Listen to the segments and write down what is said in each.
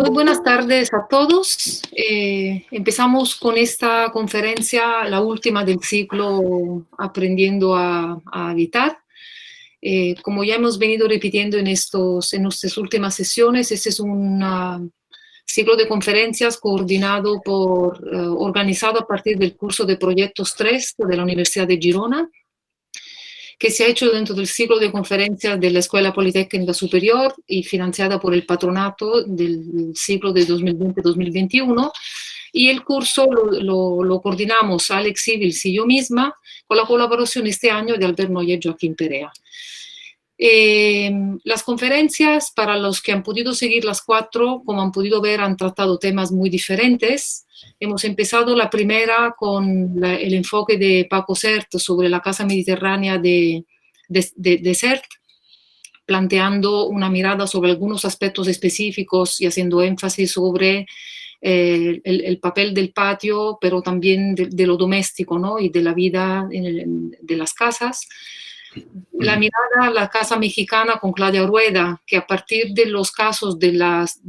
Muy buenas tardes a todos. Empezamos con esta conferencia, la última del ciclo Aprendiendo a Habitar. Como ya hemos venido repitiendo en nuestras últimas sesiones, este es un ciclo de conferencias organizado a partir del curso de Proyectos 3 de la Universidad de Girona, que se ha hecho dentro del ciclo de conferencias de la Escuela Politécnica Superior y financiada por el patronato del ciclo de 2020-2021. Y el curso lo coordinamos Alex Civils y yo misma, con la colaboración este año de Albert Noyer y Joaquín Perea. Las conferencias, para los que han podido seguir las 4, como han podido ver, han tratado temas muy diferentes. Hemos empezado la primera con el enfoque de Paco Sert sobre la Casa Mediterránea de Sert, planteando una mirada sobre algunos aspectos específicos y haciendo énfasis sobre el papel del patio, pero también de lo doméstico, ¿no? Y de la vida de las casas. La mirada a la casa mexicana con Claudia Rueda, que a partir de los casos de las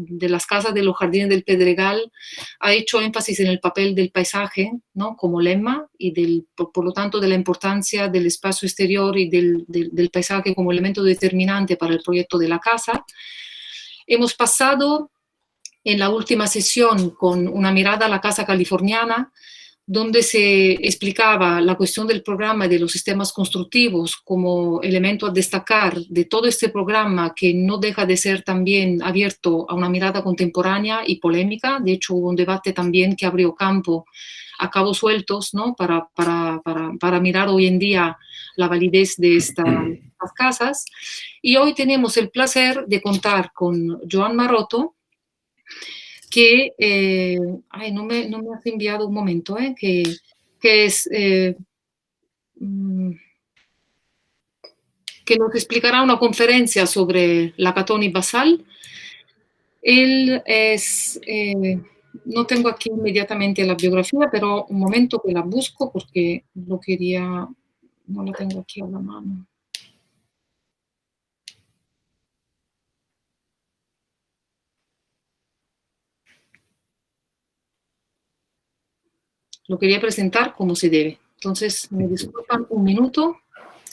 casas de los Jardines del Pedregal ha hecho énfasis en el papel del paisaje, ¿no? Como lema y por lo tanto de la importancia del espacio exterior y del paisaje como elemento determinante para el proyecto de la casa. Hemos pasado en la última sesión con una mirada a la casa californiana, donde se explicaba la cuestión del programa y de los sistemas constructivos como elemento a destacar de todo este programa, que no deja de ser también abierto a una mirada contemporánea y polémica. De hecho, hubo un debate también que abrió campo a cabos sueltos, ¿no? para mirar hoy en día la validez de estas casas. Y hoy tenemos el placer de contar con Joan Maroto, que, no me has enviado un momento, que es, que nos explicará una conferencia sobre la Catoni Basal. Él es, no tengo aquí inmediatamente la biografía, pero un momento que la busco porque no la tengo aquí a la mano. Lo quería presentar como se debe. Entonces, me disculpan un minuto,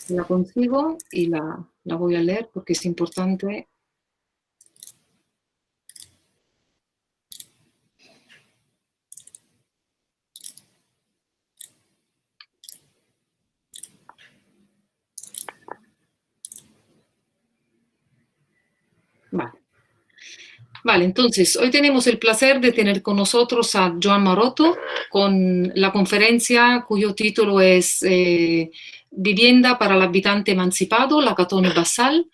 la consigo y la voy a leer porque es importante. Vale, entonces, hoy tenemos el placer de tener con nosotros a Joan Maroto con la conferencia cuyo título es Vivienda para el habitante emancipado, la Catoni Basal,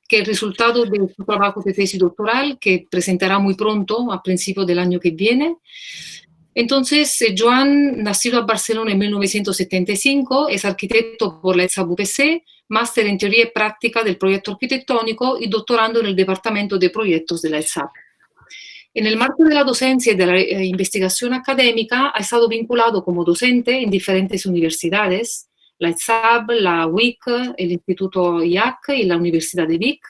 que es el resultado de su trabajo de tesis doctoral que presentará muy pronto, a principios del año que viene. Entonces, Joan, nacido en Barcelona en 1975, es arquitecto por la ETSAB UPC, máster en teoría y práctica del proyecto arquitectónico y doctorando en el Departamento de Proyectos de la ETSAB. En el marco de la docencia y de la investigación académica, ha estado vinculado como docente en diferentes universidades, la ETSAB, la UIC, el Instituto IAC y la Universidad de Vic,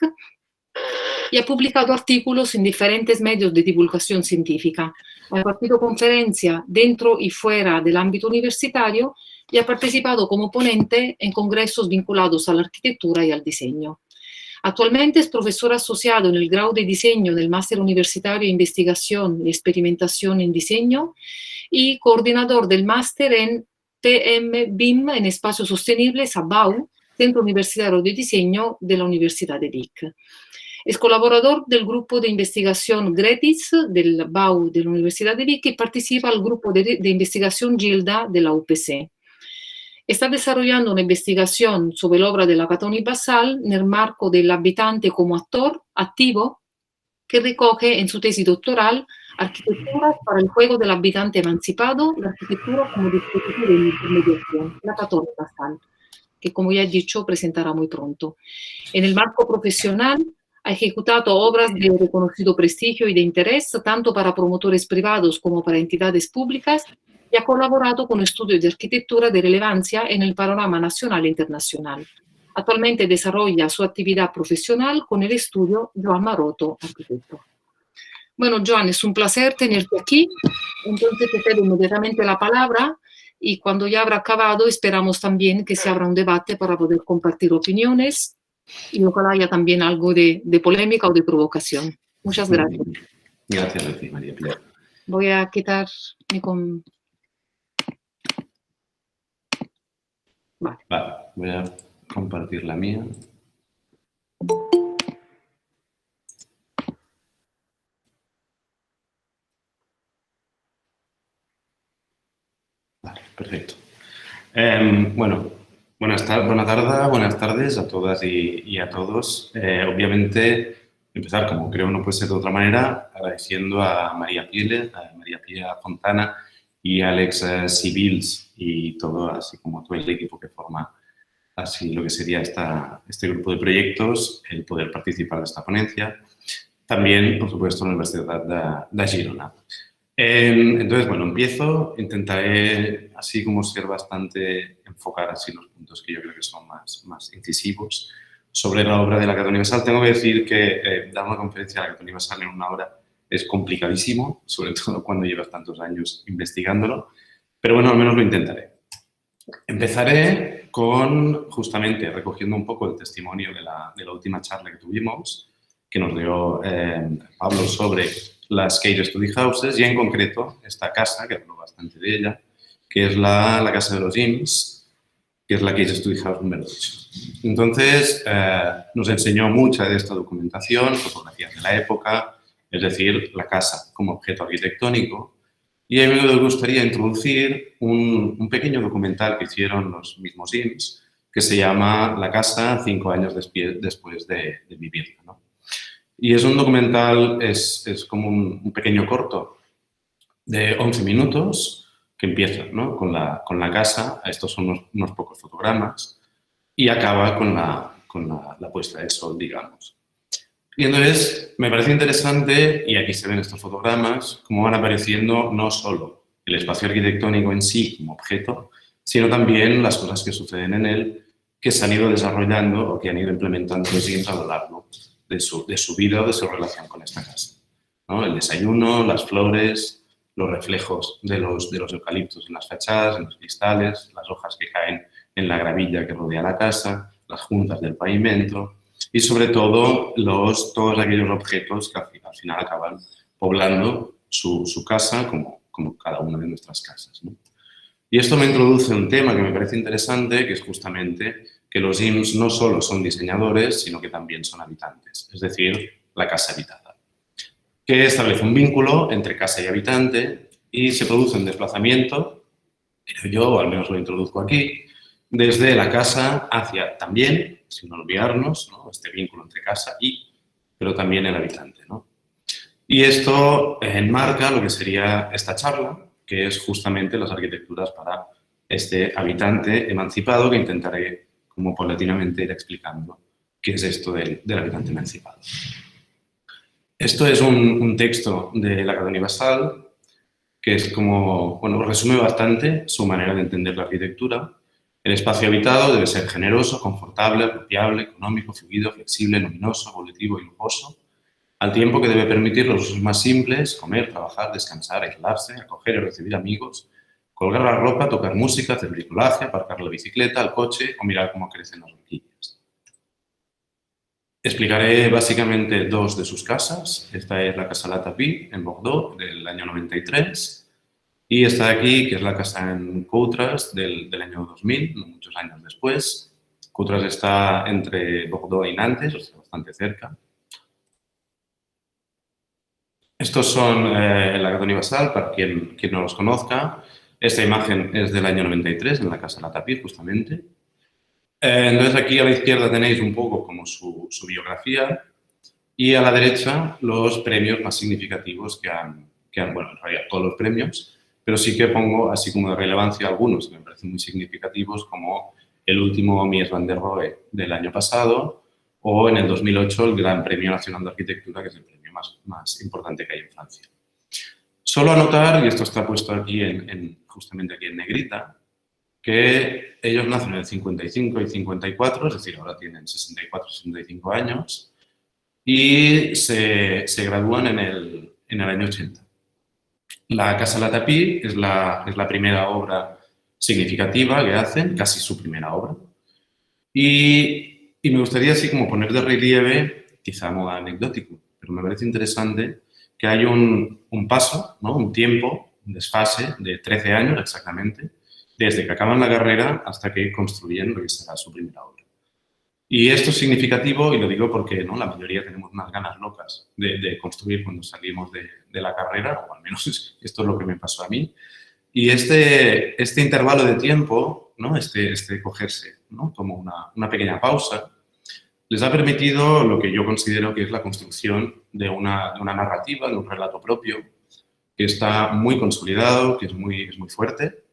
y ha publicado artículos en diferentes medios de divulgación científica. Ha impartido conferencias dentro y fuera del ámbito universitario y ha participado como ponente en congresos vinculados a la arquitectura y al diseño. Actualmente es profesor asociado en el grado de diseño del Máster Universitario de Investigación y Experimentación en Diseño y coordinador del máster en PM-BIM en Espacios Sostenibles a BAU, Centro Universitario de Diseño de la Universidad de Vic. Es colaborador del grupo de investigación GRETIS del BAU de la Universidad de Vic y participa al grupo de investigación GILDA de la UPC. Está desarrollando una investigación sobre l'opera della Catoni Basal nel marco dell'abitante como actor attivo, que recoge en su tesis doctoral Arquitecturas para el juego del habitante emancipado, la arquitectura como dispositivo de intermediación, la Catoni Basal, que como ya he dicho presentará muy pronto. En el marco profesional ha ejecutado obras de reconocido prestigio y de interés tanto para promotores privados como para entidades públicas y ha colaborado con estudios de arquitectura de relevancia en el panorama nacional e internacional. Actualmente desarrolla su actividad profesional con el estudio Joan Maroto, arquitecto. Bueno, Joan, es un placer tenerte aquí. Entonces te cedo inmediatamente la palabra y cuando ya habrá acabado esperamos también que se abra un debate para poder compartir opiniones y ojalá haya también algo de polémica o de provocación. Muchas gracias. Gracias a ti, María Pilar. Voy a quitar mi... Vale, voy a compartir la mía. Vale, perfecto. Bueno, buenas tardes a todas y a todos. Obviamente, empezar, como creo no puede ser de otra manera, agradeciendo a María Pia Fontana y a Alex Civils y todo, así como todo el equipo que forma así lo que sería este grupo de proyectos, el poder participar de esta ponencia. También, por supuesto, la Universidad de Girona. Entonces, bueno, empiezo. Intentaré, así como ser bastante, enfocar así los puntos que yo creo que son más incisivos sobre la obra de la Cata Universal. Tengo que decir que dar una conferencia a la Cata Universal en una hora es complicadísimo, sobre todo cuando llevas tantos años investigándolo, pero bueno, al menos lo intentaré. Empezaré justamente, recogiendo un poco el testimonio de la última charla que tuvimos, que nos dio Pablo sobre las Cage Study Houses y en concreto esta casa, que habló bastante de ella, que es la casa de los IMSS, que es la Cage Study House número 8. Entonces, nos enseñó mucha de esta documentación, fotografías de la época, es decir, la casa como objeto arquitectónico. Y a mí me gustaría introducir un pequeño documental que hicieron los mismos IMSS, que se llama La casa 5 años después de vivirla, ¿no? Y es un documental, es como un pequeño corto de 11 minutos que empieza, ¿no?, con la casa, estos son unos pocos fotogramas, y acaba con la puesta de sol, digamos. Y entonces me parece interesante, y aquí se ven estos fotogramas, cómo van apareciendo no solo el espacio arquitectónico en sí como objeto, sino también las cosas que suceden en él, que se han ido desarrollando o que han ido implementando los IMSS a lo largo de su vida o de su relación con esta casa, ¿no? El desayuno, las flores, los reflejos de los eucaliptos en las fachadas, en los cristales, las hojas que caen en la gravilla que rodea la casa, las juntas del pavimento y, sobre todo, todos aquellos objetos que al final acaban poblando su casa como cada una de nuestras casas, ¿no? Y esto me introduce un tema que me parece interesante, que es justamente que los IMSS no solo son diseñadores, sino que también son habitantes, es decir, la casa habitada, que establece un vínculo entre casa y habitante y se produce un desplazamiento, creo yo, o al menos lo introduzco aquí, desde la casa hacia también, sin olvidarnos, ¿no?, este vínculo entre casa pero también el habitante, ¿no? Y esto enmarca lo que sería esta charla, que es justamente las arquitecturas para este habitante emancipado, que intentaré, como paulatinamente, ir explicando qué es esto del habitante emancipado. Esto es un texto de la Cata Universal, que es como, bueno, resume bastante su manera de entender la arquitectura. El espacio habitado debe ser generoso, confortable, apropiable, económico, fluido, flexible, luminoso, evolutivo y lujoso, al tiempo que debe permitir los usos más simples: comer, trabajar, descansar, aislarse, acoger y recibir amigos, colgar la ropa, tocar música, hacer bricolaje, aparcar la bicicleta, el coche o mirar cómo crecen las orquídeas. Explicaré básicamente dos de sus casas. Esta es la Casa La Tapie, en Bordeaux, del año 93. Y esta de aquí, que es la casa en Coutras, del año 2000, muchos años después. Coutras está entre Bordeaux y Nantes, o sea, bastante cerca. Estos son la Cata Universal, para quien no los conozca. Esta imagen es del año 93, en la Casa La Tapie, justamente. Entonces, aquí a la izquierda tenéis un poco como su biografía y a la derecha los premios más significativos que han, bueno, en realidad todos los premios, pero sí que pongo así como de relevancia algunos que me parecen muy significativos, como el último Mies van der Rohe del año pasado, o en el 2008 el Gran Premio Nacional de Arquitectura, que es el premio más importante que hay en Francia. Solo anotar, y esto está puesto aquí justamente aquí en negrita, que ellos nacen en el 55 y 54, es decir, ahora tienen 64 y 65 años, y se gradúan en en el año 80. La Casa La Tapí es la primera obra significativa que hacen, casi su primera obra. Y me gustaría así como poner de relieve, quizá a modo anecdótico, pero me parece interesante que hay un paso, ¿no? Un tiempo, un desfase de 13 años exactamente, desde que acaban la carrera hasta que construyen lo que será su primera obra. Y esto es significativo y lo digo porque, ¿no?, la mayoría tenemos unas ganas locas de construir cuando salimos de la carrera, o al menos esto es lo que me pasó a mí. Y este intervalo de tiempo, ¿no?, este cogerse, ¿no?, como una pequeña pausa, les ha permitido lo que yo considero que es la construcción de una narrativa, de un relato propio, que está muy consolidado, que es muy fuerte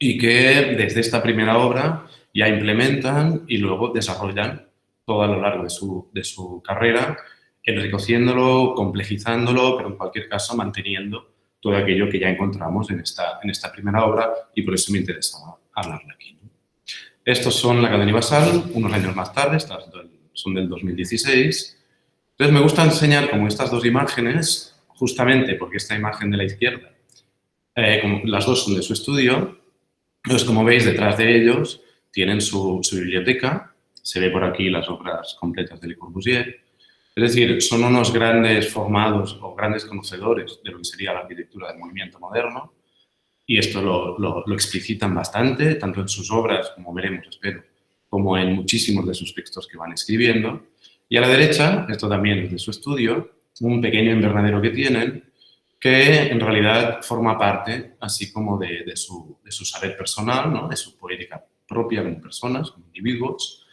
y que desde esta primera obra ya implementan y luego desarrollan todo a lo largo de su carrera, enriqueciéndolo, complejizándolo, pero en cualquier caso manteniendo todo aquello que ya encontramos en esta primera obra y por eso me interesaba hablarle aquí, ¿no? Estos son la Academia Basal, unos años más tarde, estas son del 2016. Entonces me gusta enseñar como estas dos imágenes, justamente porque esta imagen de la izquierda, como las dos son de su estudio. Entonces, como veis, detrás de ellos tienen su biblioteca. Se ve por aquí las obras completas de Le Corbusier. Es decir, son unos grandes formados o grandes conocedores de lo que sería la arquitectura del movimiento moderno. Y esto lo explicitan bastante, tanto en sus obras, como veremos, espero, como en muchísimos de sus textos que van escribiendo. Y a la derecha, esto también es de su estudio, un pequeño invernadero que tienen, que en realidad forma parte, así como de su saber personal, ¿no?, de su poética propia como personas, como individuos.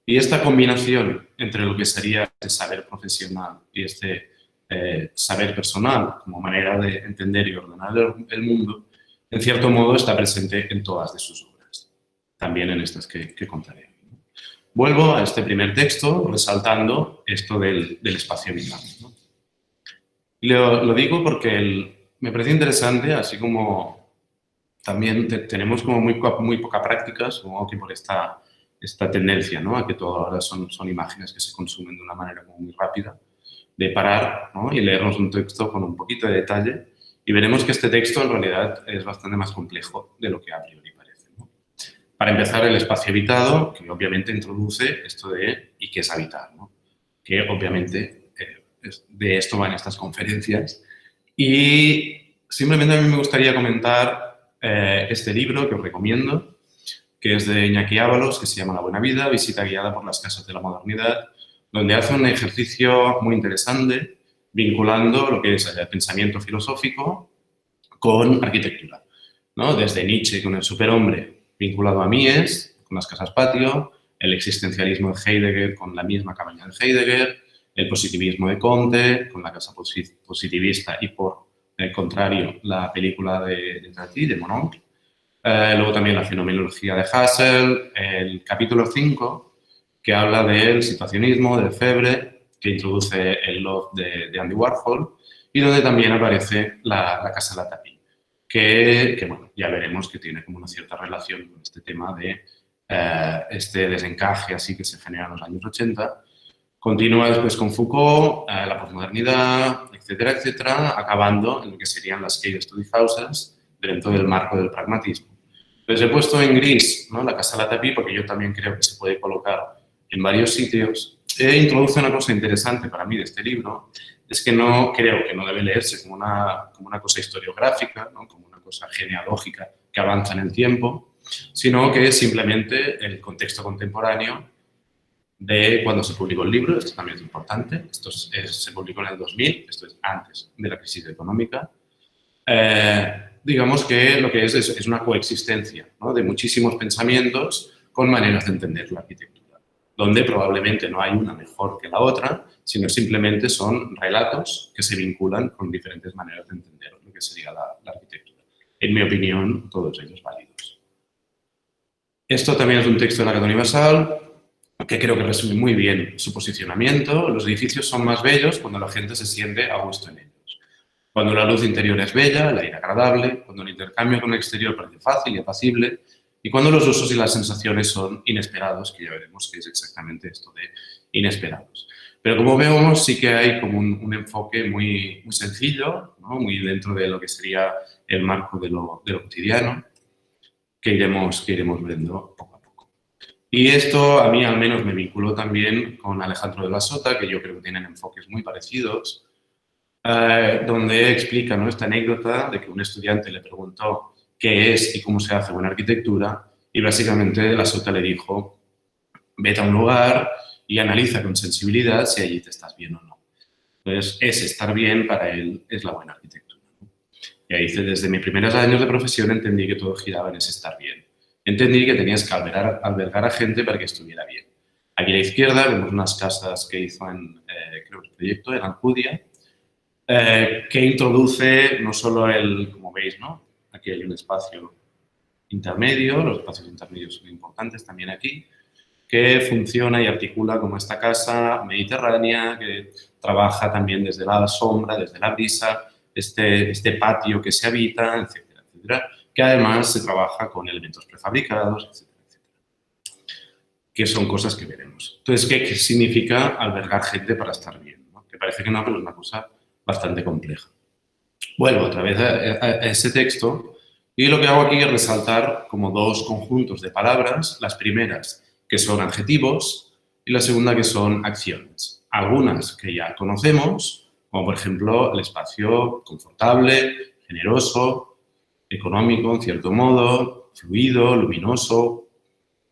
Y esta combinación entre lo que sería este saber profesional y este saber personal como manera de entender y ordenar el mundo, en cierto modo está presente en todas de sus obras, también en estas que contaré. Vuelvo a este primer texto resaltando esto del espacio vital, ¿no? Y lo digo porque me parece interesante, así como también tenemos como muy poca práctica, supongo que por esta tendencia, ¿no?, a que todo ahora son imágenes que se consumen de una manera como muy rápida, de parar, ¿no?, y leernos un texto con un poquito de detalle y veremos que este texto en realidad es bastante más complejo de lo que a priori parece, ¿no? Para empezar, el espacio habitado, que obviamente introduce esto de ¿y qué es habitar?, ¿no?, que obviamente de esto van estas conferencias. Y simplemente a mí me gustaría comentar este libro que os recomiendo, que es de Iñaki Ábalos, que se llama La Buena Vida, visita guiada por las casas de la modernidad, donde hace un ejercicio muy interesante vinculando lo que es el pensamiento filosófico con arquitectura, ¿no? Desde Nietzsche con el superhombre vinculado a Mies, con las casas patio, el existencialismo de Heidegger con la misma cabaña de Heidegger, el positivismo de Comte con la casa positivista y, por el contrario, la película de Tati, de Mononcle. Luego también la fenomenología de Husserl, el capítulo 5, que habla del situacionismo, del Febre, que introduce el Love de Andy Warhol, y donde también aparece la Casa La Tapí, que bueno, ya veremos que tiene como una cierta relación con este tema de este desencaje así que se genera en los años 80. Continúa después con Foucault, la posmodernidad, etcétera, etcétera, acabando en lo que serían las case study houses dentro del marco del pragmatismo. Entonces he puesto en gris, ¿no?, la Casa La Tapí porque yo también creo que se puede colocar en varios sitios. E introduce una cosa interesante para mí de este libro, es que no creo que no debe leerse como una cosa historiográfica, ¿no?, como una cosa genealógica que avanza en el tiempo, sino que es simplemente el contexto contemporáneo de cuando se publicó el libro. Esto también es importante. Esto se publicó en el 2000, esto es antes de la crisis económica. Digamos que lo que es una coexistencia, ¿no?, de muchísimos pensamientos con maneras de entender la arquitectura, donde probablemente no hay una mejor que la otra, sino simplemente son relatos que se vinculan con diferentes maneras de entender lo que sería la arquitectura. En mi opinión, todos ellos válidos. Esto también es un texto de la Academia Basal, que creo que resume muy bien su posicionamiento. Los edificios son más bellos cuando la gente se siente a gusto en ellos. Cuando la luz interior es bella, el aire agradable, cuando el intercambio con el exterior parece fácil y apacible, y cuando los usos y las sensaciones son inesperados, que ya veremos que es exactamente esto de inesperados. Pero como vemos, sí que hay como un enfoque muy sencillo, ¿no? Muy dentro de lo que sería el marco de lo cotidiano, que iremos viendo poco a poco. Y esto a mí al menos me vinculó también con Alejandro de la Sota, que yo creo que tienen enfoques muy parecidos, donde explica, ¿no?, esta anécdota de que un estudiante le preguntó qué es y cómo se hace buena arquitectura y básicamente de la Sota le dijo: vete a un lugar y analiza con sensibilidad si allí te estás bien o no. Entonces, ese estar bien para él es la buena arquitectura, ¿no? Y ahí dice: desde mis primeros años de profesión entendí que todo giraba en ese estar bien. Entendí que tenías que albergar a gente para que estuviera bien. Aquí a la izquierda vemos unas casas que hizo en, creo que el proyecto, en Alcudia, que introduce no solo como veis, ¿no? Aquí hay un espacio intermedio, los espacios intermedios son importantes también aquí, que funciona y articula como esta casa mediterránea, que trabaja también desde la sombra, desde la brisa, este patio que se habita, etcétera, etcétera, que además se trabaja con elementos prefabricados, etcétera, etcétera, que son cosas que veremos. Entonces, ¿qué significa albergar gente para estar bien, ¿no? Que parece que no, pero es una cosa bastante compleja. Vuelvo otra vez a ese texto y lo que hago aquí es resaltar como dos conjuntos de palabras, las primeras que son adjetivos y la segunda que son acciones. Algunas que ya conocemos, como por ejemplo el espacio confortable, generoso, económico en cierto modo, fluido, luminoso.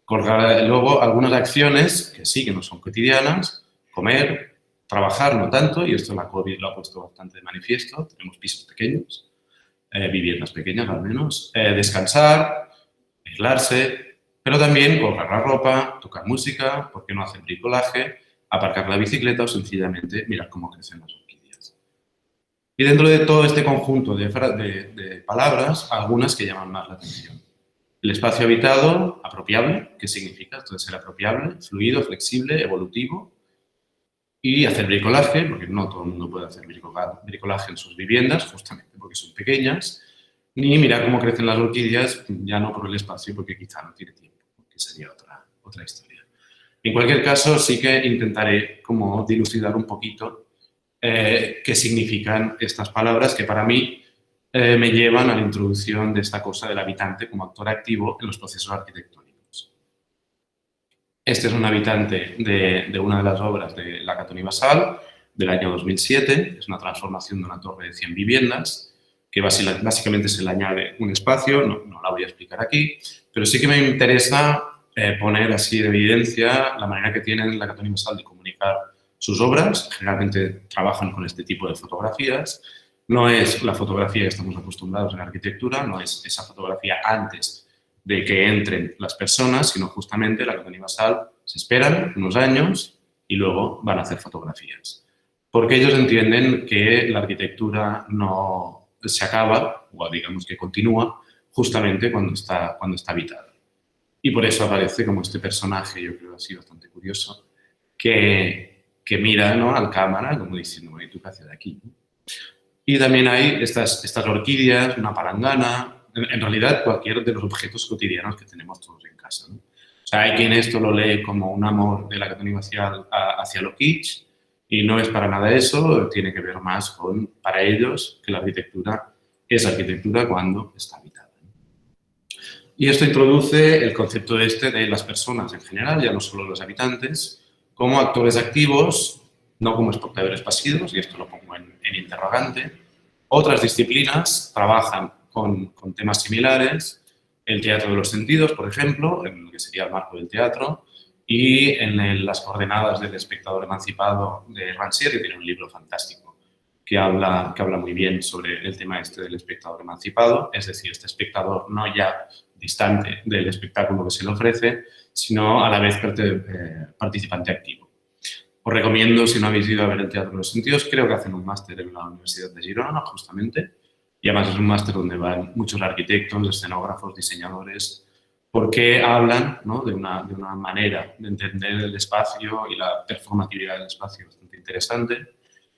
Luego algunas acciones que sí que no son cotidianas: comer, trabajar no tanto, y esto la COVID lo ha puesto bastante de manifiesto, tenemos pisos pequeños, viviendas pequeñas al menos, descansar, aislarse, pero también colgar la ropa, tocar música, ¿por qué no hacer bricolaje?, aparcar la bicicleta o sencillamente mirar cómo crecen las orquídeas. Y dentro de todo este conjunto de palabras, algunas que llaman más la atención. El espacio habitado, apropiable, ¿qué significa? Esto de ser apropiable, fluido, flexible, evolutivo. Y hacer bricolaje, porque no todo el mundo puede hacer bricolaje en sus viviendas, justamente porque son pequeñas, ni mirar cómo crecen las orquídeas, ya no por el espacio, porque quizá no tiene tiempo, que sería otra historia. En cualquier caso, sí que intentaré como dilucidar un poquito qué significan estas palabras que para mí me llevan a la introducción de esta cosa del habitante como actor activo en los procesos arquitectónicos. Este es un habitante de una de las obras de la Catoni Basal, del año 2007. Es una transformación de una torre de 100 viviendas, que básicamente se le añade un espacio, no la voy a explicar aquí, pero sí que me interesa poner así de evidencia la manera que tienen la Catoni Basal de comunicar sus obras. Generalmente trabajan con este tipo de fotografías. No es la fotografía que estamos acostumbrados en la arquitectura, no es esa fotografía antes de que entren las personas, sino justamente la Catoni Basal se esperan unos años y luego van a hacer fotografías. Porque ellos entienden que la arquitectura no se acaba, o digamos que continúa, justamente cuando está habitada. Y por eso aparece como este personaje, yo creo así bastante curioso, que mira, ¿no?, al cámara como diciendo: ¿y tú qué haces aquí?, ¿no? Y también hay estas orquídeas, una palangana, en realidad cualquier de los objetos cotidianos que tenemos todos en casa, ¿no? O sea, hay quien esto lo lee como un amor de la Catoni Basal hacia lo kitsch, y no es para nada eso, tiene que ver más con, para ellos, que la arquitectura es arquitectura cuando está habitada. Y esto introduce el concepto de las personas en general, ya no solo los habitantes, como actores activos, no como espectadores pasivos, y esto lo pongo en interrogante. Otras disciplinas trabajan con temas similares: el teatro de los sentidos, por ejemplo, en lo que sería el marco del teatro, y en las coordenadas del espectador emancipado de Rancière, que tiene un libro fantástico que habla muy bien sobre el tema este del espectador emancipado, es decir, este espectador no ya distante del espectáculo que se le ofrece, sino a la vez participante activo. Os recomiendo, si no habéis ido a ver el Teatro de los Sentidos, creo que hacen un máster en la Universidad de Girona, justamente, y además es un máster donde van muchos arquitectos, escenógrafos, diseñadores, porque hablan, ¿no?, de una manera de entender el espacio y la performatividad del espacio bastante interesante.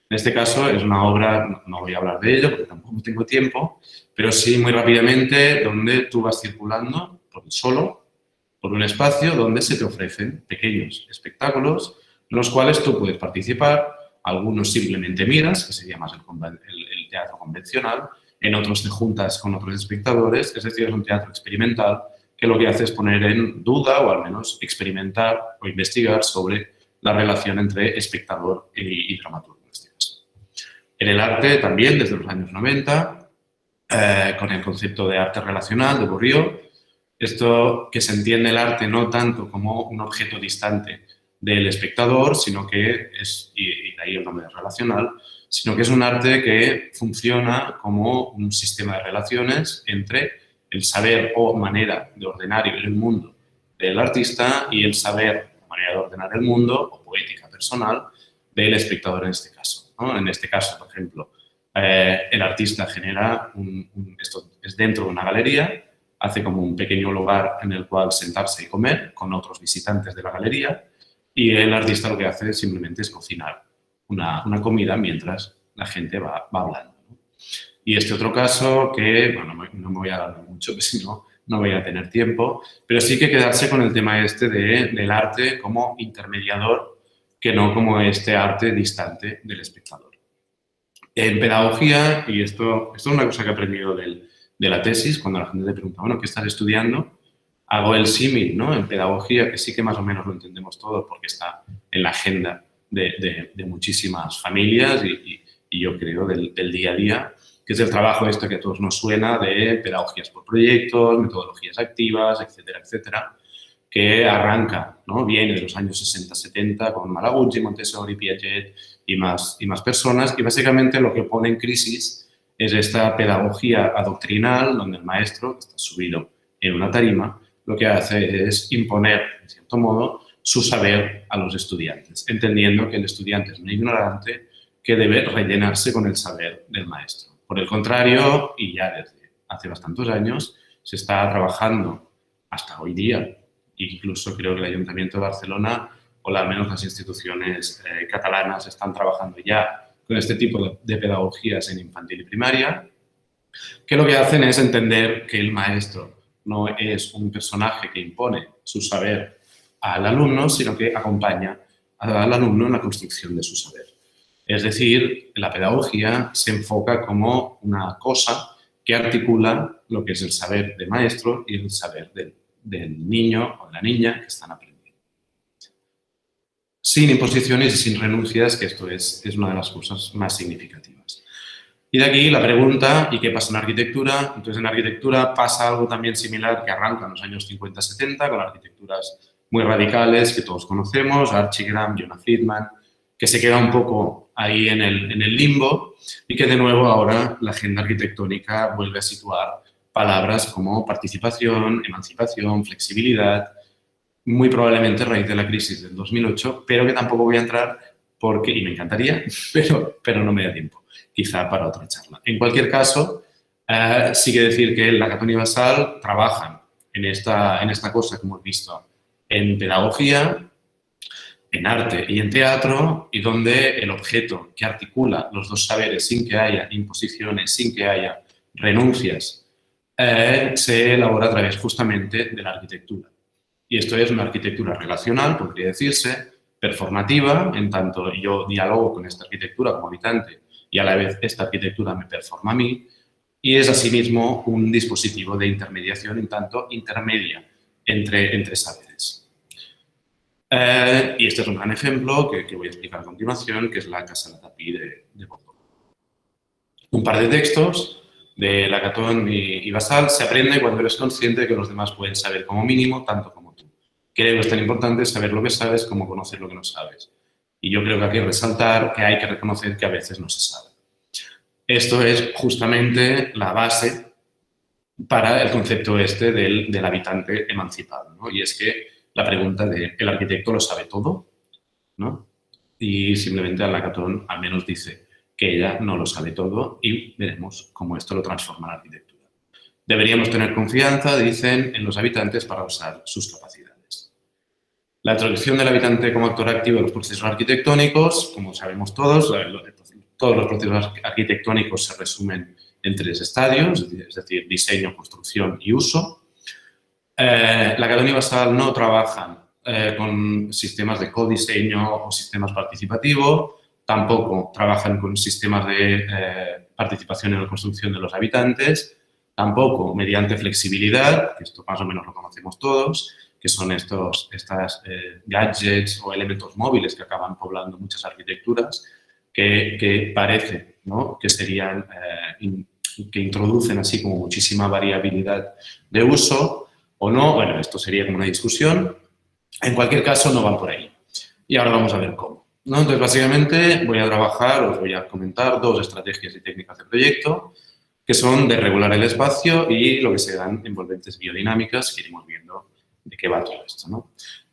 En este caso es una obra, no voy a hablar de ello porque tampoco tengo tiempo, pero sí muy rápidamente, donde tú vas circulando por un espacio donde se te ofrecen pequeños espectáculos en los cuales tú puedes participar. Algunos simplemente miras, que sería más el teatro convencional, en otros te juntas con otros espectadores, es decir, es un teatro experimental que lo que hace es poner en duda o al menos experimentar o investigar sobre la relación entre espectador y dramaturgo en este caso. En el arte también, desde los años 90, con el concepto de arte relacional de Bourdieu, esto que se entiende el arte no tanto como un objeto distante del espectador, sino que es, y de ahí el nombre relacional, sino que es un arte que funciona como un sistema de relaciones entre el saber o manera de ordenar el mundo del artista y el saber o manera de ordenar el mundo o poética personal del espectador en este caso, ¿no? En este caso, por ejemplo, el artista genera, esto es dentro de una galería, hace como un pequeño lugar en el cual sentarse y comer con otros visitantes de la galería y el artista lo que hace simplemente es cocinar una comida mientras la gente va hablando, ¿no? Y este otro caso que, bueno, no me voy a dar mucho, que si no, no voy a tener tiempo, pero sí que quedarse con el tema este del arte como intermediador, que no como este arte distante del espectador. En pedagogía, y esto es una cosa que he aprendido de la tesis, cuando la gente te pregunta, bueno, ¿qué estás estudiando? Hago el símil, ¿no? En pedagogía, que sí que más o menos lo entendemos todo porque está en la agenda de muchísimas familias y yo creo del día a día, que es el trabajo este que a todos nos suena de pedagogías por proyectos, metodologías activas, etcétera, etcétera, que arranca, ¿no? Viene de los años 60-70 con Malaguzzi, Montessori, Piaget y más personas, y básicamente lo que pone en crisis es esta pedagogía adoctrinal donde el maestro, que está subido en una tarima, lo que hace es imponer, en cierto modo, su saber a los estudiantes, entendiendo que el estudiante es un ignorante que debe rellenarse con el saber del maestro. Por el contrario, y ya desde hace bastantes años, se está trabajando hasta hoy día, incluso creo que el Ayuntamiento de Barcelona o al menos las instituciones catalanas están trabajando ya con este tipo de pedagogías en infantil y primaria, que lo que hacen es entender que el maestro no es un personaje que impone su saber al alumno, sino que acompaña al alumno en la construcción de su saber. Es decir, la pedagogía se enfoca como una cosa que articula lo que es el saber del maestro y el saber del niño o de la niña que están aprendiendo. Sin imposiciones y sin renuncias, que esto es una de las cosas más significativas. Y de aquí la pregunta, ¿y qué pasa en arquitectura? Entonces, en arquitectura pasa algo también similar que arranca en los años 50-70 con arquitecturas muy radicales que todos conocemos, Archie Graham, Jonah Friedman, que se queda un poco ahí en el limbo y que de nuevo ahora la agenda arquitectónica vuelve a situar palabras como participación, emancipación, flexibilidad, muy probablemente a raíz de la crisis del 2008, pero que tampoco voy a entrar porque, y me encantaría, pero no me da tiempo, quizá para otra charla. En cualquier caso, sí que decir que la Catón y Basal trabajan en esta cosa que hemos visto en pedagogía, en arte y en teatro, y donde el objeto que articula los dos saberes sin que haya imposiciones, sin que haya renuncias, se elabora a través justamente de la arquitectura. Y esto es una arquitectura relacional, podría decirse, performativa, en tanto yo dialogo con esta arquitectura como habitante y a la vez esta arquitectura me performa a mí, y es asimismo un dispositivo de intermediación, en tanto intermedia entre saberes. Y este es un gran ejemplo que voy a explicar a continuación, que es la Casa de la Tapí de Bordeaux. Un par de textos de Lacan y Basal. Se aprende cuando eres consciente de que los demás pueden saber como mínimo tanto como tú. Creo que es tan importante saber lo que sabes como conocer lo que no sabes. Y yo creo que hay que resaltar que hay que reconocer que a veces no se sabe. Esto es justamente la base para el concepto este del habitante emancipado, ¿no? Y es que la pregunta de ¿el arquitecto lo sabe todo? ¿No? Y simplemente Lacan al menos dice que ella no lo sabe todo y veremos cómo esto lo transforma en la arquitectura. Deberíamos tener confianza, dicen, en los habitantes para usar sus capacidades. La introducción del habitante como actor activo de los procesos arquitectónicos, como sabemos todos los procesos arquitectónicos se resumen en 3 estadios, es decir, diseño, construcción y uso. Lacan y Basal no trabajan con sistemas de codiseño o sistemas participativos, tampoco trabajan con sistemas de participación en la construcción de los habitantes, tampoco mediante flexibilidad, que esto más o menos lo conocemos todos, que son estos gadgets o elementos móviles que acaban poblando muchas arquitecturas, que parece, ¿no?, que serían, que introducen así como muchísima variabilidad de uso o no. Bueno, esto sería como una discusión. En cualquier caso, no van por ahí. Y ahora vamos a ver cómo, ¿no? Entonces, básicamente, voy a trabajar, os voy a comentar 2 estrategias y técnicas de proyecto, que son de regular el espacio y lo que se dan envolventes biodinámicas, que iremos viendo de qué va todo esto, ¿no?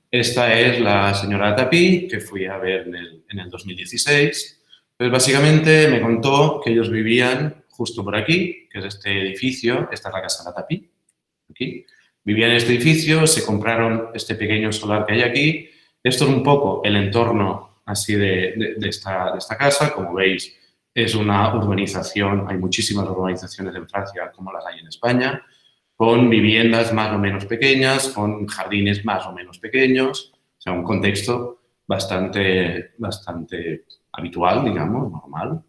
Esta es la señora Tapí, que fui a ver en el 2016. Pues básicamente me contó que ellos vivían justo por aquí, que es este edificio, esta es la casa de la Tapí, aquí. Vivían en este edificio, se compraron este pequeño solar que hay aquí. Esto es un poco el entorno así de esta casa. Como veis, es una urbanización, hay muchísimas urbanizaciones en Francia como las hay en España, con viviendas más o menos pequeñas, con jardines más o menos pequeños, o sea, un contexto bastante habitual, digamos, normal.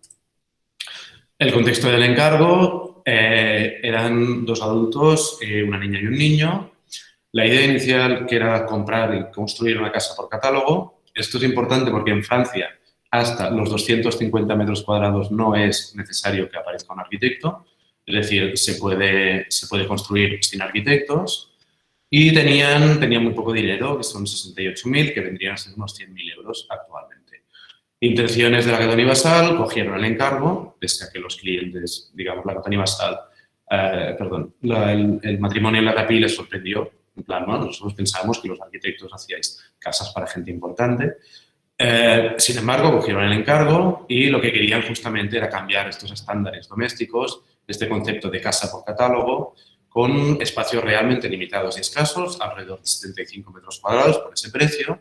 El contexto del encargo eran 2 adultos, una niña y un niño. La idea inicial, que era comprar y construir una casa por catálogo. Esto es importante porque en Francia hasta los 250 metros cuadrados no es necesario que aparezca un arquitecto, es decir, se puede construir sin arquitectos. Y tenían muy poco dinero, que son 68.000, que vendrían a ser unos 100.000 euros actualmente. Intenciones de la Catoni Basal, cogieron el encargo, pese a que los clientes, digamos, la Catoni Basal, el matrimonio en la Tapí les sorprendió. En plan, ¿no? Nosotros pensábamos que los arquitectos hacíais casas para gente importante. Sin embargo, cogieron el encargo y lo que querían justamente era cambiar estos estándares domésticos, este concepto de casa por catálogo, con espacios realmente limitados y escasos, alrededor de 75 metros cuadrados por ese precio.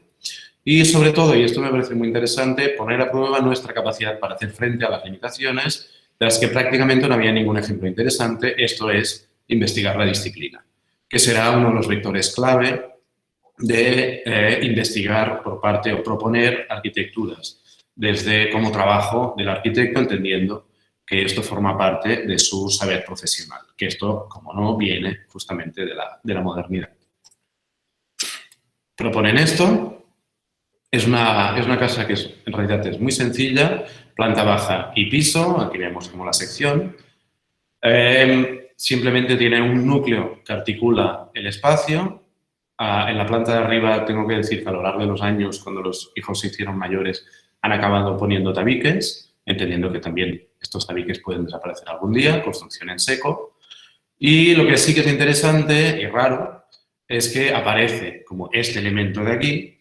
Y sobre todo, y esto me parece muy interesante, poner a prueba nuestra capacidad para hacer frente a las limitaciones, de las que prácticamente no había ningún ejemplo interesante. Esto es investigar la disciplina, que será uno de los vectores clave de investigar por parte o proponer arquitecturas desde como trabajo del arquitecto, entendiendo que esto forma parte de su saber profesional, que esto, como no, viene justamente de la modernidad. Proponen esto. Es una casa que en realidad es muy sencilla, planta baja y piso, aquí vemos como la sección. Simplemente tiene un núcleo que articula el espacio. En la planta de arriba tengo que decir que a lo largo de los años, cuando los hijos se hicieron mayores, han acabado poniendo tabiques, entendiendo que también estos tabiques pueden desaparecer algún día, construcción en seco. Y lo que sí que es interesante y raro es que aparece como este elemento de aquí,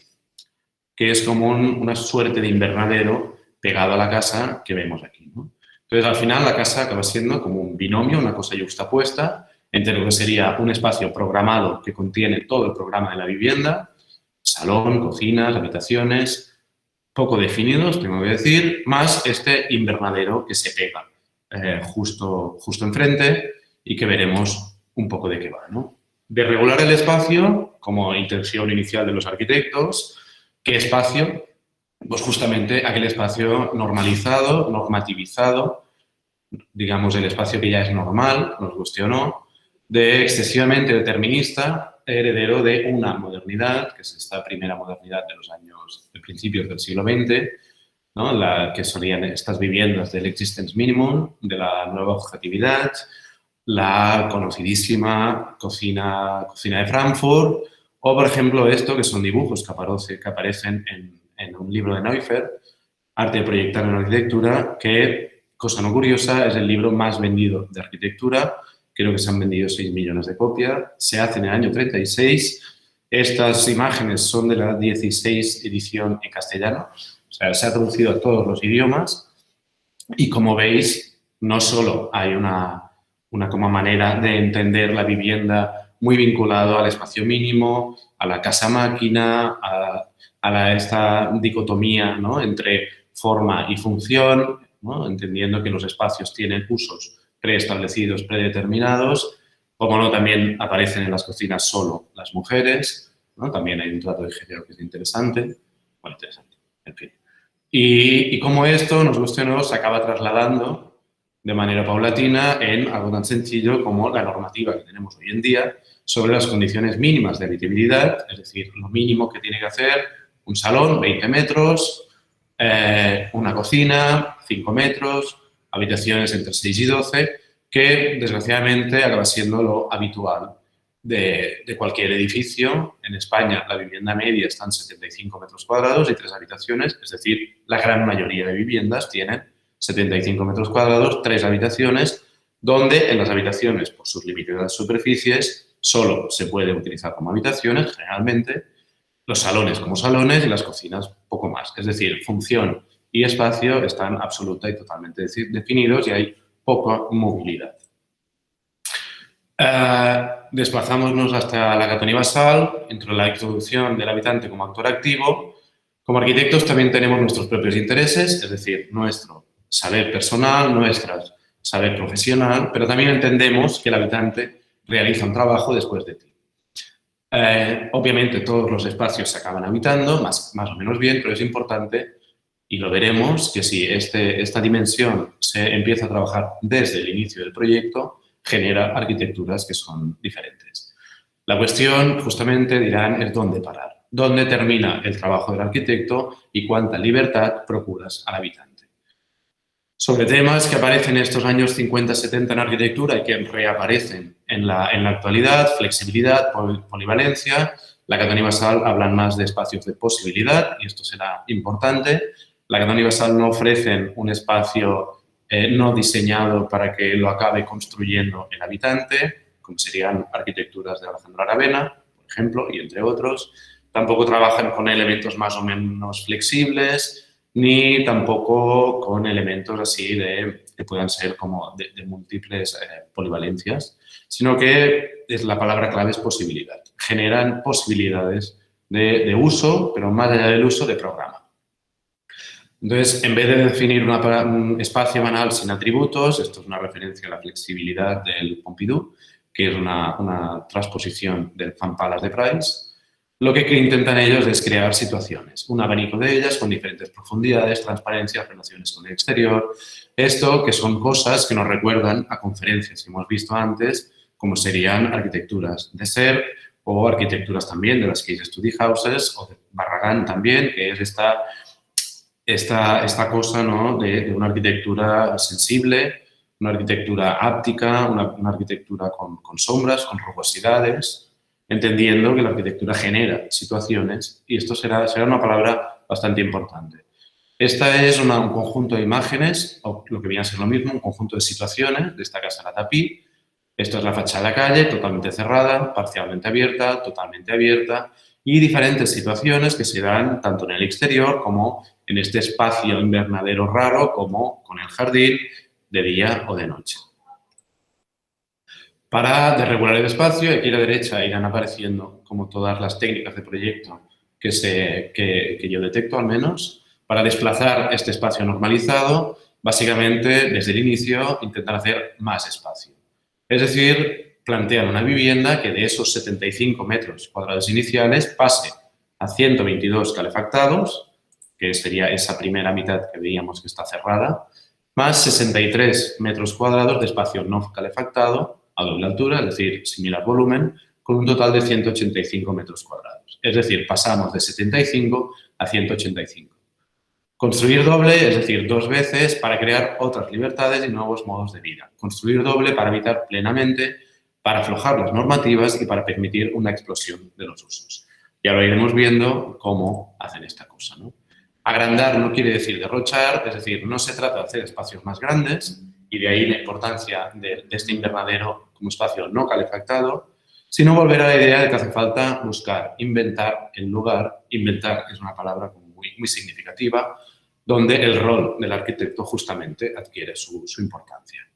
que es como una suerte de invernadero pegado a la casa que vemos aquí, ¿no? Entonces, al final, la casa acaba siendo como un binomio, una cosa yuxtapuesta, entre lo que sería un espacio programado que contiene todo el programa de la vivienda, salón, cocinas, habitaciones, poco definidos, tengo que decir, más este invernadero que se pega justo enfrente y que veremos un poco de qué va, ¿no? De regular el espacio, como intención inicial de los arquitectos. ¿Qué espacio? Pues justamente aquel espacio normalizado, normativizado, digamos el espacio que ya es normal, nos guste o no, de excesivamente determinista, heredero de una modernidad, que es esta primera modernidad de principios del siglo XX, ¿no? Que solían estas viviendas del existence minimum, de la nueva objetividad, la conocidísima cocina de Frankfurt, o, por ejemplo, esto, que son dibujos que aparecen en un libro de Neufeld, Arte de proyectar en arquitectura, que, cosa no curiosa, es el libro más vendido de arquitectura. Creo que se han vendido 6 millones de copias. Se hace en el año 36. Estas imágenes son de la 16 edición en castellano. O sea, se ha traducido a todos los idiomas. Y como veis, no solo hay una como manera de entender la vivienda muy vinculado al espacio mínimo, a la casa-máquina, a esta dicotomía, ¿no?, entre forma y función, ¿no?, entendiendo que los espacios tienen usos preestablecidos, predeterminados. Como no, también aparecen en las cocinas solo las mujeres, ¿no? También hay un trato de género que es interesante. Bueno, interesante, en fin. Y cómo esto, nos guste o no, se acaba trasladando de manera paulatina en algo tan sencillo como la normativa que tenemos hoy en día sobre las condiciones mínimas de habitabilidad, es decir, lo mínimo que tiene que hacer un salón, 20 metros, una cocina, 5 metros, habitaciones entre 6 y 12, que desgraciadamente acaba siendo lo habitual de cualquier edificio. En España la vivienda media está en 75 metros cuadrados y 3 habitaciones, es decir, la gran mayoría de viviendas tienen 75 metros cuadrados, 3 habitaciones, donde en las habitaciones, por sus limitadas superficies, solo se puede utilizar como habitaciones, generalmente, los salones como salones y las cocinas poco más. Es decir, función y espacio están absoluta y totalmente definidos y hay poca movilidad. Desplazámonos hasta la Catoni Basal, entre la introducción del habitante como actor activo. Como arquitectos también tenemos nuestros propios intereses, es decir, nuestro saber personal, nuestro saber profesional, pero también entendemos que el habitante realiza un trabajo después de ti. Obviamente todos los espacios se acaban habitando, más o menos bien, pero es importante, y lo veremos, que si esta dimensión se empieza a trabajar desde el inicio del proyecto, genera arquitecturas que son diferentes. La cuestión, justamente, dirán, es dónde parar. Dónde termina el trabajo del arquitecto y cuánta libertad procuras al habitante. Sobre temas que aparecen en estos años 50-70 en arquitectura y que reaparecen en la actualidad, flexibilidad, polivalencia. La Catoni Basal hablan más de espacios de posibilidad y esto será importante. La Catoni Basal no ofrecen un espacio no diseñado para que lo acabe construyendo el habitante, como serían arquitecturas de Alejandro Aravena, por ejemplo, y entre otros. Tampoco trabajan con elementos más o menos flexibles, ni tampoco con elementos así que puedan ser como de múltiples polivalencias, sino que la palabra clave es posibilidad. Generan posibilidades de uso, pero más allá del uso, de programa. Entonces, en vez de definir un espacio banal sin atributos, esto es una referencia a la flexibilidad del Pompidou, que es una transposición del Fan Palace de Price. Lo que intentan ellos es crear situaciones, un abanico de ellas con diferentes profundidades, transparencias, relaciones con el exterior. Esto que son cosas que nos recuerdan a conferencias que hemos visto antes, como serían arquitecturas de SER o arquitecturas también de las Case Study Houses o de Barragán también, que es esta cosa, ¿no?, de una arquitectura sensible, una arquitectura áptica, una arquitectura con sombras, con rugosidades, entendiendo que la arquitectura genera situaciones y esto será una palabra bastante importante. Esta es un conjunto de imágenes, o lo que viene a ser lo mismo, un conjunto de situaciones de esta casa La Tapí. Esto es la fachada de la calle, totalmente cerrada, parcialmente abierta, totalmente abierta y diferentes situaciones que se dan tanto en el exterior como en este espacio invernadero raro como con el jardín de día o de noche. Para desregular el espacio, aquí a la derecha irán apareciendo como todas las técnicas de proyecto que yo detecto al menos. Para desplazar este espacio normalizado, básicamente desde el inicio intentan hacer más espacio. Es decir, plantean una vivienda que de esos 75 metros cuadrados iniciales pase a 122 calefactados, que sería esa primera mitad que veíamos que está cerrada, más 63 metros cuadrados de espacio no calefactado a doble altura, es decir, similar volumen, con un total de 185 metros cuadrados. Es decir, pasamos de 75 a 185. Construir doble, es decir, 2 veces para crear otras libertades y nuevos modos de vida. Construir doble para habitar plenamente, para aflojar las normativas y para permitir una explosión de los usos. Ya lo iremos viendo cómo hacen esta cosa, ¿no? Agrandar no quiere decir derrochar, es decir, no se trata de hacer espacios más grandes y de ahí la importancia de este invernadero como espacio no calefactado, sino volver a la idea de que hace falta buscar, inventar el lugar. Inventar es una palabra muy significativa, donde el rol del arquitecto justamente adquiere su importancia.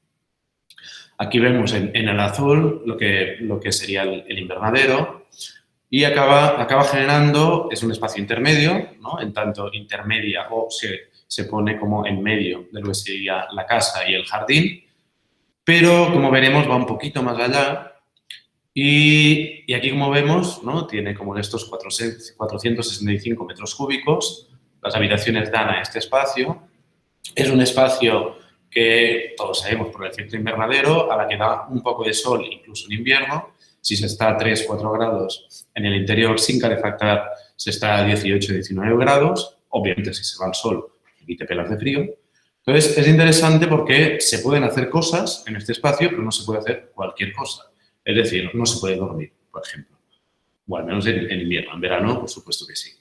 Aquí vemos en el azul lo que sería el invernadero y acaba generando, es un espacio intermedio, ¿no?, en tanto intermedia o se pone como en medio de lo que sería la casa y el jardín, pero como veremos va un poquito más allá Y aquí, como vemos, ¿no? Tiene como estos 465 metros cúbicos. Las habitaciones dan a este espacio. Es un espacio que todos sabemos por el efecto invernadero, a la que da un poco de sol, incluso en invierno. Si se está a 3-4 grados en el interior sin calefactar, se está a 18-19 grados. Obviamente, si se va al sol, aquí te pelas de frío. Entonces, es interesante porque se pueden hacer cosas en este espacio, pero no se puede hacer cualquier cosa. Es decir, no se puede dormir, por ejemplo. O al menos en invierno. En verano, por supuesto que sí.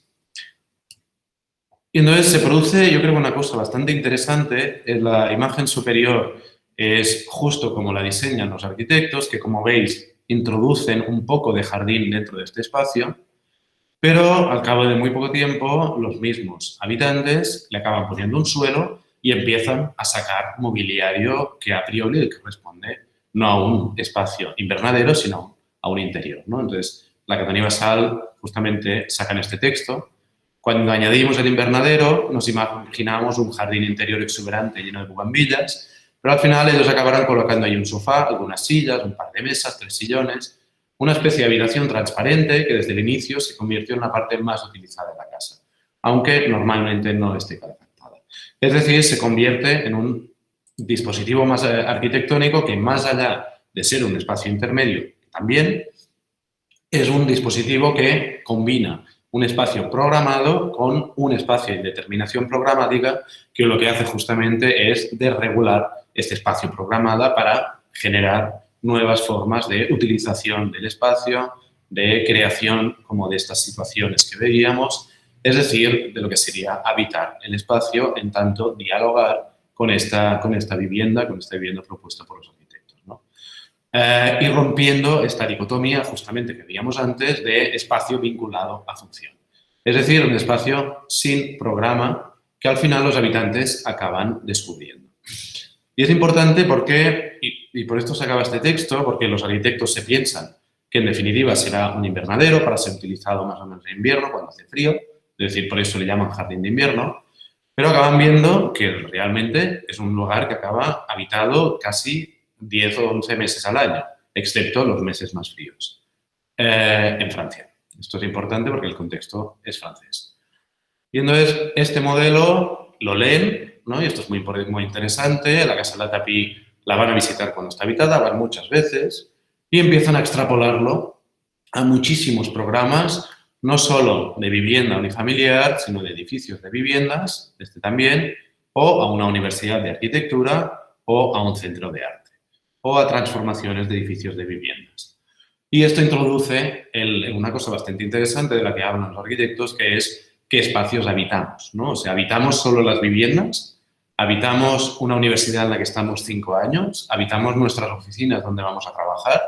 Y entonces se produce, yo creo, una cosa bastante interesante. En la imagen superior es justo como la diseñan los arquitectos, que, como veis, introducen un poco de jardín dentro de este espacio, pero al cabo de muy poco tiempo los mismos habitantes le acaban poniendo un suelo y empiezan a sacar mobiliario que a priori le corresponde no a un espacio invernadero, sino a un interior, ¿no? Entonces, la Catania Basal justamente sacan este texto. Cuando añadimos el invernadero, nos imaginábamos un jardín interior exuberante lleno de bugambillas, pero al final ellos acabaron colocando ahí un sofá, algunas sillas, un par de mesas, 3 sillones, una especie de habitación transparente que desde el inicio se convirtió en la parte más utilizada de la casa, aunque normalmente no esté calefactada. Es decir, se convierte en un dispositivo más arquitectónico que, más allá de ser un espacio intermedio, también es un dispositivo que combina un espacio programado con un espacio de determinación programática, que lo que hace justamente es desregular este espacio programado para generar nuevas formas de utilización del espacio, de creación como de estas situaciones que veíamos, es decir, de lo que sería habitar el espacio, en tanto dialogar con esta vivienda propuesta por los arquitectos, ¿no? Y rompiendo esta dicotomía justamente que veíamos antes de espacio vinculado a función. Es decir, un espacio sin programa que al final los habitantes acaban descubriendo. Y es importante porque, y por esto se acaba este texto, porque los arquitectos se piensan que en definitiva será un invernadero para ser utilizado más o menos en invierno, cuando hace frío, es decir, por eso le llaman jardín de invierno, pero acaban viendo que realmente es un lugar que acaba habitado casi 10 o 11 meses al año, excepto los meses más fríos, en Francia. Esto es importante porque el contexto es francés. Y entonces, este modelo lo leen, ¿no? Y esto es muy interesante. La Casa La Tapie la van a visitar cuando está habitada, van muchas veces, y empiezan a extrapolarlo a muchísimos programas, no solo de vivienda unifamiliar, sino de edificios de viviendas, este también, o a una universidad de arquitectura, o a un centro de arte, o a transformaciones de edificios de viviendas. Y esto introduce una cosa bastante interesante de la que hablan los arquitectos, que es qué espacios habitamos, ¿no? O sea, ¿habitamos solo las viviendas? ¿Habitamos una universidad en la que estamos 5 años? ¿Habitamos nuestras oficinas donde vamos a trabajar?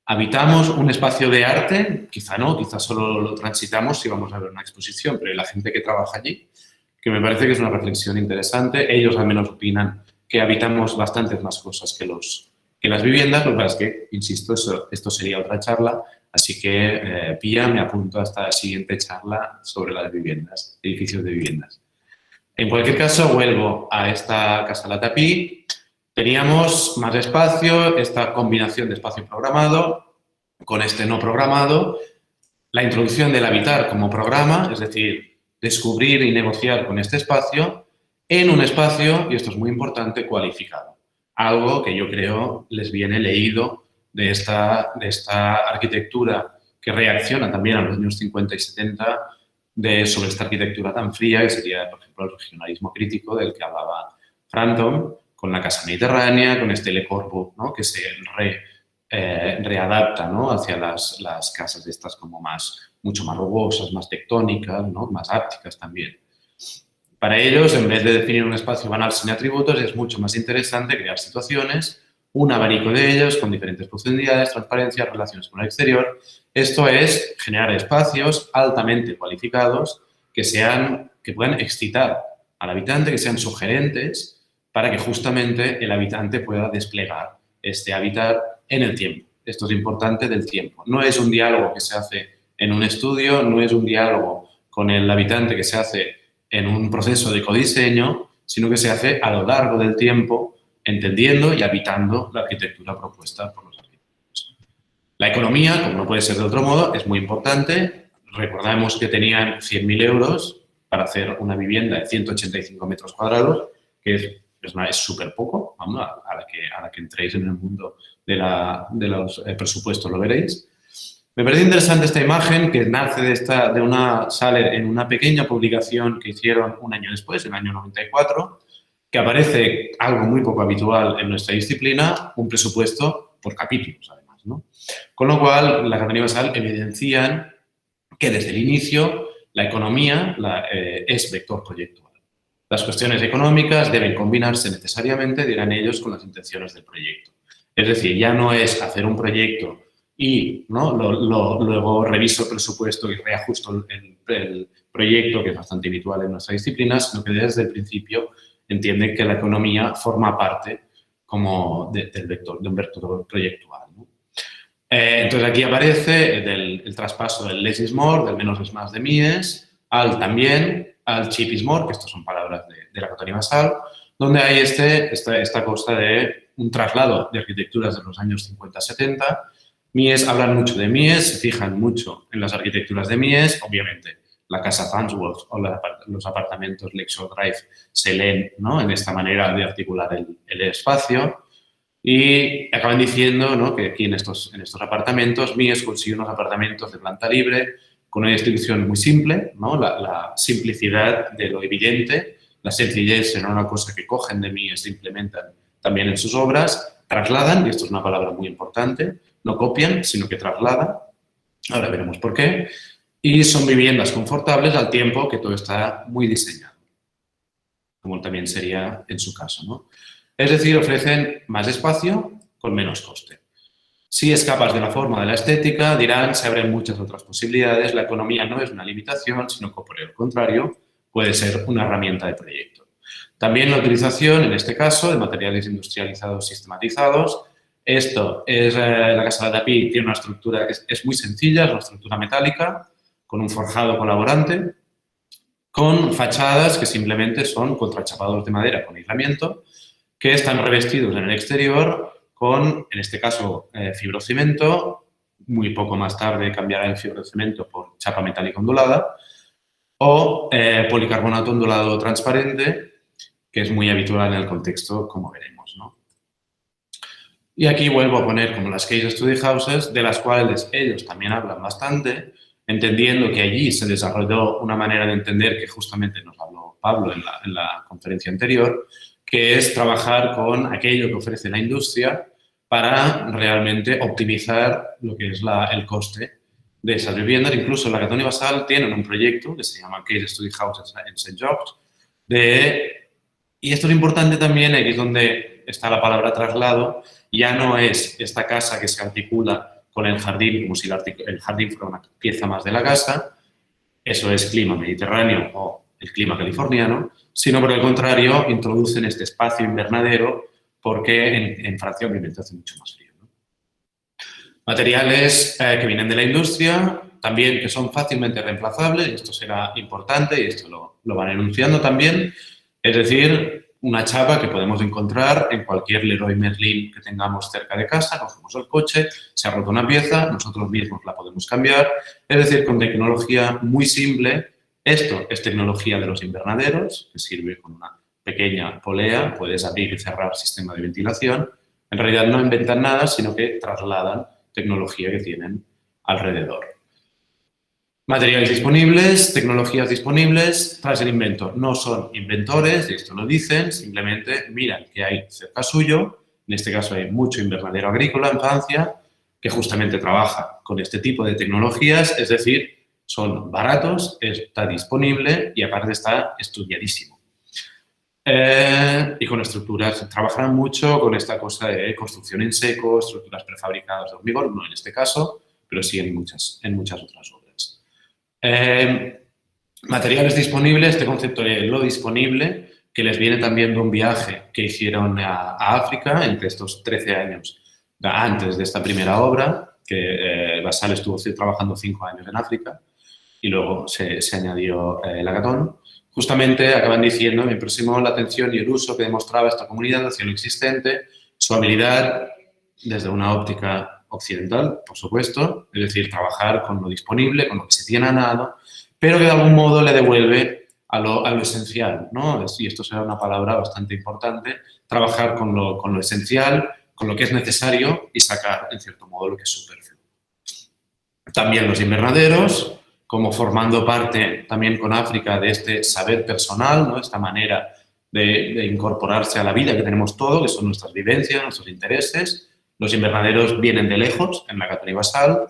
¿Habitamos un espacio de arte? Quizá no, quizá solo lo transitamos si vamos a ver una exposición, pero hay la gente que trabaja allí, que me parece que es una reflexión interesante. Ellos al menos opinan que habitamos bastantes más cosas que las viviendas. Lo que pasa es que, insisto, esto sería otra charla, así que Pía, me apunto hasta la siguiente charla sobre las viviendas, edificios de viviendas. En cualquier caso, vuelvo a esta Casa La Tapie. Teníamos más espacio, esta combinación de espacio programado con este no programado, la introducción del habitar como programa, es decir, descubrir y negociar con este espacio en un espacio, y esto es muy importante, cualificado. Algo que yo creo les viene leído de esta arquitectura que reacciona también a los años 50 y 70 sobre esta arquitectura tan fría, que sería, por ejemplo, el regionalismo crítico del que hablaba Frampton, con la Casa Mediterránea, con este Le Corbusier, ¿no? Que se readapta, ¿no? Hacia las casas estas como mucho más rugosas, más tectónicas, ¿no? Más ápticas también. Para ellos, en vez de definir un espacio banal sin atributos, es mucho más interesante crear situaciones, un abanico de ellos con diferentes profundidades, transparencia, relaciones con el exterior. Esto es generar espacios altamente cualificados que puedan excitar al habitante, que sean sugerentes para que justamente el habitante pueda desplegar este hábitat en el tiempo. Esto es importante, del tiempo. No es un diálogo que se hace en un estudio, no es un diálogo con el habitante que se hace en un proceso de codiseño, sino que se hace a lo largo del tiempo, entendiendo y habitando la arquitectura propuesta por los arquitectos. La economía, como no puede ser de otro modo, es muy importante. Recordamos que tenían 100.000 euros para hacer una vivienda de 185 metros cuadrados, que es súper poco, vamos, a la que entréis en el mundo de los presupuestos lo veréis. Me parece interesante esta imagen que nace sale en una pequeña publicación que hicieron un año después, en el año 94, que aparece algo muy poco habitual en nuestra disciplina, un presupuesto por capítulos, además, ¿no? Con lo cual, la Academia Basal evidencian que desde el inicio la economía es vector proyectual. Las cuestiones económicas deben combinarse necesariamente, dirán ellos, con las intenciones del proyecto. Es decir, ya no es hacer un proyecto y, ¿no?, luego reviso el presupuesto y reajusto el proyecto, que es bastante habitual en nuestra disciplina, sino que desde el principio entienden que la economía forma parte como de un vector proyectual, ¿no? Entonces, aquí aparece el traspaso del less is more, del menos es más de Mies, al cheap is more, que estas son palabras de la Academia Basal, donde hay esta cosa de un traslado de arquitecturas de los años 50-70. Mies hablan mucho de Mies, se fijan mucho en las arquitecturas de Mies, obviamente la casa Farnsworth o los apartamentos Lakeshore Drive se leen, ¿no?, en esta manera de articular el espacio. Y acaban diciendo, ¿no?, que aquí en estos apartamentos Mies consigue unos apartamentos de planta libre con una distribución muy simple, ¿no? La simplicidad de lo evidente, la sencillez era una cosa que cogen de Mies e implementan también en sus obras, trasladan, y esto es una palabra muy importante, no copian, sino que trasladan, ahora veremos por qué, y son viviendas confortables al tiempo que todo está muy diseñado, como también sería en su caso, ¿no? Es decir, ofrecen más espacio con menos coste. Si escapas de la forma de la estética, dirán, se abren muchas otras posibilidades. La economía no es una limitación, sino que por el contrario puede ser una herramienta de proyecto. También la utilización, en este caso, de materiales industrializados sistematizados. Esto es la casa de Tapí, tiene una estructura que es muy sencilla, es una estructura metálica con un forjado colaborante, con fachadas que simplemente son contrachapados de madera con aislamiento, que están revestidos en el exterior con, en este caso, fibrocemento. Muy poco más tarde cambiará el fibrocemento por chapa metálica ondulada, o policarbonato ondulado transparente, que es muy habitual en el contexto, como veremos, ¿no? Y aquí vuelvo a poner como las case study houses, de las cuales ellos también hablan bastante, entendiendo que allí se desarrolló una manera de entender que justamente nos habló Pablo en la conferencia anterior, que es trabajar con aquello que ofrece la industria para realmente optimizar lo que es el coste de esas viviendas. Incluso la Academia Basal tiene un proyecto que se llama Case Study Houses en St. Jobs, y esto es importante también, aquí es donde está la palabra traslado, ya no es esta casa que se articula con el jardín, como si el jardín fuera una pieza más de la casa, eso es clima mediterráneo o el clima californiano, sino por el contrario, introducen este espacio invernadero porque en Francia obviamente hace mucho más frío, ¿no? Materiales que vienen de la industria, también que son fácilmente reemplazables, y esto será importante y esto lo van enunciando también, es decir, una chapa que podemos encontrar en cualquier Leroy Merlin que tengamos cerca de casa, cogemos el coche, se ha roto una pieza, nosotros mismos la podemos cambiar, es decir, con tecnología muy simple. Esto es tecnología de los invernaderos, que sirve con una pequeña polea, puedes abrir y cerrar sistema de ventilación. En realidad no inventan nada, sino que trasladan tecnología que tienen alrededor. Materiales disponibles, tecnologías disponibles, tras el invento. No son inventores, y esto lo dicen, simplemente miran que hay cerca suyo. En este caso hay mucho invernadero agrícola en Francia, que justamente trabaja con este tipo de tecnologías, es decir, son baratos, está disponible y aparte está estudiadísimo. Y con estructuras, trabajarán mucho con esta cosa de construcción en seco, estructuras prefabricadas de hormigón, no en este caso, pero sí en muchas otras obras. Materiales disponibles, este concepto de lo disponible, que les viene también de un viaje que hicieron a África entre estos 13 años, antes de esta primera obra, que Basal estuvo trabajando 5 años en África y luego se añadió el Hackathon. Justamente acaban diciendo, me impresionó la atención y el uso que demostraba esta comunidad hacia lo existente, su habilidad desde una óptica occidental, por supuesto, es decir, trabajar con lo disponible, con lo que se tiene a nada, pero que de algún modo le devuelve a lo esencial, ¿no? Y esto será una palabra bastante importante, trabajar con lo esencial, con lo que es necesario y sacar, en cierto modo, lo que es superfluo. También los invernaderos, como formando parte también con África de este saber personal, ¿no? Esta manera de incorporarse a la vida que tenemos todo, que son nuestras vivencias, nuestros intereses. Los invernaderos vienen de lejos, en la Catoni Basal.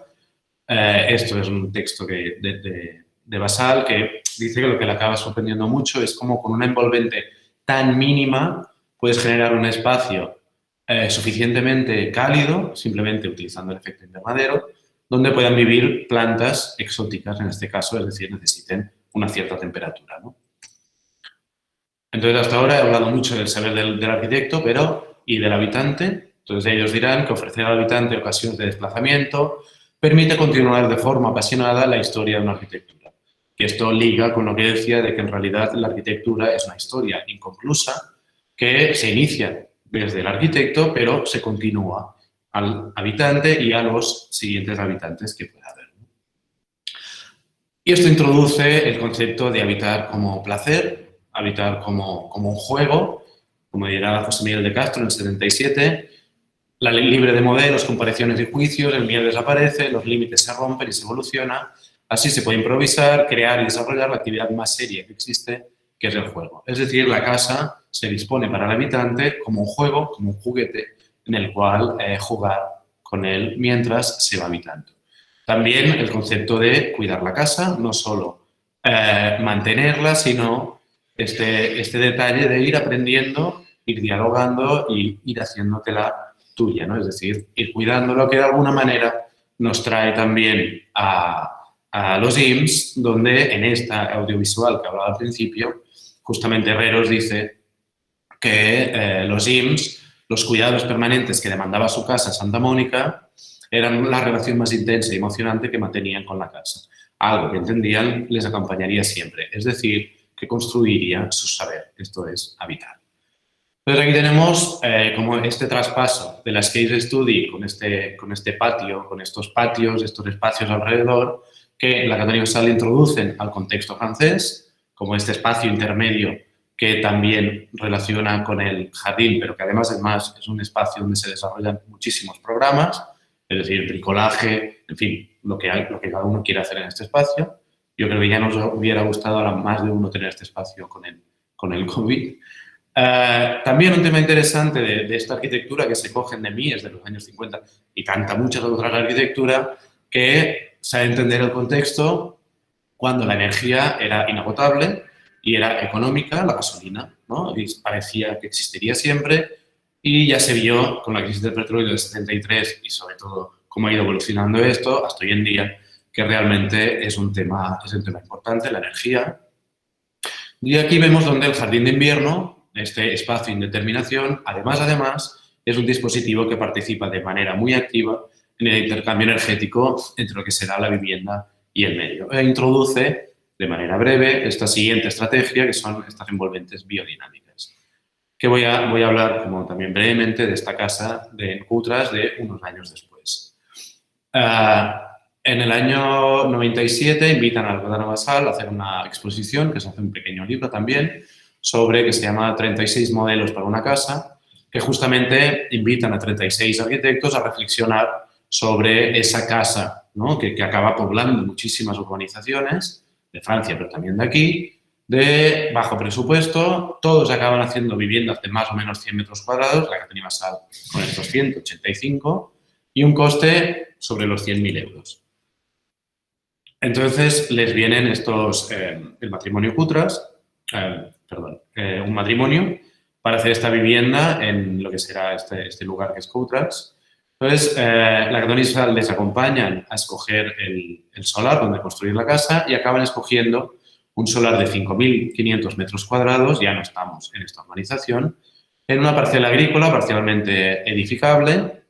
Esto es un texto de Basal que dice que lo que le acaba sorprendiendo mucho es cómo con una envolvente tan mínima puedes generar un espacio suficientemente cálido, simplemente utilizando el efecto invernadero, donde puedan vivir plantas exóticas, en este caso, es decir, necesiten una cierta temperatura, ¿no? Entonces, hasta ahora he hablado mucho del saber del arquitecto y del habitante. Entonces, ellos dirán que ofrecer al habitante ocasiones de desplazamiento permite continuar de forma apasionada la historia de una arquitectura. Y esto liga con lo que decía de que en realidad la arquitectura es una historia inconclusa que se inicia desde el arquitecto, pero se continúa al habitante y a los siguientes habitantes que pueda haber. Y esto introduce el concepto de habitar como placer, habitar como un juego, como dirá José Miguel de Castro en el 77, la ley libre de modelos, comparaciones y juicios, el miedo desaparece, los límites se rompen y se evoluciona, así se puede improvisar, crear y desarrollar la actividad más seria que existe, que es el juego. Es decir, la casa se dispone para el habitante como un juego, como un juguete, en el cual jugar con él mientras se va habitando. También el concepto de cuidar la casa, no solo mantenerla, sino este detalle de ir aprendiendo, ir dialogando y ir haciéndotela tuya, ¿no? Es decir, ir cuidándola, que de alguna manera nos trae también a los IMSS, donde en esta audiovisual que hablaba al principio, justamente Herreros dice que los IMSS, los cuidados permanentes que demandaba su casa Santa Mónica, eran la relación más intensa y emocionante que mantenían con la casa. Algo que entendían les acompañaría siempre, es decir, que construiría su saber, esto es, habitar. Entonces aquí tenemos como este traspaso de la Case Study con este patio, con estos patios, estos espacios alrededor, que la Catoni Basal introducen al contexto francés, como este espacio intermedio que también relaciona con el jardín, pero que además es un espacio donde se desarrollan muchísimos programas, es decir, bricolaje, en fin, lo que cada uno quiere hacer en este espacio. Yo creo que ya nos hubiera gustado a más de uno tener este espacio con el COVID. También un tema interesante de esta arquitectura que se cogen de Mies de los años 50 y tanta muchas otras arquitectura, que sabe entender el contexto cuando la energía era inagotable y era económica, la gasolina, ¿no? Y parecía que existiría siempre y ya se vio con la crisis del petróleo del 73 y sobre todo cómo ha ido evolucionando esto hasta hoy en día, que realmente es un tema importante, la energía. Y aquí vemos donde el jardín de invierno, este espacio de indeterminación, además, es un dispositivo que participa de manera muy activa en el intercambio energético entre lo que será la vivienda y el medio. E introduce, de manera breve, esta siguiente estrategia, que son estas envolventes biodinámicas. Que voy a hablar, como también brevemente, de esta casa de Cutras de unos años después. En el año 97 invitan a la Catoni Basal a hacer una exposición, que se hace un pequeño libro también, que se llama 36 modelos para una casa, que justamente invitan a 36 arquitectos a reflexionar sobre esa casa, ¿no? que acaba poblando muchísimas urbanizaciones de Francia, pero también de aquí, de bajo presupuesto, todos acaban haciendo viviendas de más o menos 100 metros cuadrados, la Catoni Basal con estos 185, y un coste sobre los 100.000 euros. Entonces les vienen el matrimonio Cutras, un matrimonio para hacer esta vivienda en lo que será este lugar que es Cutras. Entonces, la Catoni Basal les acompañan a escoger el solar donde construir la casa y acaban escogiendo un solar de 5.500 metros cuadrados, ya no estamos en esta urbanización, en una parcela agrícola parcialmente edificable,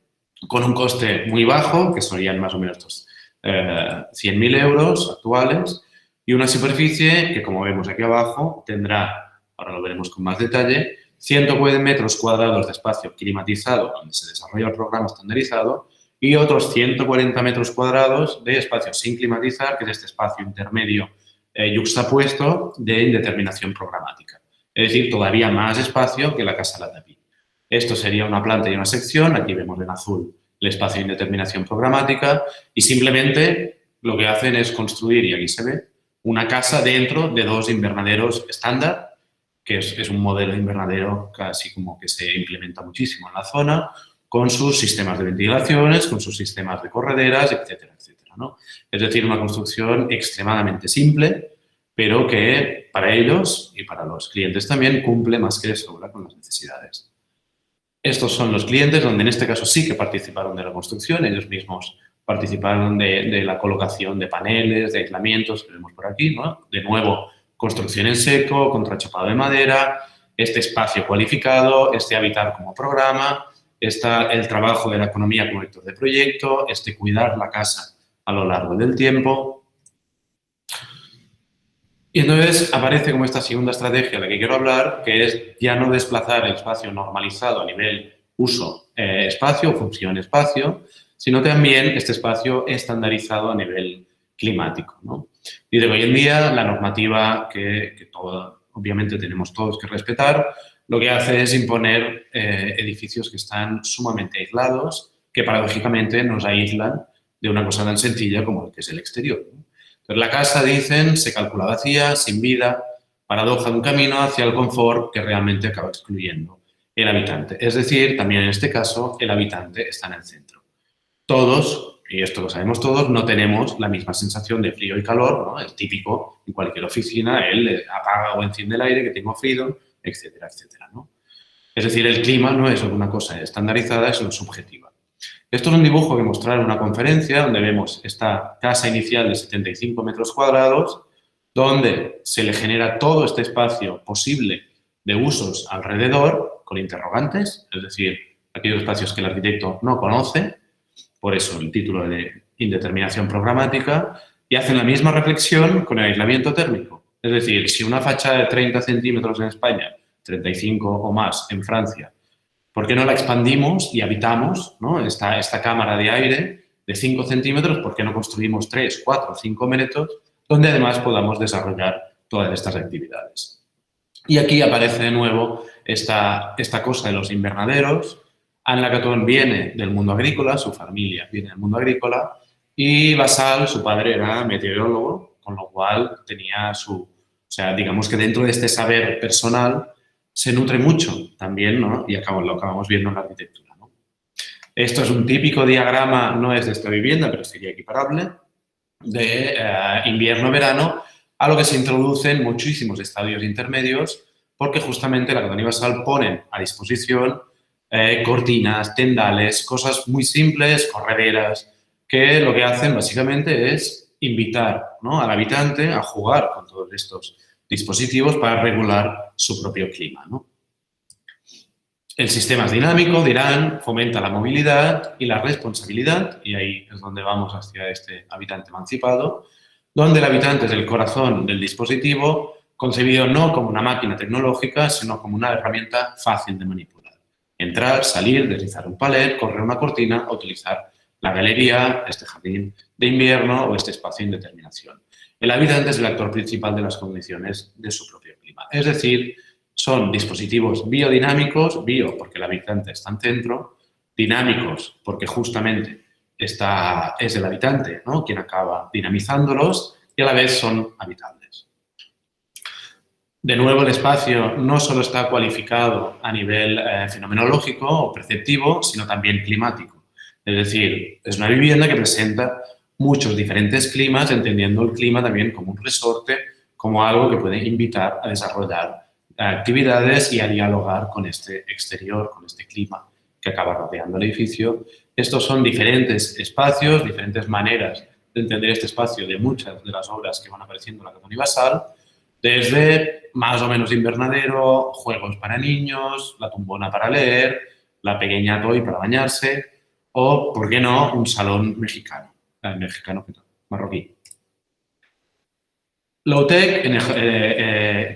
con un coste muy bajo, que serían más o menos estos 100.000 euros actuales, y una superficie que, como vemos aquí abajo, tendrá, ahora lo veremos con más detalle, 100 metros cuadrados de espacio climatizado, donde se desarrolla el programa estandarizado, y otros 140 metros cuadrados de espacio sin climatizar, que es este espacio intermedio yuxtapuesto de indeterminación programática. Es decir, todavía más espacio que la Casa Latapí. Esto sería una planta y una sección, aquí vemos en azul el espacio de indeterminación programática, y simplemente lo que hacen es construir, y aquí se ve, una casa dentro de 2 invernaderos estándar, que es un modelo de invernadero casi como que se implementa muchísimo en la zona, con sus sistemas de ventilaciones, con sus sistemas de correderas, etcétera, etcétera, ¿no? Es decir, una construcción extremadamente simple, pero que para ellos y para los clientes también cumple más que de sobra con las necesidades. Estos son los clientes donde en este caso sí que participaron de la construcción, ellos mismos participaron de la colocación de paneles, de aislamientos, que vemos por aquí, ¿no? De nuevo, construcción en seco, contrachapado de madera, este espacio cualificado, este habitar como programa, el trabajo de la economía como vector de proyecto, cuidar la casa a lo largo del tiempo. Y entonces aparece como esta segunda estrategia de la que quiero hablar, que es ya no desplazar el espacio normalizado a nivel uso espacio, función espacio, sino también este espacio estandarizado a nivel climático, ¿no? Y de hoy en día la normativa que obviamente tenemos todos que respetar, lo que hace es imponer edificios que están sumamente aislados, que paradójicamente nos aíslan de una cosa tan sencilla como lo que es el exterior, ¿no? Entonces, la casa, dicen, se calcula vacía, sin vida, paradoja de un camino hacia el confort que realmente acaba excluyendo el habitante. Es decir, también en este caso, el habitante está en el centro. Todos, y esto lo sabemos todos, no tenemos la misma sensación de frío y calor, ¿no? Es típico en cualquier oficina, él apaga o enciende el aire, que tengo frío, etcétera, etcétera, ¿no? Es decir, el clima no es una cosa estandarizada, es una subjetiva. Esto es un dibujo que mostraron en una conferencia donde vemos esta casa inicial de 75 metros cuadrados, donde se le genera todo este espacio posible de usos alrededor con interrogantes, es decir, aquellos espacios que el arquitecto no conoce, por eso el título de indeterminación programática, y hacen la misma reflexión con el aislamiento térmico. Es decir, si una fachada de 30 centímetros en España, 35 o más en Francia, ¿por qué no la expandimos y habitamos, ¿no? esta cámara de aire de 5 centímetros? ¿Por qué no construimos 3, 4, 5 metros donde además podamos desarrollar todas estas actividades? Y aquí aparece de nuevo esta cosa de los invernaderos. Anne Lacaton viene del mundo agrícola, su familia viene del mundo agrícola, y Basal, su padre, era meteorólogo, con lo cual tenía o sea, digamos que dentro de este saber personal se nutre mucho también, ¿no? Y lo acabamos viendo en la arquitectura, ¿no? Esto es un típico diagrama, no es de esta vivienda, pero sería equiparable, de invierno-verano, a lo que se introducen muchísimos estadios intermedios, porque justamente Lacaton y Basal ponen a disposición cortinas, tendales, cosas muy simples, correderas, que lo que hacen básicamente es invitar, ¿no?, al habitante a jugar con todos estos dispositivos para regular su propio clima, ¿no? El sistema es dinámico, dirán, fomenta la movilidad y la responsabilidad, y ahí es donde vamos hacia este habitante emancipado, donde el habitante es el corazón del dispositivo, concebido no como una máquina tecnológica, sino como una herramienta fácil de manipular. Entrar, salir, deslizar un palet, correr una cortina, utilizar la galería, este jardín de invierno o este espacio de indeterminación. El habitante es el actor principal de las condiciones de su propio clima. Es decir, son dispositivos biodinámicos, porque el habitante está en centro, dinámicos porque justamente es el habitante, ¿no?, quien acaba dinamizándolos, y a la vez son habitables. De nuevo, el espacio no solo está cualificado a nivel fenomenológico o perceptivo, sino también climático. Es decir, es una vivienda que presenta muchos diferentes climas, entendiendo el clima también como un resorte, como algo que puede invitar a desarrollar actividades y a dialogar con este exterior, con este clima que acaba rodeando el edificio. Estos son diferentes espacios, diferentes maneras de entender este espacio de muchas de las obras que van apareciendo en Lacaton y Basal, desde más o menos invernadero, juegos para niños, la tumbona para leer, la pequeña toy para bañarse o, ¿por qué no?, un salón mexicano, marroquí. Low-tech,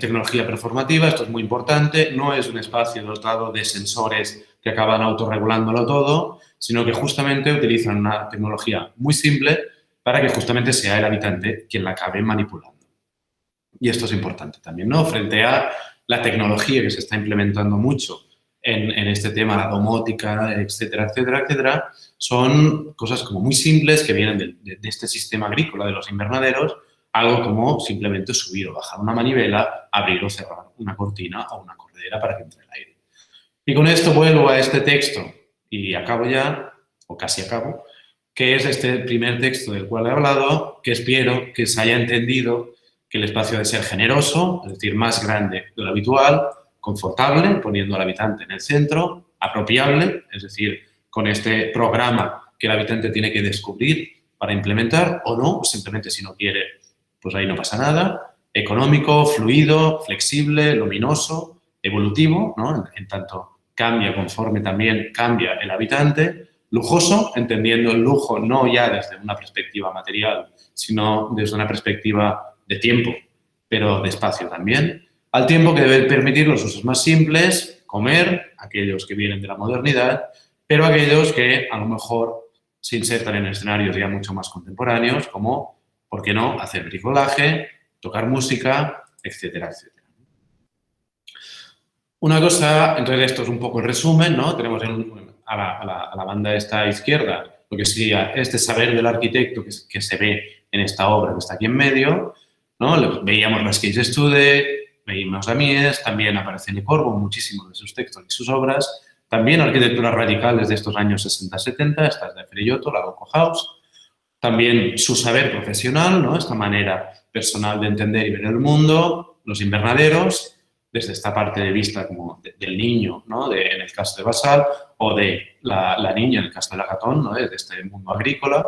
tecnología performativa, esto es muy importante, no es un espacio dotado de sensores que acaban autorregulándolo todo, sino que justamente utilizan una tecnología muy simple para que justamente sea el habitante quien la acabe manipulando. Y esto es importante también, ¿no? Frente a la tecnología que se está implementando mucho en este tema, la domótica, etcétera, etcétera, etcétera, son cosas como muy simples que vienen de este sistema agrícola de los invernaderos, algo como simplemente subir o bajar una manivela, abrir o cerrar una cortina o una corredera para que entre el aire. Y con esto vuelvo a este texto y acabo ya, o casi acabo, que es este primer texto del cual he hablado, que espero que se haya entendido que el espacio debe ser generoso, es decir, más grande de lo habitual, confortable, poniendo al habitante en el centro, apropiable, es decir, con este programa que el habitante tiene que descubrir para implementar, o no, simplemente si no quiere, pues ahí no pasa nada, económico, fluido, flexible, luminoso, evolutivo, ¿no? En tanto cambia conforme también cambia el habitante, lujoso, entendiendo el lujo no ya desde una perspectiva material, sino desde una perspectiva de tiempo, pero de espacio también, al tiempo que debe permitir los usos más simples, comer, aquellos que vienen de la modernidad, pero aquellos que a lo mejor se insertan en escenarios ya mucho más contemporáneos, como, ¿por qué no?, hacer bricolaje, tocar música, etcétera, etcétera. Una cosa, entonces esto es un poco el resumen, ¿no? Tenemos a la banda esta izquierda lo que sería este saber del arquitecto que se ve en esta obra que está aquí en medio, ¿no? Veíamos las case study, veíamos a Mies, también aparece Le Corbusier, muchísimos de sus textos y sus obras, también arquitecturas radicales de estos años 60-70, esta es de Freyotto, la Loco House, también su saber profesional, ¿no? Esta manera personal de entender y ver el mundo, los invernaderos, desde esta parte de vista como del niño, ¿no? En el caso de Basal, o de la niña en el caso de Lagatón, ¿no? Desde este mundo agrícola,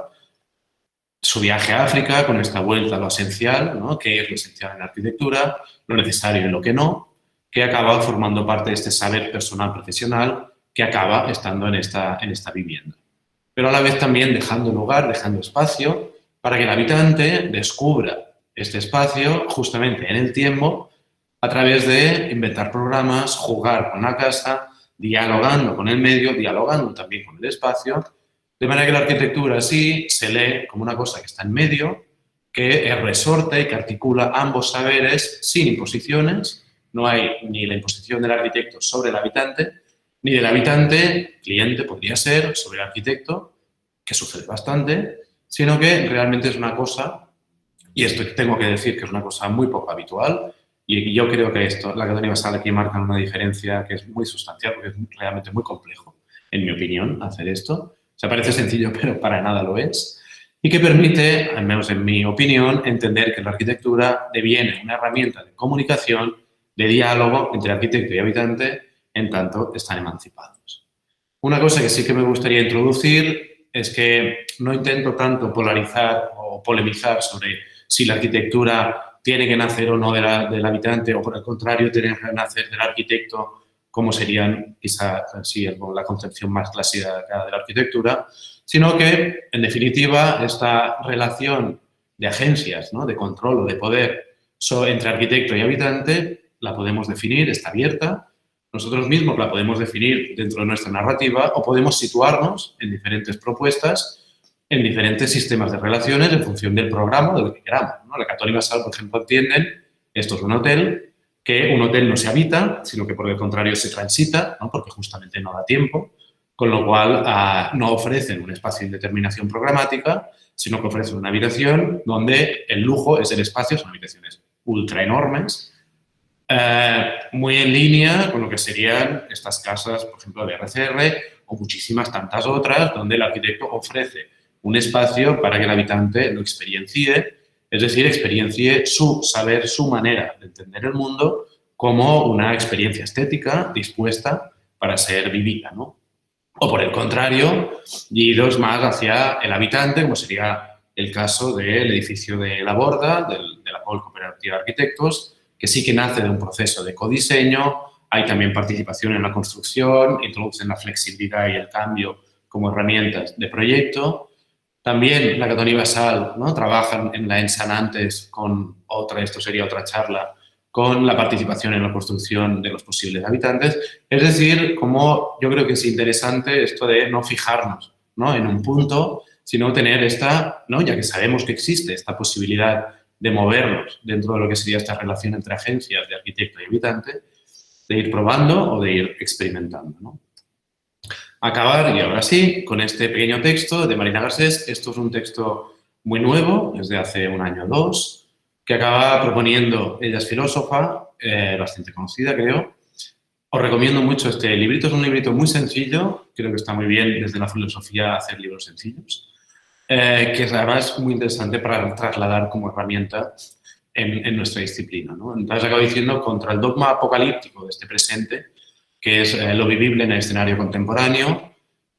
su viaje a África con esta vuelta a lo esencial, ¿no? ¿Qué es lo esencial en la arquitectura? Lo necesario y lo que no, que acaba formando parte de este saber personal profesional que acaba estando en esta vivienda. Pero a la vez también dejando lugar, dejando espacio para que el habitante descubra este espacio justamente en el tiempo a través de inventar programas, jugar con la casa, dialogando con el medio, dialogando también con el espacio, de manera que la arquitectura sí se lee como una cosa que está en medio, que resorte y que articula ambos saberes sin imposiciones. No hay ni la imposición del arquitecto sobre el habitante, ni del habitante, cliente podría ser, sobre el arquitecto, que sucede bastante, sino que realmente es una cosa, y esto tengo que decir que es una cosa muy poco habitual, y yo creo que la Academia Basal aquí marca una diferencia que es muy sustancial, porque es realmente muy complejo, en mi opinión, hacer esto. O sea, parece sencillo, pero para nada lo es. Y que permite, al menos en mi opinión, entender que la arquitectura deviene una herramienta de comunicación, de diálogo entre arquitecto y habitante, en tanto están emancipados. Una cosa que sí que me gustaría introducir es que no intento tanto polarizar o polemizar sobre si la arquitectura tiene que nacer o no del habitante, o por el contrario, tiene que nacer del arquitecto, como serían quizás así la concepción más clásica de la arquitectura, sino que, en definitiva, esta relación de agencias, ¿no?, de control o de poder entre arquitecto y habitante la podemos definir, está abierta. Nosotros mismos la podemos definir dentro de nuestra narrativa o podemos situarnos en diferentes propuestas, en diferentes sistemas de relaciones en función del programa, de lo que queramos, ¿no? La Católica Basal, por ejemplo, entienden, esto es un hotel, que un hotel no se habita, sino que por el contrario se transita, ¿no?, porque justamente no da tiempo, con lo cual no ofrecen un espacio de determinación programática, sino que ofrecen una habitación donde el lujo es el espacio, son habitaciones ultra enormes, muy en línea con lo que serían estas casas, por ejemplo, de RCR o muchísimas tantas otras, donde el arquitecto ofrece un espacio para que el habitante lo experiencie, es decir, experiencie su saber, su manera de entender el mundo como una experiencia estética dispuesta para ser vivida, ¿no? O por el contrario, idos más hacia el habitante, como sería el caso del edificio de La Borda, de la Pol Cooperativa de Arquitectos, que sí que nace de un proceso de codiseño, hay también participación en la construcción, introducen la flexibilidad y el cambio como herramientas de proyecto. También la Academia Basal, ¿no?, trabaja en la Ensanantes con esto sería otra charla, con la participación en la construcción de los posibles habitantes. Es decir, como yo creo que es interesante esto de no fijarnos, ¿no?, en un punto, sino tener esta, ¿no?, ya que sabemos que existe esta posibilidad de movernos dentro de lo que sería esta relación entre agencias de arquitecto y habitante, de ir probando o de ir experimentando, ¿no? Acabar, y ahora sí, con este pequeño texto de Marina Garcés. Esto es un texto muy nuevo, es de hace un año o dos, que acaba proponiendo, ella es filósofa, bastante conocida, creo. Os recomiendo mucho este librito, es un librito muy sencillo, creo que está muy bien desde la filosofía hacer libros sencillos, que además es muy interesante para trasladar como herramienta en nuestra disciplina, ¿no? Entonces acabo diciendo contra el dogma apocalíptico de este presente, que es lo vivible en el escenario contemporáneo,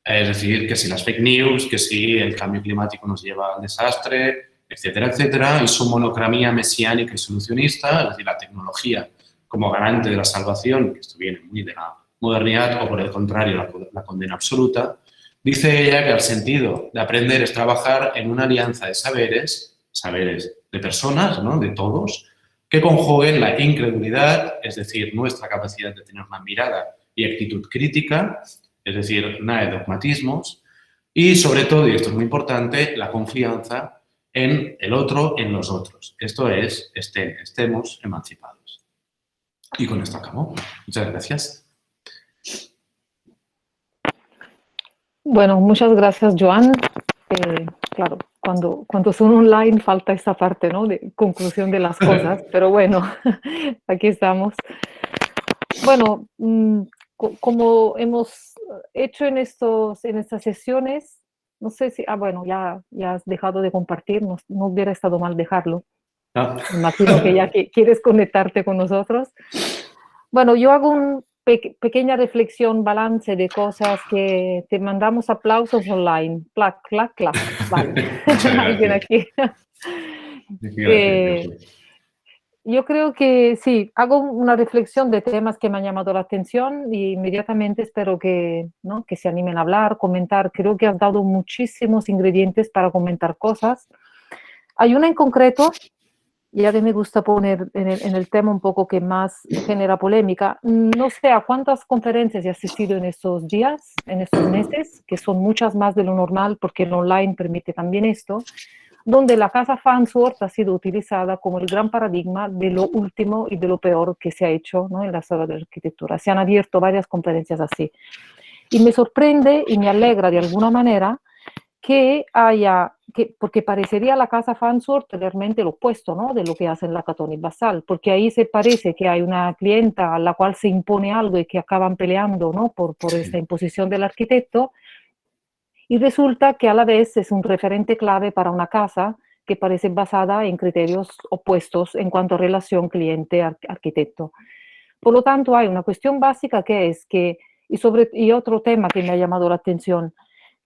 es decir, que si las fake news, que si el cambio climático nos lleva al desastre, etcétera, etcétera, y su monocramía mesiánica y solucionista, es decir, la tecnología como garante de la salvación, que esto viene muy de la modernidad, o por el contrario, la condena absoluta. Dice ella que el sentido de aprender es trabajar en una alianza de saberes, saberes de personas, ¿no?, de todos, que conjuguen la incredulidad, es decir, nuestra capacidad de tener una mirada y actitud crítica, es decir, nada de dogmatismos, y sobre todo, y esto es muy importante, la confianza en el otro, en los otros. Esto es, estemos emancipados. Y con esto acabo. Muchas gracias. Bueno, muchas gracias, Joan. Claro, cuando son online falta esta parte, ¿no?, de conclusión de las cosas, pero bueno, aquí estamos. Bueno, como hemos hecho en estas sesiones, no sé si, bueno, ya has dejado de compartir, no hubiera estado mal dejarlo. ¿No? Imagino que ya quieres conectarte con nosotros. Bueno, yo hago una pequeña reflexión, balance de cosas que te mandamos aplausos online. Clac, clac, clac. Vale. Alguien aquí. Yo creo que sí, hago una reflexión de temas que me han llamado la atención y inmediatamente espero que, ¿no?, que se animen a hablar, comentar. Creo que has dado muchísimos ingredientes para comentar cosas. Hay una en concreto, ya que me gusta poner en el tema un poco que más genera polémica. No sé a cuántas conferencias he asistido en estos días, en estos meses, que son muchas más de lo normal porque el online permite también esto, donde la casa Farnsworth ha sido utilizada como el gran paradigma de lo último y de lo peor que se ha hecho, ¿no?, en la historia de la arquitectura. Se han abierto varias conferencias así. Y me sorprende y me alegra de alguna manera que porque parecería la casa Farnsworth realmente lo opuesto, ¿no?, de lo que hacen la Catón y Basalt, porque ahí se parece que hay una clienta a la cual se impone algo y que acaban peleando, ¿no?, por esta imposición del arquitecto. Y resulta que a la vez es un referente clave para una casa que parece basada en criterios opuestos en cuanto a relación cliente-arquitecto. Por lo tanto, hay una cuestión básica que es que, y otro tema que me ha llamado la atención,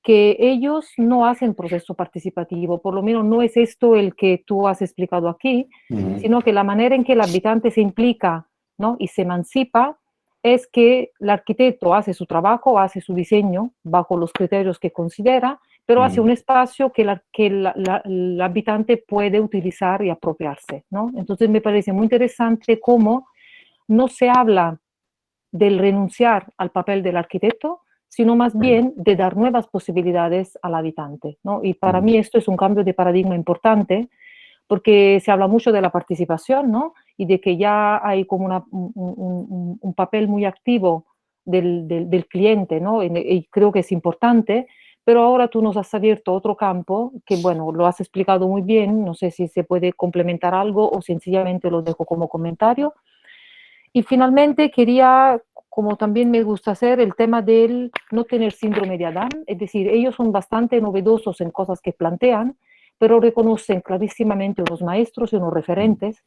que ellos no hacen proceso participativo, por lo menos no es esto el que tú has explicado aquí, sino que la manera en que el habitante se implica, ¿no?, y se emancipa es que el arquitecto hace su trabajo, hace su diseño bajo los criterios que considera, pero hace un espacio que el habitante puede utilizar y apropiarse, ¿no? Entonces me parece muy interesante cómo no se habla del renunciar al papel del arquitecto, sino más bien de dar nuevas posibilidades al habitante, ¿no? Y para mí esto es un cambio de paradigma importante, porque se habla mucho de la participación, ¿no?, y de que ya hay como un papel muy activo del cliente, ¿no?, y creo que es importante, pero ahora tú nos has abierto otro campo que, bueno, lo has explicado muy bien, no sé si se puede complementar algo o sencillamente lo dejo como comentario. Y finalmente quería, como también me gusta hacer, el tema del no tener síndrome de Adán, es decir, ellos son bastante novedosos en cosas que plantean, pero reconocen clarísimamente unos maestros y unos referentes,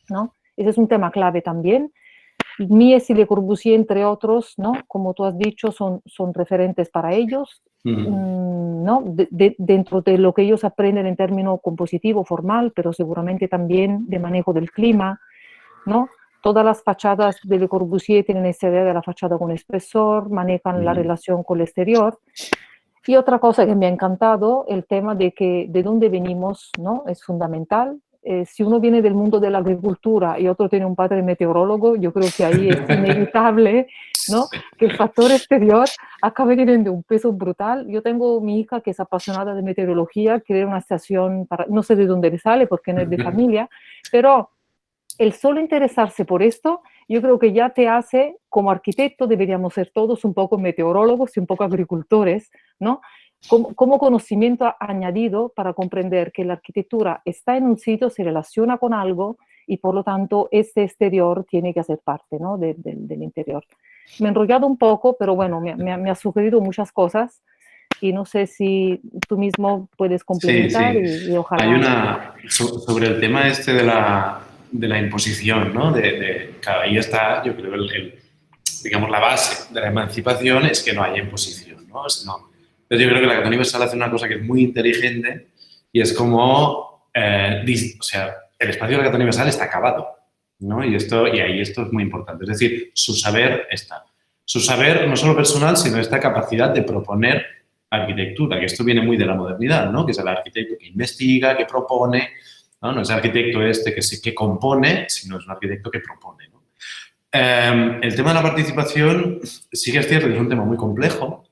¿no? Ese es un tema clave también. Mies y Le Corbusier, entre otros, ¿no?, como tú has dicho, son referentes para ellos, ¿no?, dentro de lo que ellos aprenden en término compositivo, formal, pero seguramente también de manejo del clima, ¿no? Todas las fachadas de Le Corbusier tienen esa idea de la fachada con espesor, manejan la relación con el exterior. Y otra cosa que me ha encantado, el tema de que de dónde venimos, ¿no?, es fundamental. si uno viene del mundo de la agricultura y otro tiene un padre meteorólogo, yo creo que ahí es inevitable, ¿no?, que el factor exterior acabe teniendo un peso brutal. Yo tengo mi hija que es apasionada de meteorología, quiere una estación, no sé de dónde le sale porque no es de familia, pero el solo interesarse por esto, yo creo que ya te hace, como arquitecto, deberíamos ser todos un poco meteorólogos y un poco agricultores, ¿no?, como conocimiento añadido para comprender que la arquitectura está en un sitio, se relaciona con algo y por lo tanto este exterior tiene que hacer parte, ¿no?, del interior. Me he enrollado un poco, pero bueno, me ha sugerido muchas cosas y no sé si tú mismo puedes complementar Sí, sí. y ojalá. Hay sobre el tema este de la imposición, ¿no? Claro, ahí está, yo creo, digamos, la base de la emancipación es que no haya imposición, ¿no? Entonces yo creo que la Carta Universal hace una cosa que es muy inteligente y es como, o sea, el espacio de la Carta Universal está acabado, ¿no? Y ahí esto es muy importante. Es decir, su saber está. Su saber no solo personal, sino esta capacidad de proponer arquitectura, que esto viene muy de la modernidad, ¿no? Que es el arquitecto que investiga, que propone, ¿no? No es el arquitecto que compone, sino es un arquitecto que propone, ¿no? El tema de la participación sí que es cierto que es un tema muy complejo.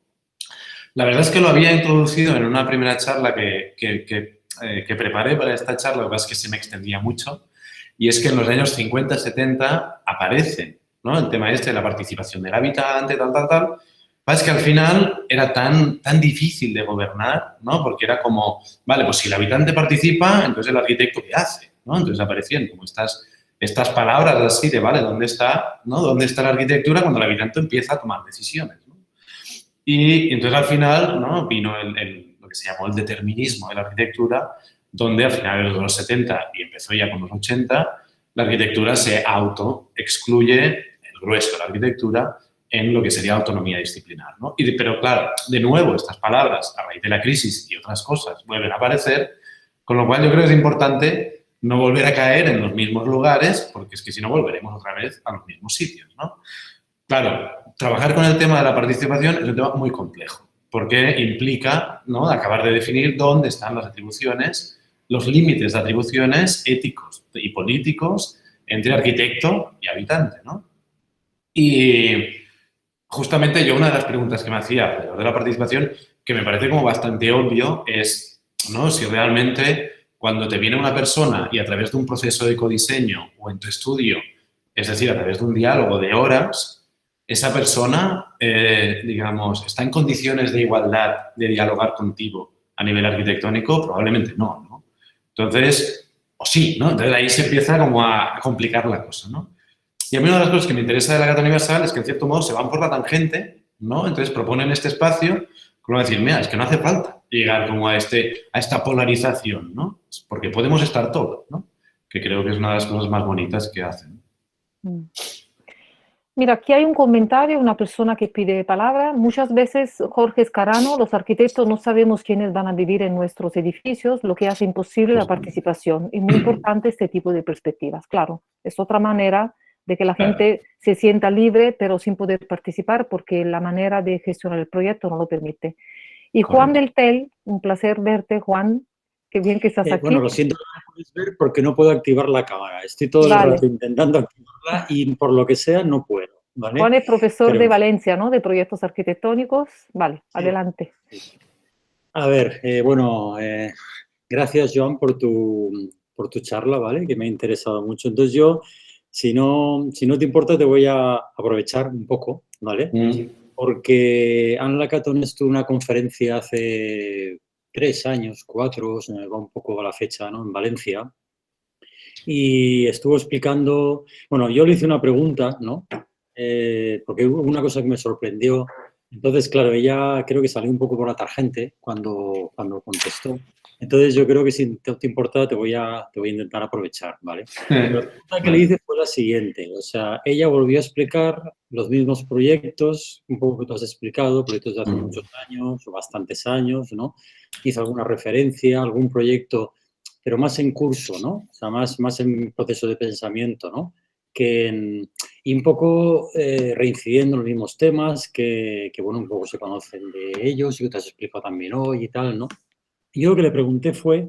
La verdad es que lo había introducido en una primera charla que preparé para esta charla, lo que pasa es que se me extendía mucho, y es que en los años 50, 70 aparece, ¿no?, el tema este de la participación del habitante, tal. Es que al final era tan difícil de gobernar, ¿no? Porque era como, vale, pues si el habitante participa, entonces el arquitecto, ¿qué hace? ¿No? Entonces aparecían como estas palabras así de, vale, ¿dónde está, ¿no? ¿Dónde está la arquitectura cuando el habitante empieza a tomar decisiones, ¿no? Y entonces al final, ¿no?, vino lo que se llamó el determinismo de la arquitectura, donde a finales de los 70 y empezó ya con los 80, la arquitectura se autoexcluye, el grueso de la arquitectura, en lo que sería autonomía disciplinar, ¿no? Pero claro, de nuevo, estas palabras, a raíz de la crisis y otras cosas, vuelven a aparecer, con lo cual yo creo que es importante no volver a caer en los mismos lugares, porque es que si no volveremos otra vez a los mismos sitios, ¿no? Claro, trabajar con el tema de la participación es un tema muy complejo, porque implica, ¿no?, acabar de definir dónde están las atribuciones, los límites de atribuciones éticos y políticos entre arquitecto y habitante, ¿no? Y justamente yo una de las preguntas que me hacía alrededor de la participación, que me parece como bastante obvio, es, ¿no?, si realmente cuando te viene una persona y a través de un proceso de codiseño o en tu estudio, es decir, a través de un diálogo de horas, esa persona, digamos, está en condiciones de igualdad de dialogar contigo a nivel arquitectónico, probablemente no, ¿no? Entonces, o sí, ¿no? Entonces ahí se empieza como a complicar la cosa, ¿no? Y a mí una de las cosas que me interesa de la Carta Universal es que, en cierto modo, se van por la tangente, ¿no? Entonces proponen este espacio, como decir, mira, es que no hace falta llegar como a esta polarización, ¿no? Porque podemos estar todos, ¿no? Que creo que es una de las cosas más bonitas que hacen. Mira, aquí hay un comentario, una persona que pide palabra. Muchas veces, Jorge Escarano, los arquitectos no sabemos quiénes van a vivir en nuestros edificios, lo que hace imposible la participación. Y muy importante este tipo de perspectivas. Claro, es otra manera de que la gente se sienta libre, pero sin poder participar, porque la manera de gestionar el proyecto no lo permite. Y Juan del Tel, un placer verte, Juan. Qué bien que estás aquí. Bueno, lo siento, no me puedes ver porque no puedo activar la cámara. Estoy todo el rato intentando activarla y por lo que sea no puedo, ¿vale? Juan es profesor de Valencia, ¿no? De proyectos arquitectónicos. Vale, sí. Adelante. A ver, bueno, gracias, Joan, por tu charla, ¿vale? Que me ha interesado mucho. Entonces yo, si no te importa, te voy a aprovechar un poco, ¿vale? Porque Anne Lacaton estuvo en una conferencia hace 3 años, 4, se me va un poco a la fecha, ¿no?, en Valencia, y estuvo explicando, bueno, yo le hice una pregunta, ¿no?, porque hubo una cosa que me sorprendió. Entonces, claro, ella creo que salió un poco por la tangente cuando contestó. Entonces, yo creo que si te importa, te voy a intentar aprovechar, ¿vale? La pregunta que le hice fue la siguiente. O sea, ella volvió a explicar los mismos proyectos, un poco que tú has explicado, proyectos de hace muchos años o bastantes años, ¿no? Hizo alguna referencia, algún proyecto, pero más en curso, ¿no? O sea, más en proceso de pensamiento, ¿no? Y un poco reincidiendo en los mismos temas que, bueno, un poco se conocen de ellos y que te has explicado también hoy y tal, ¿no? Y yo lo que le pregunté fue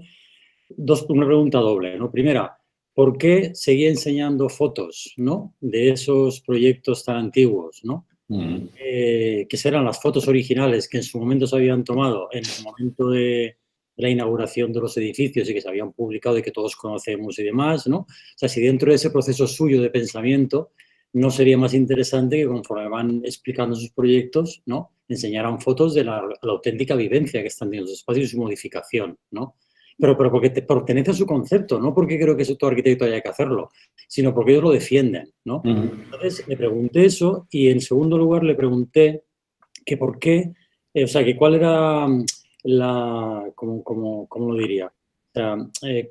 una pregunta doble, ¿no? Primera, ¿por qué seguía enseñando fotos, ¿no?, de esos proyectos tan antiguos, ¿no? Que serán las fotos originales que en su momento se habían tomado en el momento de la inauguración de los edificios y que se habían publicado y que todos conocemos y demás, ¿no? O sea, si dentro de ese proceso suyo de pensamiento no sería más interesante que conforme van explicando sus proyectos, ¿no?, enseñaran fotos de la auténtica vivencia que están teniendo los espacios y su modificación, ¿no? Pero porque pertenece a su concepto, no porque creo que todo arquitecto haya que hacerlo, sino porque ellos lo defienden, ¿no? Entonces, le pregunté eso y, en segundo lugar, le pregunté que por qué, o sea, que cuál era ¿cómo lo diría? O sea,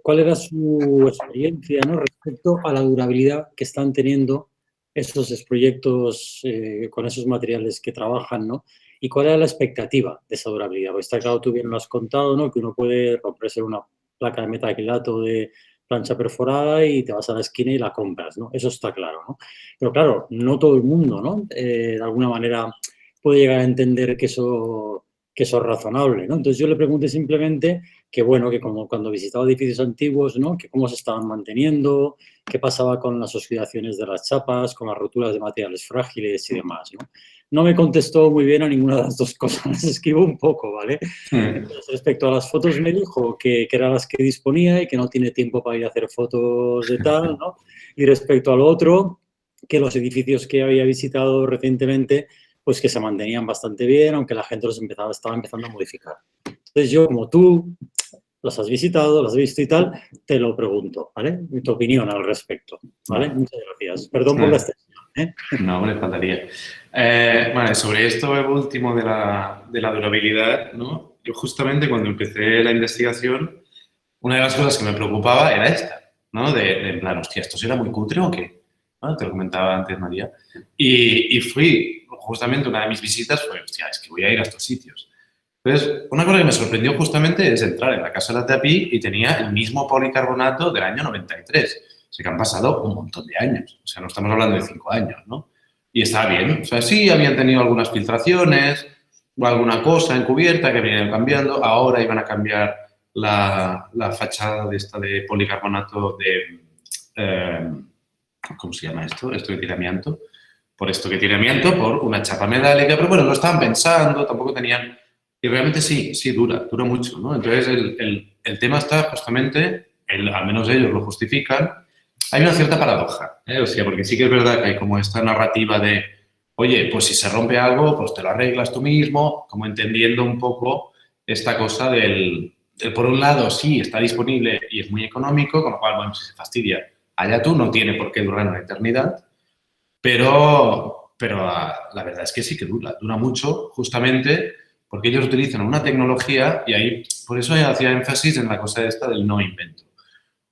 cuál era su experiencia, ¿no?, respecto a la durabilidad que están teniendo esos proyectos con esos materiales que trabajan, ¿no? Y cuál era la expectativa de esa durabilidad. Porque está claro, tú bien lo has contado, ¿no?, que uno puede romperse una placa de metacrilato de plancha perforada y te vas a la esquina y la compras, ¿no? Eso está claro, ¿no? Pero claro, no todo el mundo, ¿no?, de alguna manera puede llegar a entender que eso es razonable, ¿no? Entonces yo le pregunté simplemente que, bueno, que como cuando visitaba edificios antiguos, ¿no?, que cómo se estaban manteniendo, qué pasaba con las oxidaciones de las chapas, con las roturas de materiales frágiles y demás, ¿no? No me contestó muy bien a ninguna de las dos cosas, las esquivo un poco, ¿vale? Entonces, respecto a las fotos me dijo que eran las que disponía y que no tiene tiempo para ir a hacer fotos de tal, ¿no? Y respecto al otro, que los edificios que había visitado recientemente, pues que se mantenían bastante bien, aunque la gente estaba empezando a modificar. Entonces yo, como tú los has visitado, los has visto y tal, te lo pregunto, ¿vale? Tu opinión al respecto, ¿vale? Muchas gracias. Perdón por la extensión, ¿eh? No, me faltaría. Bueno, sobre esto último de la durabilidad, ¿no? Yo justamente cuando empecé la investigación, una de las cosas que me preocupaba era esta, ¿no? En plan, hostia, ¿esto será muy cutre o qué? ¿No? Te lo comentaba antes, María. Y fui, justamente una de mis visitas fue, hostia, es que voy a ir a estos sitios. Entonces, una cosa que me sorprendió justamente es entrar en la Casa de la Tapí y tenía el mismo policarbonato del año 93. O sea, que han pasado un montón de años. O sea, no estamos hablando de 5 años, ¿no? Y estaba bien. O sea, sí, habían tenido algunas filtraciones o alguna cosa encubierta que venían cambiando. Ahora iban a cambiar la fachada de policarbonato ¿cómo se llama esto? Esto que tiene amianto. Por esto que tiene amianto, por una chapa metálica. Pero bueno, lo estaban pensando, tampoco tenían... Y realmente sí dura mucho, ¿no? Entonces, el tema está justamente, al menos ellos lo justifican, hay una cierta paradoja, ¿eh? O sea, porque sí que es verdad que hay como esta narrativa de, oye, pues si se rompe algo, pues te lo arreglas tú mismo, como entendiendo un poco esta cosa del por un lado, sí, está disponible y es muy económico, con lo cual, bueno, si se fastidia, allá tú, no tiene por qué durar una eternidad, pero la verdad es que sí que dura mucho, justamente porque ellos utilizan una tecnología, y ahí, por eso hacía énfasis en la cosa esta del no invento.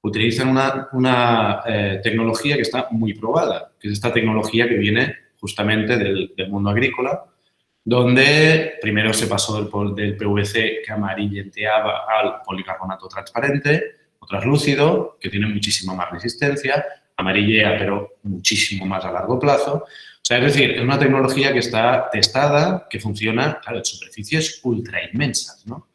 Utilizan una tecnología que está muy probada, que es esta tecnología que viene justamente del mundo agrícola, donde primero se pasó del PVC que amarillenteaba al policarbonato transparente, o translúcido, que tiene muchísima más resistencia, amarillea, pero muchísimo más a largo plazo. O sea, es decir, es una tecnología que está testada, que funciona, claro, en superficies ultra inmensas, ¿no?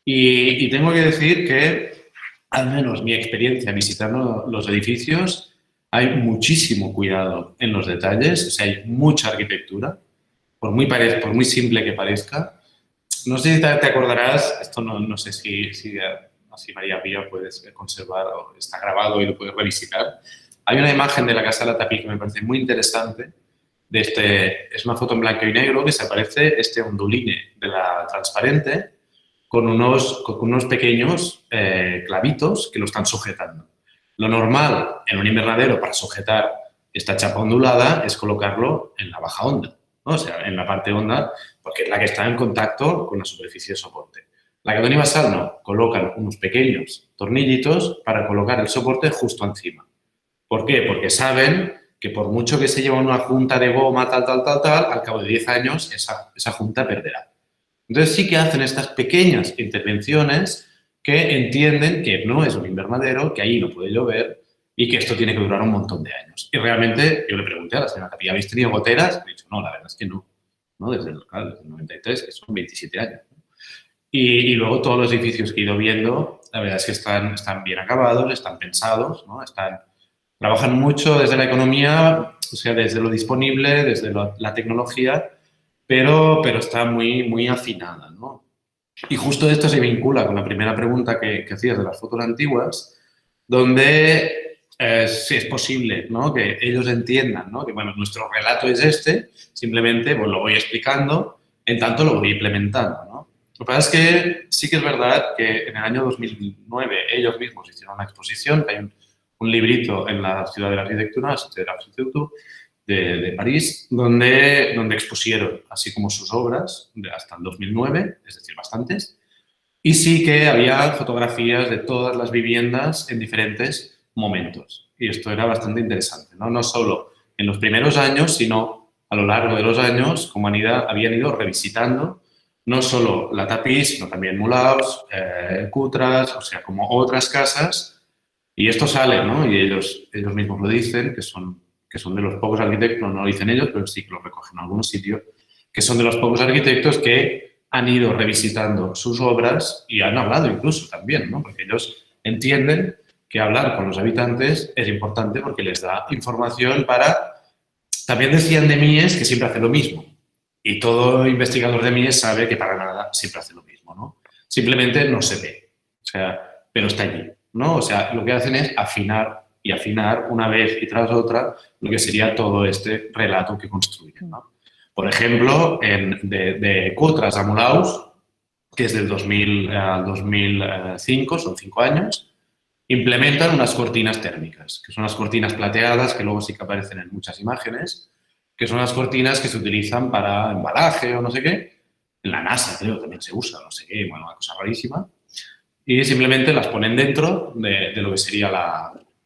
Y tengo que decir que, al menos mi experiencia visitando los edificios, hay muchísimo cuidado en los detalles, o sea, hay mucha arquitectura, por muy simple que parezca. No sé si te acordarás, esto no sé si María Pía puedes conservar o está grabado y lo puedes revisitar. Hay una imagen de la Casa de la Tapí que me parece muy interesante. Es una foto en blanco y negro que se aparece este onduline de la transparente con unos pequeños clavitos que lo están sujetando. Lo normal en un invernadero para sujetar esta chapa ondulada es colocarlo en la baja onda, ¿no? O sea, en la parte honda, porque es la que está en contacto con la superficie de soporte. La Catoni Basal no, colocan unos pequeños tornillitos para colocar el soporte justo encima. ¿Por qué? Porque saben que por mucho que se lleve una junta de goma, tal, al cabo de 10 años esa junta perderá. Entonces sí que hacen estas pequeñas intervenciones que entienden que no es un invernadero, que ahí no puede llover y que esto tiene que durar un montón de años. Y realmente yo le pregunté a la señora Tapia, ¿habéis tenido goteras? Me ha dicho, no, la verdad es que no. Desde el 93, que son 27 años. Y luego todos los edificios que he ido viendo, la verdad es que están bien acabados, están pensados, ¿no? Trabajan mucho desde la economía, o sea, desde lo disponible, desde la tecnología, pero está muy afinada, ¿no? Y justo esto se vincula con la primera pregunta que hacías de las fotos antiguas, donde si es posible, ¿no?, que ellos entiendan, ¿no?, que, bueno, nuestro relato es este, simplemente pues, lo voy explicando, en tanto lo voy implementando, ¿no? Lo que pasa es que sí que es verdad que en el año 2009 ellos mismos hicieron una exposición, hay un librito en la Ciudad de la Arquitectura, la Sociedad de Arquitectura de París, donde expusieron así como sus obras hasta el 2009, es decir, bastantes, y sí que había fotografías de todas las viviendas en diferentes momentos. Y esto era bastante interesante, ¿no? No solo en los primeros años, sino a lo largo de los años, como habían ido revisitando no solo la Tapiz, sino también Mulaus, Cutras, o sea, como otras casas. Y esto sale, ¿no? Y ellos mismos lo dicen, que son de los pocos arquitectos, no lo dicen ellos, pero sí que lo recogen en algún sitio, que son de los pocos arquitectos que han ido revisitando sus obras y han hablado incluso también, ¿no? Porque ellos entienden que hablar con los habitantes es importante porque les da información para... También decían de Mies que siempre hace lo mismo. Y todo investigador de Mies sabe que para nada siempre hace lo mismo, ¿no? Simplemente no se ve, o sea, pero está allí, ¿no? O sea, lo que hacen es afinar y afinar una vez y tras otra lo que sería todo este relato que construyen, ¿no? Por ejemplo, de Cutras a Mulaus, que es del 2000 al 2005, son 5 años, implementan unas cortinas térmicas, que son las cortinas plateadas, que luego sí que aparecen en muchas imágenes, que son las cortinas que se utilizan para embalaje o no sé qué. En la NASA, creo, también se usa, no sé qué, bueno, una cosa rarísima. Y simplemente las ponen dentro de lo que sería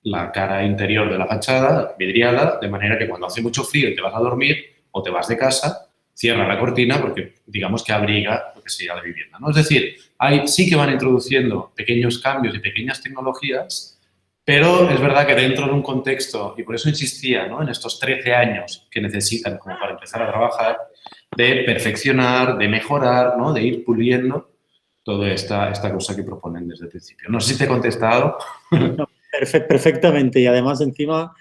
la cara interior de la fachada, vidriada, de manera que cuando hace mucho frío y te vas a dormir o te vas de casa, cierra la cortina porque, digamos, que abriga lo que sería la vivienda, ¿no? Es decir, sí que van introduciendo pequeños cambios y pequeñas tecnologías, pero es verdad que dentro de un contexto, y por eso insistía, ¿no?, en estos 13 años que necesitan como para empezar a trabajar, de perfeccionar, de mejorar, ¿no?, de ir puliendo toda esta cosa que proponen desde el principio. No sé si te he contestado. No, perfectamente. Y además, encima,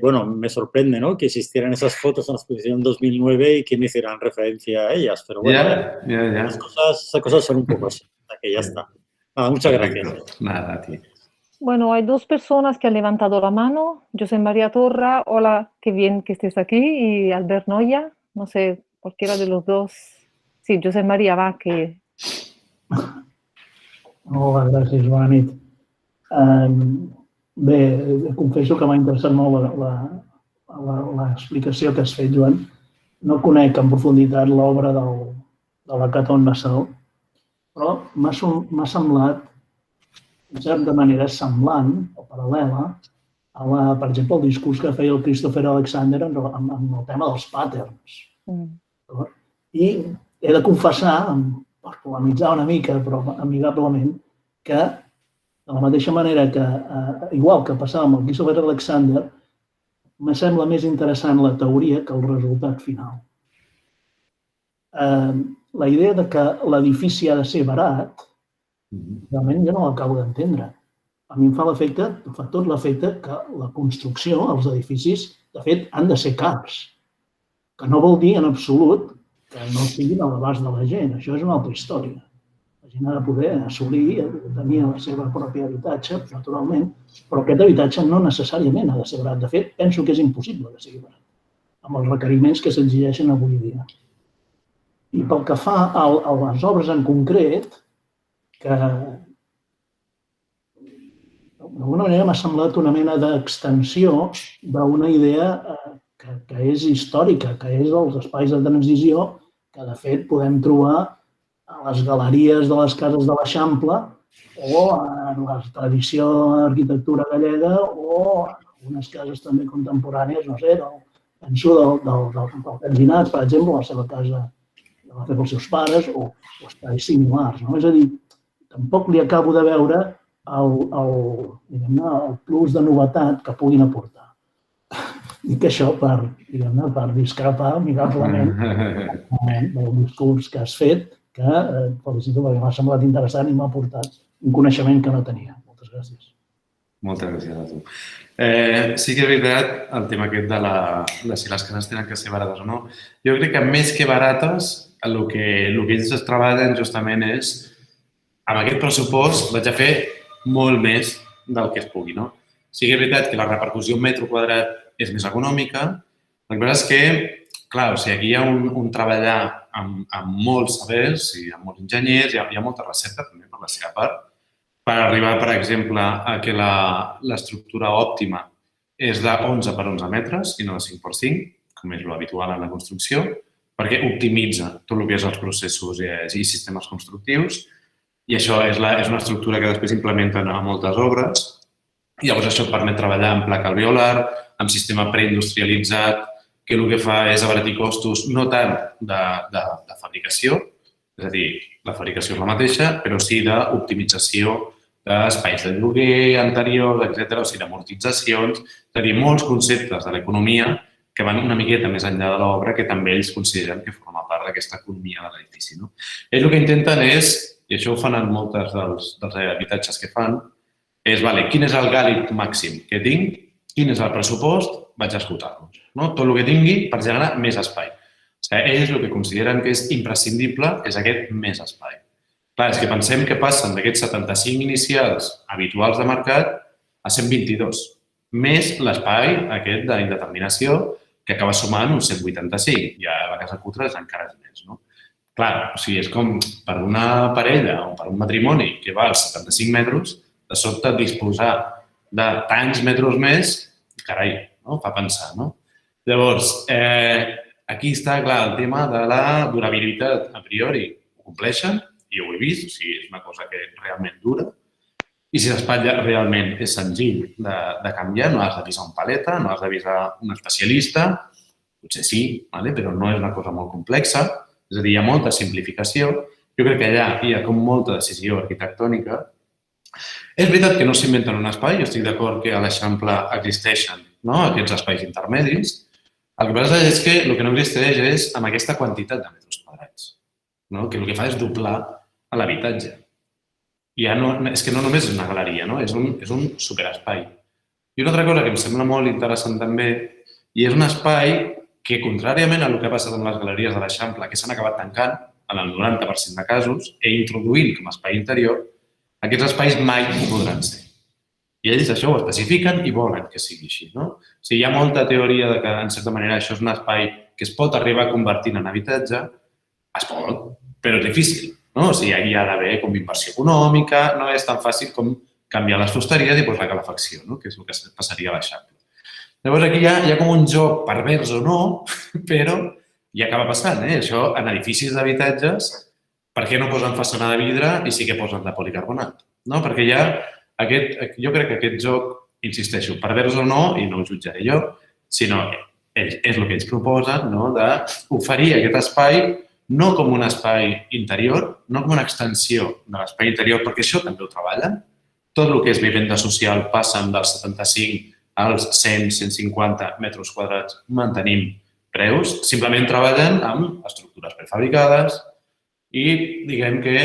bueno, me sorprende, ¿no?, que existieran esas fotos en la exposición 2009 y que me hicieran referencia a ellas. Pero bueno, ya. Esas cosas son un poco así. Que ya está. Nada, muchas gracias. Nada, a ti. Bueno, hay 2 personas que han levantado la mano. José María Torra, hola, qué bien que estés aquí. Y Albert Noya, no sé, cualquiera de los dos. Sí, José María, va, que... Hola, gràcies, bona nit. Bé, confesso que m'ha interessat molt l'explicació que has fet, Joan. No conec en profunditat l'obra de la Caton Basalt, però m'ha semblat, en certa manera, semblant o paral·lela a per exemple, el discurs que feia el Christopher Alexander amb el tema dels patterns. I he de confessar, per polemitzar una mica, però amigablement, que de la mateixa manera que, igual que passava amb el Christopher Alexander, me sembla més interessant la teoria que el resultat final. La idea de que l'edifici ha de ser barat, realment jo no l'acabo d'entendre. A mi em fa tot l'efecte que la construcció, els edificis, de fet, han de ser cars. Que no vol dir en absolut que no siguin a l'abast de la gent. Això és una altra història. La gent ha de poder assolir, tenir el seu propi habitatge, naturalment, però aquest habitatge no necessàriament ha de ser barat. De fet, penso que és impossible que sigui barat, amb els requeriments que s'exigeixen avui dia. I pel que fa a les obres en concret, que d'alguna manera m'ha semblat una mena d'extensió d'una idea que és històrica, que és els espais de transició que, de fet, podem trobar a les galeries de les cases de l'Eixample o en la tradició d'arquitectura gallega o en algunes cases també contemporànies, no sé, penso del Canginat, per exemple, la seva casa que va fer pels seus pares o espais similars. És a dir, tampoc li acabo de veure el plus de novetat que puguin aportar. Dic això per discrepar amigablement del discurs que has fet, que et felicito perquè m'ha semblat interessant i m'ha aportat un coneixement que no tenia. Moltes gràcies. Moltes gràcies a tu. Sí que és veritat el tema aquest de si les cases tenen que ser barates o no. Jo crec que més que barates, el que ells es treballen justament és amb aquest pressupost vaig a fer molt més del que es pugui, no? Sí que és veritat que la repercussió en metro quadrat és més econòmica. El que passa és que, clar, o sigui, aquí hi ha un treballar amb molts sabers i amb molts enginyers, hi ha molta recerca també per la seva part, per arribar, per exemple, a que l'estructura òptima és de 11 per 11 metres i no de 5 per 5, com és l'habitual en la construcció, perquè optimitza tot el que és els processos i sistemes constructius. I això és una estructura que després implementen a moltes obres. I llavors això et permet treballar en placa alveolar, amb sistema preindustrialitzat, que el que fa és abaratir costos no tant de fabricació, és a dir, la fabricació és la mateixa, però sí d'optimització d'espais de lloguer anteriors, etc., o sigui, d'amortitzacions, és a dir, molts conceptes de l'economia que van una miqueta més enllà de l'obra que també ells consideren que forma part d'aquesta economia de l'edifici. Ells el que intenten és, i això ho fan en moltes dels habitatges que fan, és, quin és el gàlib màxim que tinc, quin és el pressupost, vaig a esgotar-lo. Tot el que tingui per generar més espai. O sigui, ells el que consideren que és imprescindible és aquest més espai. Clar, és que pensem que passen d'aquests 75 inicials habituals de mercat a 122, més l'espai aquest d'indeterminació que acaba sumant uns 185. I a la casa cutre encara és més. Clar, o sigui, és com per una parella o per un matrimoni que va als 75 metres, de sobte disposar de tants metres més, carai, fa pensar, no? Llavors, aquí està, clar, el tema de la durabilitat a priori. Ho compleixen, i ho he vist, o sigui, és una cosa que realment dura. I si l'espatlla realment és senzill de canviar, no has d'avisar un paleta, no has d'avisar un especialista, potser sí, però no és una cosa molt complexa, és a dir, hi ha molta simplificació. Jo crec que allà hi ha com molta decisió arquitectònica. És veritat que no s'inventen un espai, jo estic d'acord que a l'Eixample existeixen aquests espais intermedis. El que passa és que el que no existeix és amb aquesta quantitat de metres quadrats, que el que fa és doblar a l'habitatge. És que no només és una galeria, és un superespai. I una altra cosa que em sembla molt interessant també, i és un espai que, contràriament al que ha passat amb les galeries de l'Eixample, que s'han acabat tancant en el 90% de casos, i introduint com a espai interior, aquests espais mai ho podran ser. I ells això ho especifiquen i volen que sigui així. O sigui, hi ha molta teoria de que, en certa manera, això és un espai que es pot arribar a convertir en habitatge. Es pot, però és difícil. O sigui, hi ha d'haver com inversió econòmica, no és tan fàcil com canviar les fusteries i posar calefacció, que és el que passaria a l'Eixample. Llavors, aquí hi ha com un joc pervers o no, però ja acaba passant. Això, en edificis d'habitatges, per què no posen façana de vidre i sí que posen de policarbonat? Perquè jo crec que aquest joc, insisteixo, pervers o no, i no ho jutjaré jo, sinó és el que ells proposen, d'oferir aquest espai no com un espai interior, no com una extensió de l'espai interior, perquè això també ho treballen. Tot el que és vivenda social passen dels 75 als 100-150 metres quadrats mantenim preus, simplement treballen amb estructures prefabricades, i diguem que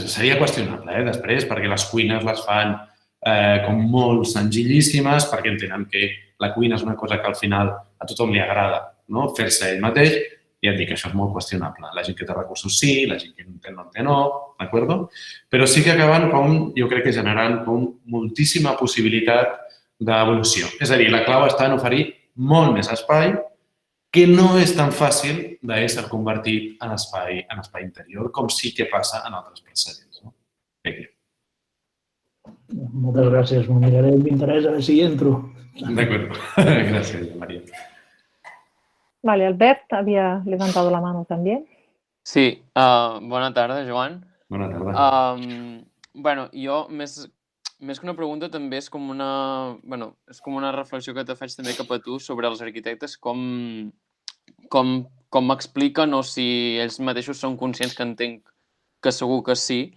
seria qüestionable després, perquè les cuines les fan com molt senzillíssimes, perquè entenen que la cuina és una cosa que al final a tothom li agrada fer-se ell mateix, i et dic que això és molt qüestionable. La gent que té recursos sí, la gent que no en té no, d'acord? Però sí que acaben, jo crec que generant moltíssima possibilitat d'evolució. És a dir, la clau està en oferir molt més espai, que no és tan fàcil d'ésser convertit en espai interior, com sí que passa en altres precedents. Moltes gràcies. M'ho miraré amb interès a veure si hi entro. D'acord. Gràcies, María. Vale, Albert había levantado la mano también. Sí, bona tarda, Joan. Bona tarda. Bueno, jo, més que una pregunta, també és com una reflexió que te faig també cap a tu sobre els arquitectes, com m'expliquen o si ells mateixos són conscients, que entenc que segur que sí,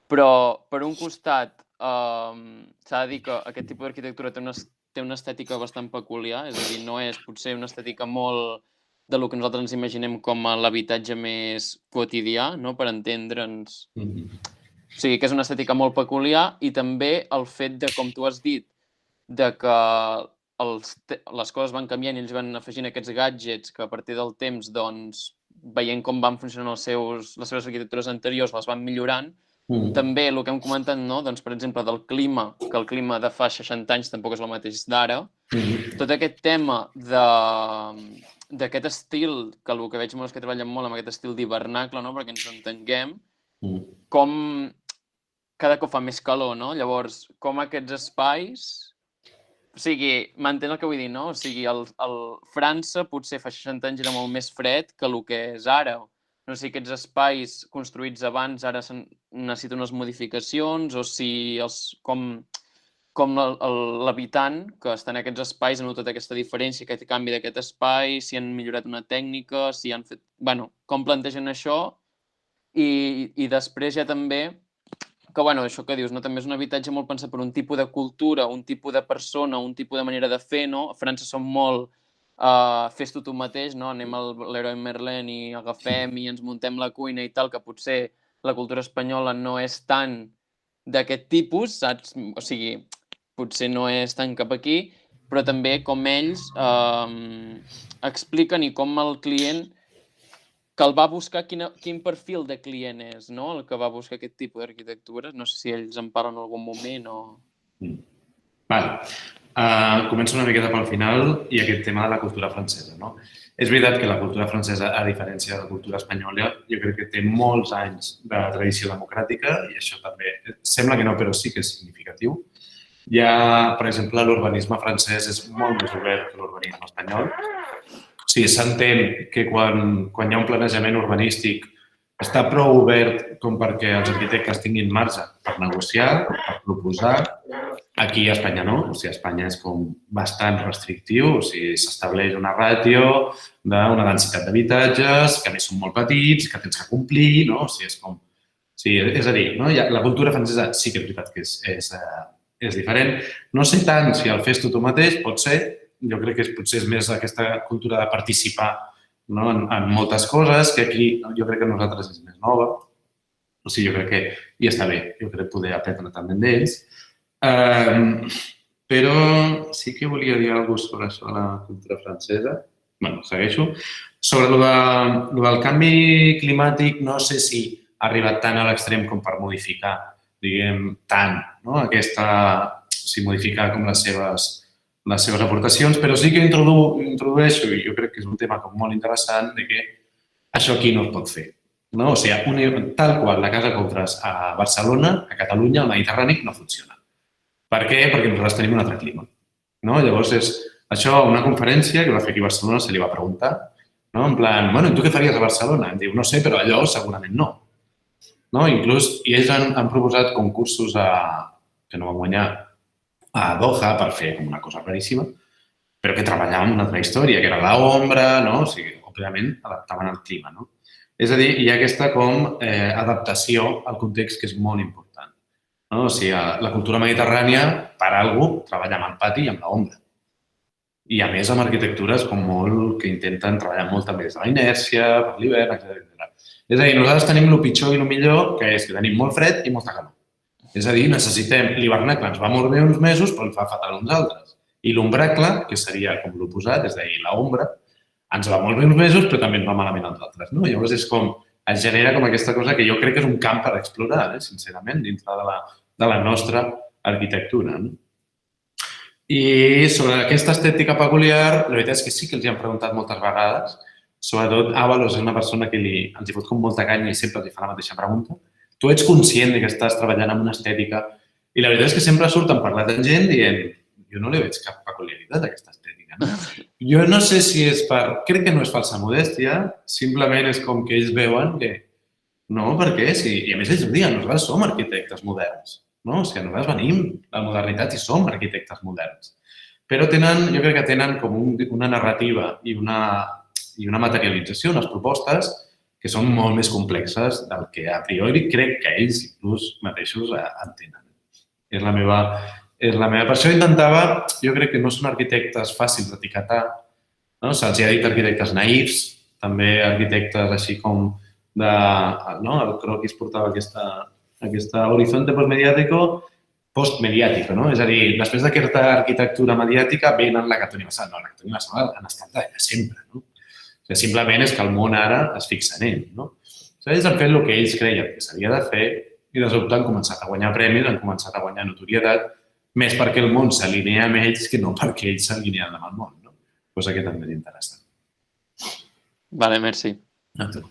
però per un costat s'ha de dir que aquest tipus d'arquitectura té una estètica bastant peculiar, és a dir, no és potser una estètica molt del que nosaltres ens imaginem com a l'habitatge més quotidià, no? Per entendre'ns. O sigui, que és una estètica molt peculiar i també el fet de, com tu has dit, de que les coses van canviant i ells van afegint aquests gadgets que a partir del temps, doncs, veient com van funcionar les seves arquitectures anteriors, les van millorant. També el que hem comentat, no? Doncs, per exemple, del clima, que el clima de fa 60 anys tampoc és el mateix d'ara. Tot aquest tema d'aquest estil, que el que veig molt és que treballen molt amb aquest estil d'hivernacle, no? Perquè ens entenguem, com cada cop fa més calor, no? Llavors, com aquests espais... O sigui, m'entén el que vull dir, no? O sigui, França potser fa 60 anys era molt més fred que el que és ara. No sé si aquests espais construïts abans ara necessiten unes modificacions o si com l'habitant que està en aquests espais ha notat aquesta diferència, aquest canvi d'aquest espai, si han millorat una tècnica, si han fet... Bueno, com plantegen això i després ja també que, bueno, això que dius, no? També és un habitatge molt pensat per un tipus de cultura, un tipus de persona, un tipus de manera de fer, no? A França som molt fes-t'ho tu mateix, no? Anem al Leroy Merlin i agafem i ens muntem la cuina i tal, que potser la cultura espanyola no és tan d'aquest tipus, saps? O sigui, potser no és tan cap aquí, però també com ells expliquen i com el client que el va buscar, quin perfil de client és, no? El que va buscar aquest tipus d'arquitectura. No sé si ells en parlen en algun moment o... Vale. Començo una miqueta pel final i aquest tema de la cultura francesa, no? És veritat que la cultura francesa, a diferència de la cultura espanyola, jo crec que té molts anys de tradició democràtica i això també sembla que no, però sí que és significatiu. Per exemple, l'urbanisme francès és molt més obert que l'urbanisme espanyol. O sigui, s'entén que quan hi ha un planejament urbanístic està prou obert com perquè els arquitectes tinguin marge per negociar, per proposar. Aquí a Espanya no, o sigui, a Espanya és com bastant restrictiu, o sigui, s'estableix una ràtio d'una densitat d'habitatges, que a més són molt petits, que tens que complir, no? O sigui, és com... Sí, és a dir, no? La cultura francesa sí que és veritat que és diferent. No sé tant si el fes tu mateix, pot ser. Jo crec que potser és més aquesta cultura de participar en moltes coses, que aquí jo crec que nosaltres és més nova. O sigui, jo crec que ja està bé, jo crec poder aprendre també d'ells. Però sí que volia dir alguna cosa sobre això de la cultura francesa. Bé, segueixo. Sobre el del canvi climàtic, no sé si ha arribat tant a l'extrem com per modificar, diguem, tant, no? Si modificar com les seves aportacions, però sí que introdueixo, i jo crec que és un tema molt interessant, de que això aquí no es pot fer. No? O sigui, tal qual la casa Coutras a Barcelona, a Catalunya, al Mediterrani, no funciona. Per què? Perquè nosaltres tenim un altre clima. No? Llavors, això a una conferència que va fer aquí a Barcelona se li va preguntar, no? En plan, bueno, tu què faries a Barcelona? Em diu, no sé, però allò segurament no. Inclús, i ells han proposat concursos que no van guanyar a Doha per fer una cosa raríssima, però que treballaven una altra història, que era l'ombra, no? O sigui, òbviament, adaptaven al clima, no? És a dir, hi ha aquesta adaptació al context que és molt important. O sigui, la cultura mediterrània, per alguna cosa, treballa amb el pati i amb l'ombra. I, a més, amb arquitectures com molt que intenten treballar molt també des de la inèrcia, per l'hivern, etc. És a dir, nosaltres tenim el pitjor i el millor, que és que tenim molt fred i molta calor. És a dir, necessitem l'hivernacle, ens va molt bé uns mesos, però ens fa fatal uns altres. I l'ombracle, que seria com l'oposat, és a dir, l'ombra, ens va molt bé uns mesos, però també ens va malament els altres. Llavors, és com, es genera com aquesta cosa que jo crec que és un camp per explorar, sincerament, dintre de la nostra arquitectura. I sobre aquesta estètica peculiar, la veritat és que sí que els hi han preguntat moltes vegades, sobretot Ábalos és una persona que els hi fot com molta canya i sempre els fa la mateixa pregunta. Tu ets conscient que estàs treballant amb una estètica i la veritat és que sempre surten parlant amb gent dient jo no li veig cap peculiaritat a aquesta estètica. Jo no sé si és crec que no és falsa modèstia, simplement és com que ells veuen que no, per què? I a més ells ho diuen, nosaltres som arquitectes moderns. O sigui, nosaltres venim de la modernitat i som arquitectes moderns. Però jo crec que tenen com una narrativa i una materialització, unes propostes que són molt més complexes del que a priori crec que ells inclús mateixos entenen. És la meva... Per això intentava, jo crec que no són arquitectes fàcils d'etiquetar, no? Se'ls ha dit arquitectes naïfs, també arquitectes així com de... No? El croquis portava aquesta horizonte postmediático, postmediàtica, no? És a dir, després d'aquesta arquitectura mediàtica venen la Catoni Bassal. No, la Catoni Bassal han estat d'allà sempre, no? O sigui, simplement és que el món ara es fixa en ell, no? Ells han fet el que ells creien que s'havia de fer i de sobte han començat a guanyar premis, han començat a guanyar notorietat, més perquè el món s'alinea amb ells que no perquè ells s'alineen amb el món, no? Cosa que també és interessant. Vale, merci. A tu.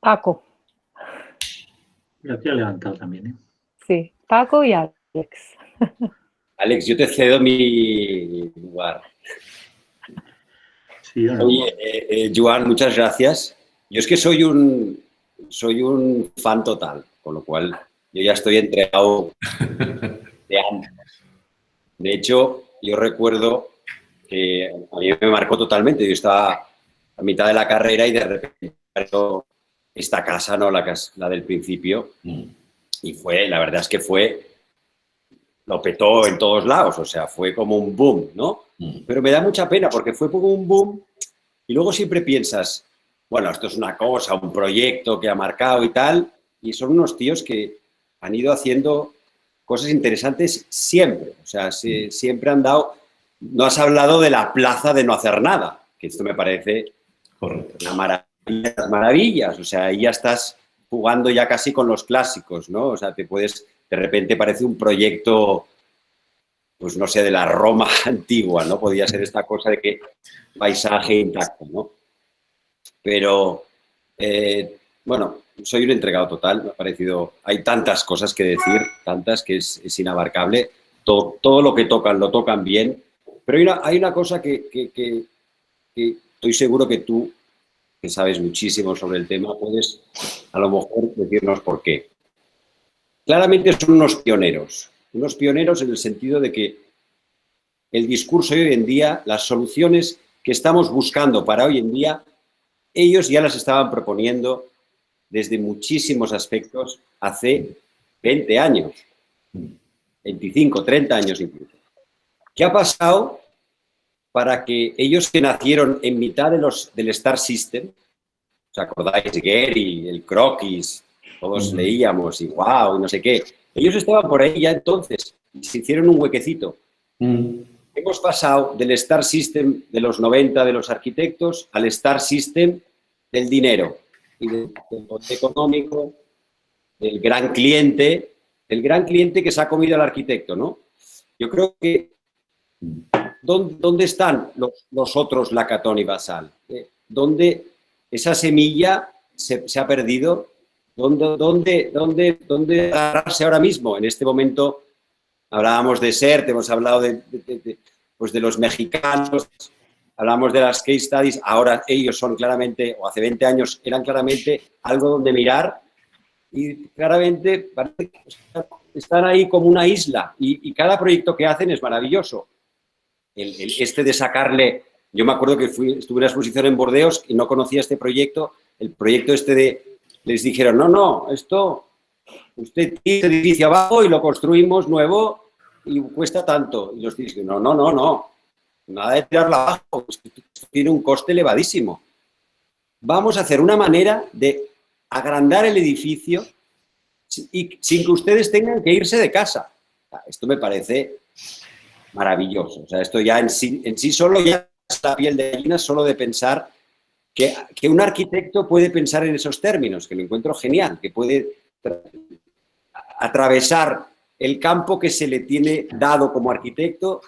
Paco. Yo te he levantado también, ¿eh? Sí, Paco y Alex. Alex, yo te cedo mi lugar. Sí, yo no. Oye, Joan, muchas gracias. Yo es que soy un fan total, con lo cual yo ya estoy entregado de antes. De hecho, yo recuerdo que a mí me marcó totalmente. Yo estaba a mitad de la carrera y de repente esta casa, ¿no? La del principio. Y la verdad es que lo petó en todos lados, o sea, fue como un boom, ¿no? Pero me da mucha pena porque fue como un boom y luego siempre piensas, bueno, esto es una cosa, un proyecto que ha marcado y tal, y son unos tíos que han ido haciendo cosas interesantes siempre, o sea, siempre han dado... No has hablado de la plaza de no hacer nada, que esto me parece una maravilla, maravillas, o sea, ahí ya estás jugando ya casi con los clásicos, ¿no? O sea, de repente parece un proyecto, pues no sé, de la Roma antigua, ¿no? Podría ser esta cosa de que paisaje intacto, ¿no? Pero, bueno, soy un entregado total, me ha parecido, hay tantas cosas que decir, tantas que es inabarcable, todo lo que tocan, lo tocan bien, pero hay una cosa que estoy seguro que tú, que sabes muchísimo sobre el tema, puedes a lo mejor decirnos por qué. Claramente son unos pioneros en el sentido de que el discurso de hoy en día, las soluciones que estamos buscando para hoy en día, ellos ya las estaban proponiendo desde muchísimos aspectos hace 20 años, 25, 30 años incluso. ¿Qué ha pasado para que ellos que nacieron en mitad del Star System, ¿os acordáis? Gehry, el croquis, todos leíamos y wow, y no sé qué. Ellos estaban por ahí ya entonces y se hicieron un huequecito. Hemos pasado del Star System de los 90 de los arquitectos al Star System del dinero y del poder económico, del gran cliente que se ha comido al arquitecto, ¿no? Yo creo que ¿dónde están los otros Lacaton y Bassal? ¿Dónde esa semilla se ha perdido? ¿Dónde agarrarse ahora mismo? En este momento hablábamos de SERT, hemos hablado pues de los mexicanos, hablamos de las case studies, ahora ellos son claramente, o hace 20 años eran claramente algo donde mirar y claramente parece que están ahí como una isla y cada proyecto que hacen es maravilloso. Este de sacarle, yo me acuerdo que estuve en una exposición en Bordeos y no conocía este proyecto, el proyecto les dijeron, no, esto, usted tiene este edificio abajo y lo construimos nuevo y cuesta tanto. Y los dicen, no, nada de tirarlo abajo, esto tiene un coste elevadísimo. Vamos a hacer una manera de agrandar el edificio y sin que ustedes tengan que irse de casa. Esto me parece maravilloso. O sea, esto ya en sí solo ya es la piel de gallina solo de pensar que un arquitecto puede pensar en esos términos, que lo encuentro genial, que puede atravesar el campo que se le tiene dado como arquitecto,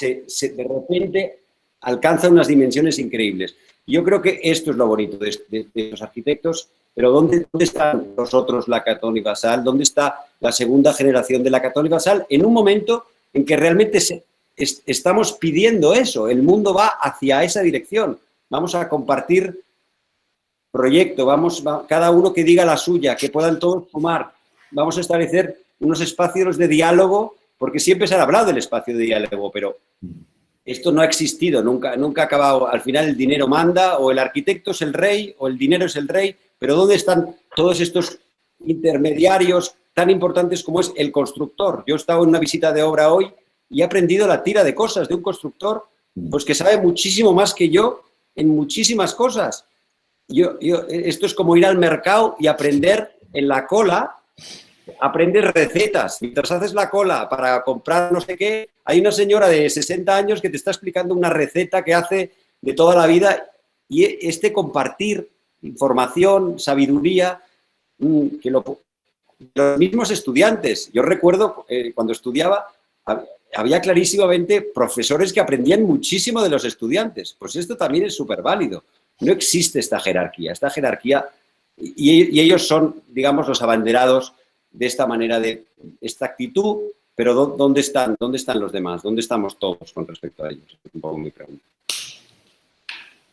de repente alcanza unas dimensiones increíbles. Yo creo que esto es lo bonito de los arquitectos, pero ¿dónde están los otros Lacaton y Bassal? ¿Dónde está la segunda generación de Lacaton y Bassal? En un momento en que realmente estamos pidiendo eso, el mundo va hacia esa dirección. Vamos a compartir proyecto, cada uno que diga la suya, que puedan todos sumar. Vamos a establecer unos espacios de diálogo, porque siempre se ha hablado del espacio de diálogo, pero esto no ha existido, nunca ha acabado. Al final el dinero manda, o el arquitecto es el rey, o el dinero es el rey, pero ¿dónde están todos estos intermediarios tan importantes como es el constructor? Yo he estado en una visita de obra hoy y he aprendido la tira de cosas de un constructor pues que sabe muchísimo más que yo en muchísimas cosas. Esto es como ir al mercado y aprender en la cola, aprendes recetas. Mientras haces la cola para comprar no sé qué, hay una señora de 60 años que te está explicando una receta que hace de toda la vida, y este compartir información, sabiduría, que los mismos estudiantes. Yo recuerdo cuando estudiaba, había clarísimamente profesores que aprendían muchísimo de los estudiantes. Pues esto también es súper válido. No existe esta jerarquía. Y ellos son, digamos, los abanderados de esta manera, de esta actitud, pero ¿dónde están los demás? ¿Dónde estamos todos con respecto a ellos? Es un poco mi pregunta.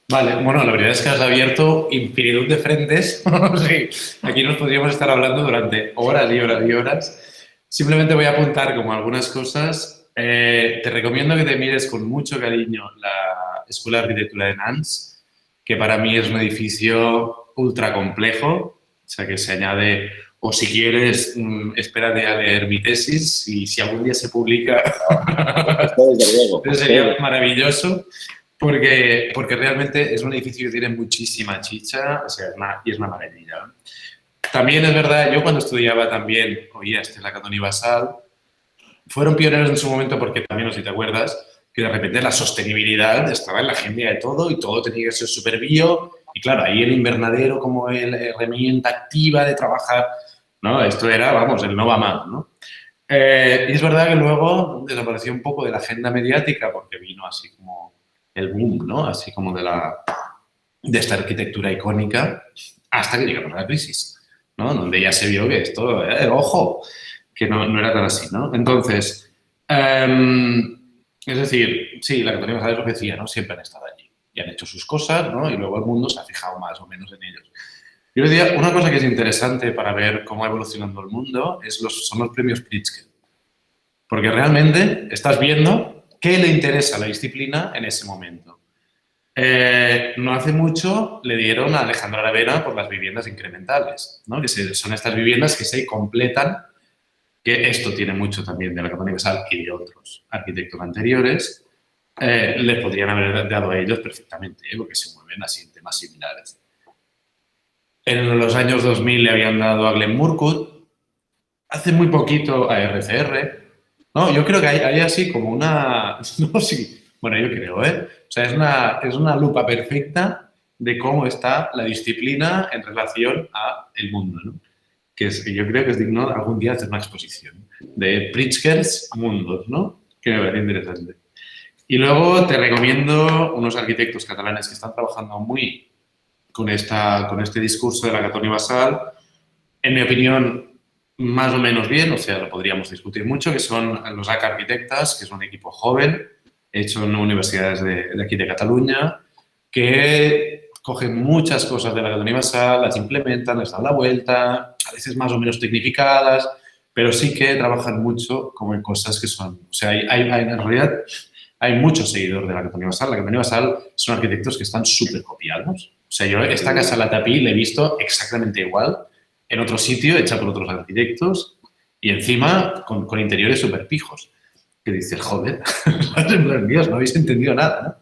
Vale, bueno, la verdad es que has abierto infinitud de frentes. Sí, aquí nos podríamos estar hablando durante horas y horas y horas. Simplemente voy a apuntar como algunas cosas. Te recomiendo que te mires con mucho cariño la Escuela de Arquitectura de Nantes, que para mí es un edificio ultra complejo, o sea que se añade, o si quieres, espérate a leer mi tesis y si algún día se publica, sería maravilloso. Porque realmente es un edificio que tiene muchísima chicha, o sea, y es una maravilla. También es verdad, yo cuando estudiaba también, oía Estela Catón y Basal, fueron pioneros en su momento porque también, no sé si te acuerdas, que de repente la sostenibilidad estaba en la agenda de todo y todo tenía que ser súper bio. Y claro, ahí el invernadero como la herramienta activa de trabajar, ¿no? Esto era, vamos, el no va más, ¿no? Y es verdad que luego desapareció un poco de la agenda mediática porque vino así como el boom, ¿no? Así como de esta arquitectura icónica, hasta que llegamos a la crisis, ¿no? Donde ya se vio que esto, ojo, que no era tan así, ¿no? Entonces, es decir, sí, la Catón y Basal es lo que decía, ¿no? Siempre han estado allí y han hecho sus cosas, ¿no? Y luego el mundo se ha fijado más o menos en ellos. Yo decía, una cosa que es interesante para ver cómo va evolucionando el mundo son los premios Pritzker. Porque realmente estás viendo qué le interesa a la disciplina en ese momento. No hace mucho le dieron a Alejandro Aravena por las viviendas incrementales, ¿no? Que son estas viviendas que se completan, que esto tiene mucho también de la Catón y Basal y de otros arquitectos anteriores, les podrían haber dado a ellos perfectamente, porque se mueven así en temas similares. En los años 2000 le habían dado a Glenn Murcutt, hace muy poquito a RCR. No, yo creo que hay así como una... No, sí, bueno, yo creo, ¿eh? O sea, es una lupa perfecta de cómo está la disciplina en relación al mundo, ¿no? Que yo creo que es digno algún día hacer una exposición de Pritzker's mundos, ¿no? Que me parece interesante. Y luego te recomiendo unos arquitectos catalanes que están trabajando muy con este discurso de la Catón y Basal. En mi opinión, más o menos bien, o sea, lo podríamos discutir mucho, que son los AK Arquitectas, que es un equipo joven, hecho en universidades de aquí de Cataluña, que cogen muchas cosas de la Catón y Basal, las implementan, les dan la vuelta, a veces más o menos tecnificadas, pero sí que trabajan mucho como en cosas que son... O sea, en realidad hay muchos seguidores de la Catón y Basal. La Catón y Basal son arquitectos que están súper copiados. O sea, yo esta casa La Tapí la he visto exactamente igual en otro sitio, hecha por otros arquitectos, y encima con interiores súper pijos. Que dices, joder, Dios, no habéis entendido nada, ¿no?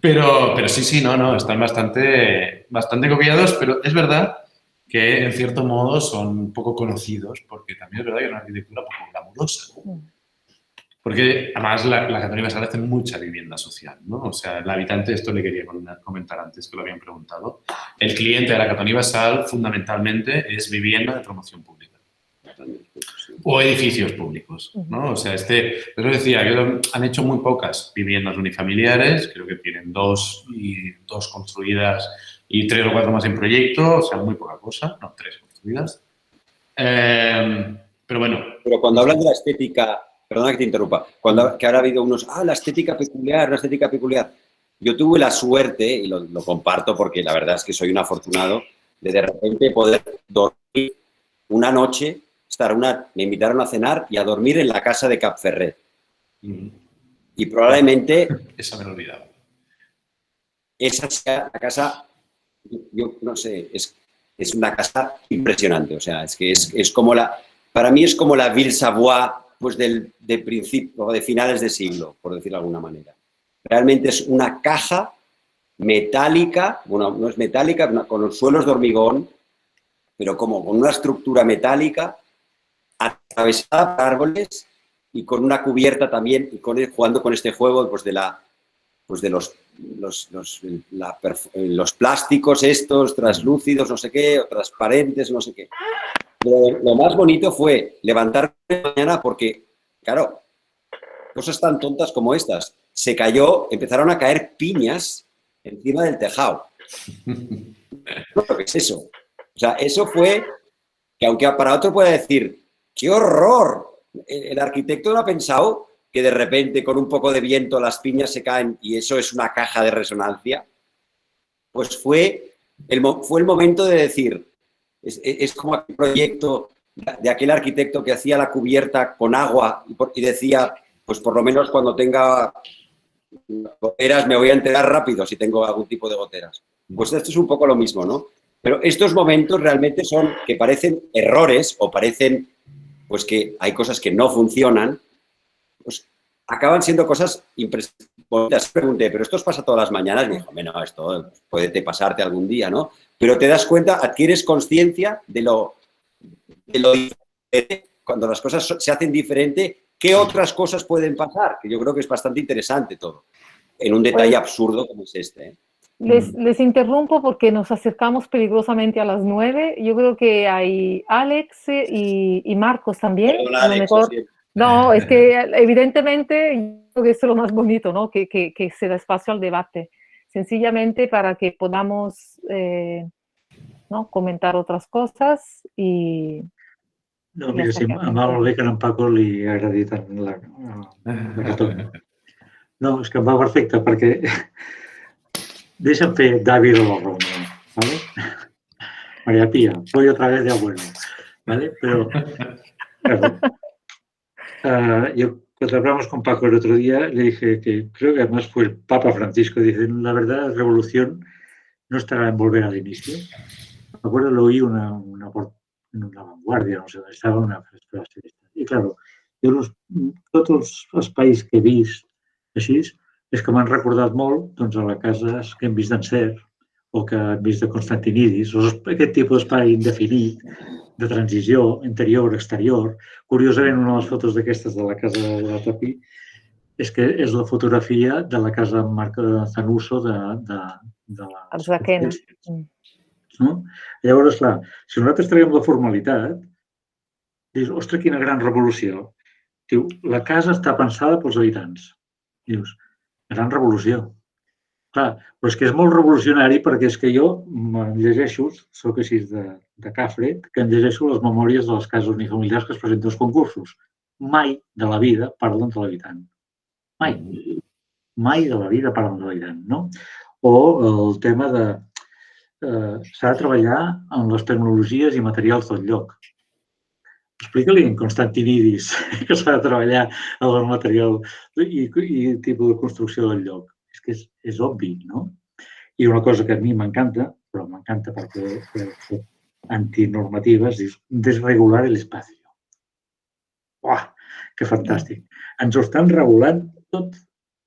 Pero sí, no, están bastante copiados, pero es verdad que en cierto modo son poco conocidos, porque también es verdad que es una arquitectura poco glamurosa. Porque además la Catón y Basal hace mucha vivienda social, ¿no? O sea, el habitante, esto le quería comentar antes, que lo habían preguntado. El cliente de la Catón y Basal fundamentalmente es vivienda de promoción pública. O edificios públicos, ¿no? O sea, pero decía, que han hecho muy pocas viviendas unifamiliares, creo que tienen dos construidas y 3 o 4 más en proyecto, o sea, muy poca cosa, no, 3 construidas. Pero bueno. Pero cuando hablan de la estética, perdona que te interrumpa, que ahora ha habido unos, la estética peculiar. Yo tuve la suerte, y lo comparto porque la verdad es que soy un afortunado, de repente poder dormir una noche, me invitaron a cenar y a dormir en la casa de Capferret. Y probablemente... Esa me lo he olvidado. Esa sea la casa, yo no sé, es una casa impresionante. O sea, es que es como para mí es como la Ville Savoie pues de principio, de finales de siglo, por decirlo de alguna manera. Realmente es una caja metálica, bueno, no es metálica, con los suelos de hormigón, pero como con una estructura metálica, atravesada por árboles y con una cubierta también, y jugando con este juego pues de los plásticos estos, translúcidos, no sé qué, o transparentes, no sé qué. Lo más bonito fue levantarme mañana porque, claro, cosas tan tontas como estas. Se cayó, empezaron a caer piñas encima del tejado. ¿Qué es eso? O sea, eso fue que aunque para otro pueda decir, ¡qué horror! El arquitecto no ha pensado que de repente con un poco de viento las piñas se caen y eso es una caja de resonancia. Pues fue el momento de decir, es como aquel proyecto de aquel arquitecto que hacía la cubierta con agua y decía, pues por lo menos cuando tenga goteras me voy a enterar rápido si tengo algún tipo de goteras. Pues esto es un poco lo mismo, ¿no? Pero estos momentos realmente son que parecen errores o parecen pues que hay cosas que no funcionan, pues acaban siendo cosas impresionantes. Pregunté, ¿pero esto os pasa todas las mañanas? Me dijo, no, esto puede pasarte algún día, ¿no? Pero te das cuenta, adquieres conciencia de lo diferente, cuando las cosas se hacen diferente, ¿qué otras cosas pueden pasar? Que yo creo que es bastante interesante todo, en un detalle absurdo como es este, ¿eh? Les interrumpo porque nos acercamos peligrosamente a las 9. Yo creo que hay Alex y Marcos también. Perdona, a lo Alex, mejor. sí. No, es que evidentemente yo creo que eso es lo más bonito, ¿no? Que se da espacio al debate. Sencillamente para que podamos ¿no? comentar otras cosas y... No, mira, si amb el que en Paco li ha agradat la catona. No, és que em va perfecte perquè deixa'm fer David o la Roma, ¿vale? María Pía, voy otra vez de abuelo, ¿vale? Pero, claro, yo cuando hablamos con Paco el otro día, le dije que creo que además fue el Papa Francisco, dice, la verdad, la revolución no estará en volver al inicio. Me acuerdo, lo oí en una vanguardia, no sé dónde estava, una frase. I, clar, jo tots els espais que he vist així és que m'han recordat molt doncs, a la casa que hem vist d'Encer o que hem vist de Constantinidis, aquest tipus d'espai indefinit, de transició interior-exterior. Curiosament, una de les fotos d'aquestes de la casa de la Tapí és que és la fotografia de la casa Marca de Zanuso de les conferències. No? Llavors, clar, si nosaltres traiem la formalitat, dius, ostres, quina gran revolució. Diu, la casa està pensada pels habitants. Dius, gran revolució. Clar, però és que és molt revolucionari perquè és que jo llegeixo, soc així de cafre, que em llegeixo les memòries de les cases unifamiliars que es presenten als concursos. Mai de la vida parlen de l'habitant. Mai. Mai de la vida parlen de l'habitant, no? O el tema de s'ha de treballar en les tecnologies i materials del lloc. Explica-li en Constantinidis que s'ha de treballar en el material i tipus de construcció del lloc. És que és obvi, no? I una cosa que a mi m'encanta, però m'encanta perquè és antinormatives, és desregular l'espai. Uah, que fantàstic. Ens ho estan regulant tot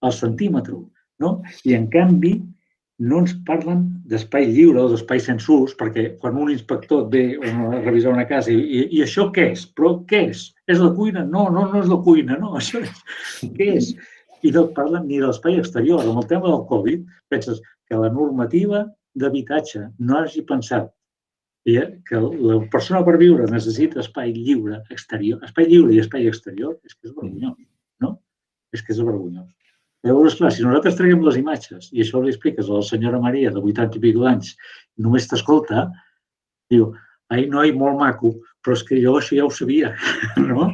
al centímetre, no? I en canvi no ens parlen d'espai lliure o d'espai sense ús, perquè quan un inspector ve a revisar una casa i això què és? Però què és? És la cuina? No, no és la cuina, no, això és. Què és? I no parlen ni de l'espai exterior. Amb el tema del Covid, penses que la normativa d'habitatge no hagi pensat que la persona per viure necessita espai lliure exterior, espai lliure i espai exterior, és que és vergonyós, no? És que és vergonyós. Llavors, clar, si nosaltres traiem les imatges i això li expliques a la senyora Maria de 80 i pico d'anys, només t'escolta, diu, ai, noi, molt maco, però és que jo això ja ho sabia, no?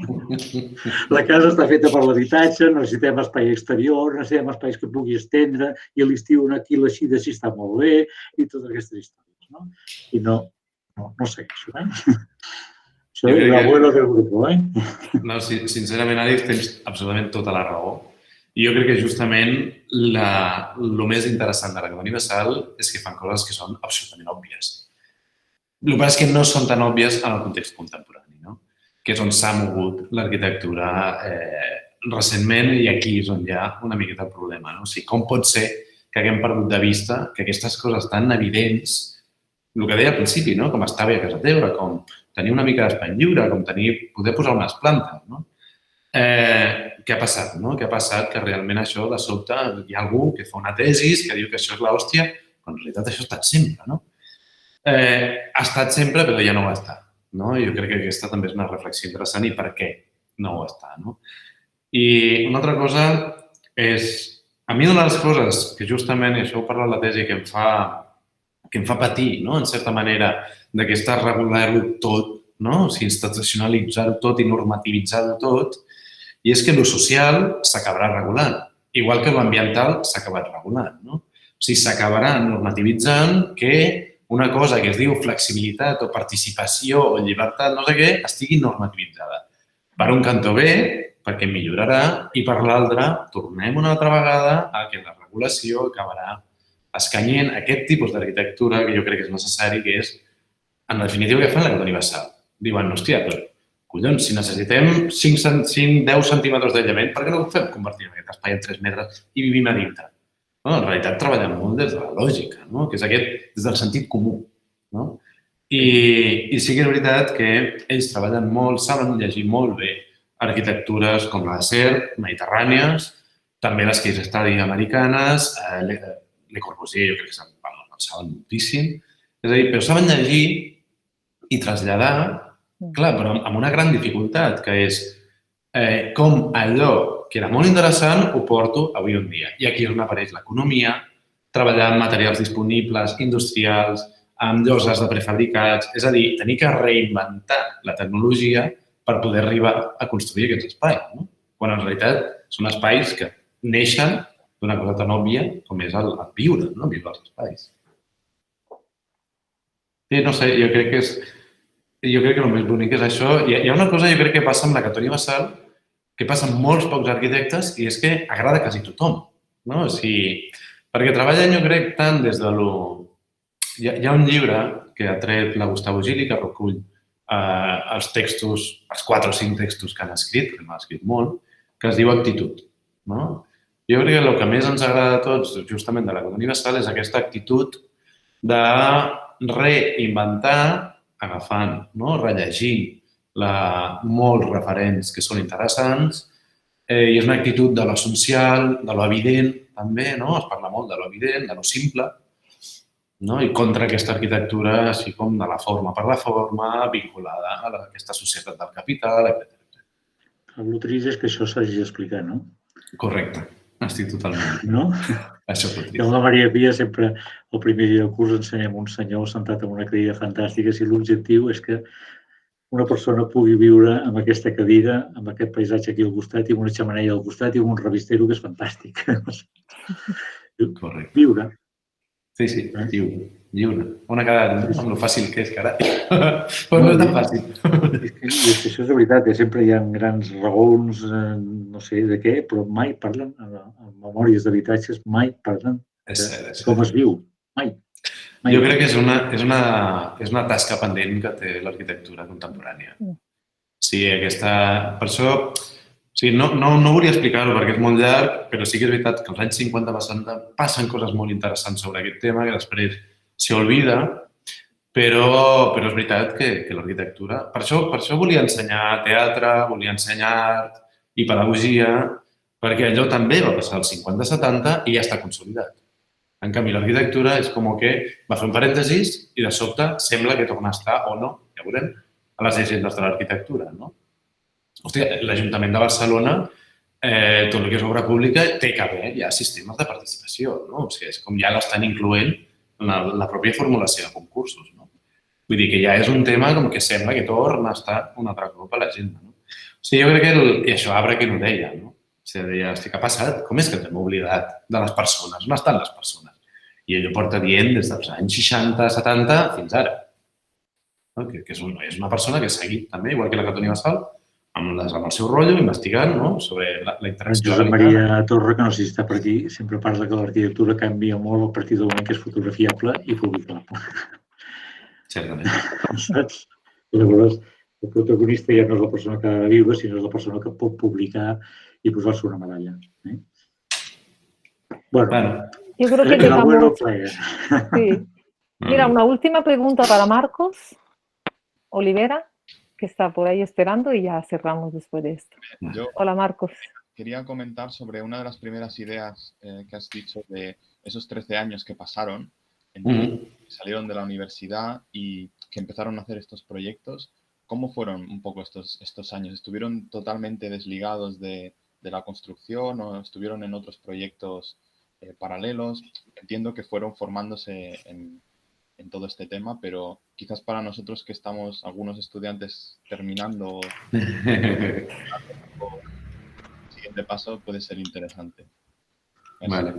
La casa està feta per l'habitatge, necessitem espai exterior, necessitem espais que pugui estendre i l'estiu aquí l'eixida sí està molt bé i totes aquestes històries, no? I no segueixo, eh? Soy l'abuelo del grupo, eh? No, sincerament, Àlex, tens absolutament tota la raó. I jo crec que justament el més interessant de la Cadena Universal és que fan coses que són absolutament òbvies. El que passa és que no són tan òbvies en el context contemporani, no? que és on s'ha mogut l'arquitectura recentment i aquí és on hi ha una miqueta el problema. O sigui, com pot ser que haguem perdut de vista que aquestes coses tan evidents, el que deia al principi, com estar bé a casa teva, com tenir una mica d'espai lliure, com poder posar unes plantes, què ha passat? Què ha passat que realment això, de sobte, hi ha algú que fa una tesis que diu que això és l'hòstia, però en realitat això ha estat sempre, ha estat sempre, però ja no ho està. Jo crec que aquesta també és una reflexió interessant i per què no ho està. I una altra cosa és, a mi una de les coses que justament, i això ho parla la tesi, que em fa patir, en certa manera, d'aquesta regular-ho tot, institucionalitzar-ho tot i normativitzar-ho tot, i és que lo social s'acabarà regulant, igual que l'ambiental s'ha acabat regulant. O sigui, s'acabarà normativitzant que una cosa que es diu flexibilitat o participació o llibertat, no sé què, estigui normativitzada. Per un cantó bé, perquè millorarà, i per l'altre tornem una altra vegada a que la regulació acabarà escanyent aquest tipus d'arquitectura que jo crec que és necessari, que és, en definitiva, què fan la Catalunya Universal? Diuen, hòstia, però, collons, si necessitem 10 centímetres d'aïllament, per què no ho fem convertir en aquest espai en 3 metres i vivim a dintre? En realitat treballem molt des de la lògica, que és des del sentit comú. I sí que és veritat que ells treballen molt, saben llegir molt bé arquitectures com la de SER, mediterrànies, també les case study americanes, Le Corbusier, jo crec que en saben moltíssim. És a dir, però saben llegir i traslladar, clar, però amb una gran dificultat, que és com allò que era molt interessant ho porto avui en dia. I aquí és on apareix l'economia, treballar amb materials disponibles, industrials, amb lloses de prefabricats, és a dir, tenir que reinventar la tecnologia per poder arribar a construir aquests espais, quan en realitat són espais que neixen d'una cosa tan òbvia com és el viure, viure als espais. Sí, no sé, jo crec que el més bonic és això. Hi ha una cosa, jo crec que passa amb la Catalunya Universal, que passa amb molts pocs arquitectes, i és que agrada quasi tothom. Perquè treballen, jo crec, tant des de lo... Hi ha un llibre que ha tret la Gustavo Gili, que recull els textos, els 4 o 5 textos que han escrit, perquè n'ha escrit molt, que es diu Actitud. Jo crec que el que més ens agrada a tots, justament de la Catalunya Universal, és aquesta actitud de reinventar, agafant, rellegint molts referents que són interessants, i és una actitud de lo social, de lo evident, també, es parla molt de lo evident, de lo simple, i contra aquesta arquitectura, així com de la forma per la forma, vinculada a aquesta societat del capital, etc. El trist és que això s'hagi d'explicar, no? Correcte, estic totalment. No? Això és trist. I amb la Maria Pia sempre, el primer dia del curs, ensenyem un senyor sentat en una cadira fantàstica si l'objectiu és que una persona pugui viure amb aquesta cadira, amb aquest paisatge aquí al costat i amb una xemeneia al costat i amb un revistero que és fantàstic. Correcte. Viure. Sí, lliure. On ha quedat, amb lo fàcil que és, carai. Però no és tan fàcil. I això és de veritat, sempre hi ha grans raons, no sé de què, però mai parlen, en memòries d'habitatges, mai parlen de com es viu. Mai. Jo crec que és una tasca pendent que té l'arquitectura contemporània. Per això, no volia explicar-ho perquè és molt llarg, però sí que és veritat que als anys 50 passen coses molt interessants sobre aquest tema que després s'olvida, però és veritat que l'arquitectura... Per això volia ensenyar teatre, volia ensenyar art i pedagogia, perquè allò també va passar als 50-70 i ja està consolidat. En canvi, l'arquitectura és com que va fer un parèntesis i de sobte sembla que torna a estar, o no, ja veurem, a les llegendes de l'arquitectura. Hòstia, l'Ajuntament de Barcelona, tot el que és obra pública, té que haver ja sistemes de participació. O sigui, és com ja l'estan incloent en la pròpia formulació de concursos. Vull dir que ja és un tema com que sembla que torna a estar un altre cop a l'agenda. O sigui, jo crec que, i això Abra que no deia, o sigui, deia, què ha passat? Com és que ens hem oblidat de les persones? On estan les persones? I ell ho porta dient des dels anys 60-70 fins ara. Que és una persona que ha seguit també, igual que la Catalunya Universal, amb el seu rotllo, investigant sobre la interacció. Josep Maria Torra, que no sé si està per aquí, sempre parla que l'arquitectura canvia molt a partir del moment que és fotografiable i publicable. Certament. Saps? Llavors, El protagonista ja no és la persona que ha de viure, sinó és la persona que pot publicar i posar-se una medalla. Bueno, yo creo que el abuelo dejamos... player. Sí. Mira, una última pregunta para Marcos Olivera, que está por ahí esperando, y ya cerramos después de esto. Hola, Marcos. Quería comentar sobre una de las primeras ideas que has dicho de esos 13 años que pasaron, que salieron de la universidad y que empezaron a hacer estos proyectos. ¿Cómo fueron un poco estos años? ¿Estuvieron totalmente desligados de la construcción o estuvieron en otros proyectos paralelos? Entiendo que fueron formándose en todo este tema, pero quizás para nosotros que estamos, algunos estudiantes terminando el siguiente paso, puede ser interesante. Vale.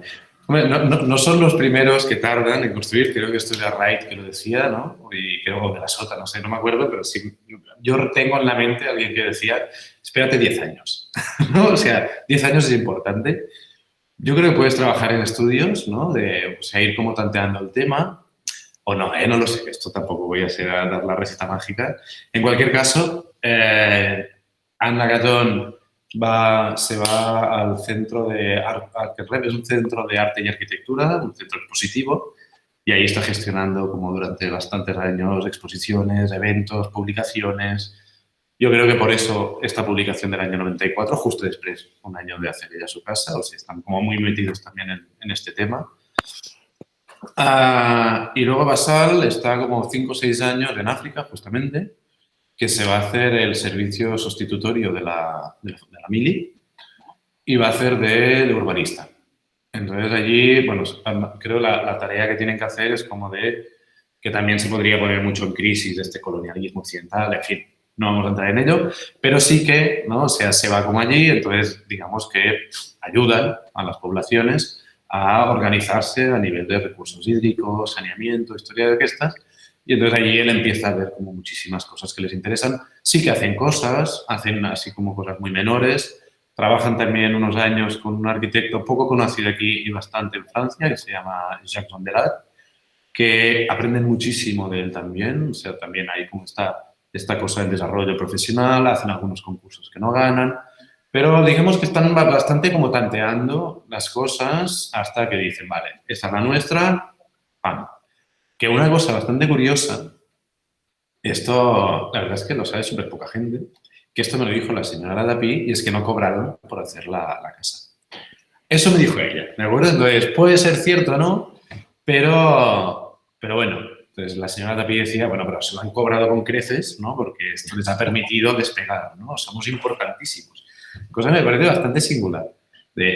Hombre, no son los primeros que tardan en construir, creo que esto era Wright que lo decía, ¿no? Y creo que la Sota, no sé, no me acuerdo, pero sí, yo tengo en la mente a alguien que decía, espérate 10 años, ¿no? O sea, 10 años es importante. Yo creo que puedes trabajar en estudios, ¿no? O sea, ir como tanteando el tema, o no, no lo sé, esto tampoco voy a dar la receta mágica. En cualquier caso, Anna Gatón se va al centro de Arquerrep, es un centro de arte y arquitectura, un centro expositivo, y ahí está gestionando como durante bastantes años exposiciones, eventos, publicaciones. Yo creo que por eso esta publicación del año 94, justo después, un año de hacer ella su casa, o sea, están como muy metidos también en este tema. Y luego Basal está como 5 o 6 años en África, justamente, que se va a hacer el servicio sustitutorio de la mili y va a hacer de urbanista. Entonces allí, bueno, creo la tarea que tienen que hacer es como de que también se podría poner mucho en crisis este colonialismo occidental, en fin, no vamos a entrar en ello, pero sí que, ¿no? O sea, se va como allí, entonces digamos que ayudan a las poblaciones a organizarse a nivel de recursos hídricos, saneamiento, historia de orquestas. Y entonces allí él empieza a ver como muchísimas cosas que les interesan. Sí que hacen cosas, hacen así como cosas muy menores. Trabajan también unos años con un arquitecto poco conocido aquí y bastante en Francia, que se llama Jacques Vandelat, que aprenden muchísimo de él también. O sea, también hay como esta cosa del desarrollo profesional, hacen algunos concursos que no ganan. Pero digamos que están bastante como tanteando las cosas hasta que dicen, vale, esa es la nuestra, ¡pam! Que una cosa bastante curiosa, esto la verdad es que lo sabe súper poca gente, que esto me lo dijo la señora Dapí y es que no cobraron por hacer la casa. Eso me dijo ella, ¿de acuerdo? Entonces, puede ser cierto o no, pero bueno, entonces la señora Dapí decía, bueno, pero se lo han cobrado con creces, ¿no? Porque esto les ha permitido despegar, ¿no? Somos importantísimos. Cosa que me parece bastante singular,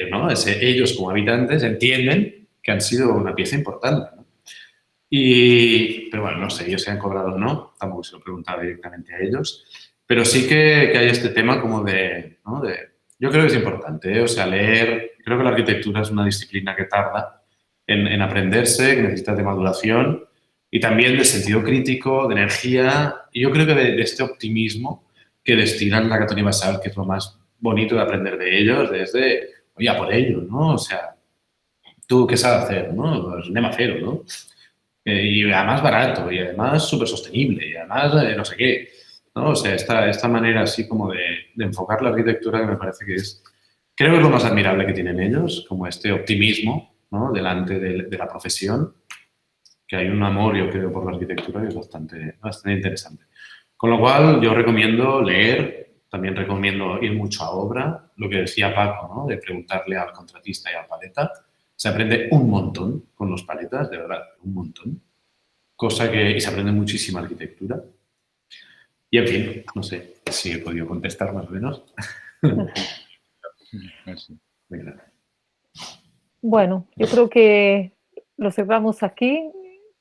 ¿no? Ellos como habitantes entienden que han sido una pieza importante, ¿no? Pero bueno, no sé, ellos se han cobrado o no, tampoco se lo he preguntado directamente a ellos, pero sí que hay este tema como ¿no? Yo creo que es importante, ¿eh? O sea, leer, creo que la arquitectura es una disciplina que tarda en aprenderse, que necesita de maduración y también de sentido crítico, de energía, y yo creo que de este optimismo que destilan la Gatón y Basal, que es lo más bonito de aprender de ellos, desde, oye, a por ello, ¿no? O sea, tú, ¿qué sabes hacer, no? Pues anem a fer-ho, ¿no? Y además barato, y además súper sostenible, y además no sé qué, ¿no? O sea, esta manera así como de enfocar la arquitectura que me parece que creo que es lo más admirable que tienen ellos, como este optimismo, ¿no? Delante de la profesión, que hay un amor, yo creo, por la arquitectura que es bastante interesante. Con lo cual, yo recomiendo leer, también recomiendo ir mucho a obra, lo que decía Paco, ¿no? De preguntarle al contratista y al paleta. Se aprende un montón con los paletas, de verdad, un montón. Y se aprende muchísima arquitectura. Y, en fin, no sé si he podido contestar más o menos. Bueno, yo creo que lo cerramos aquí.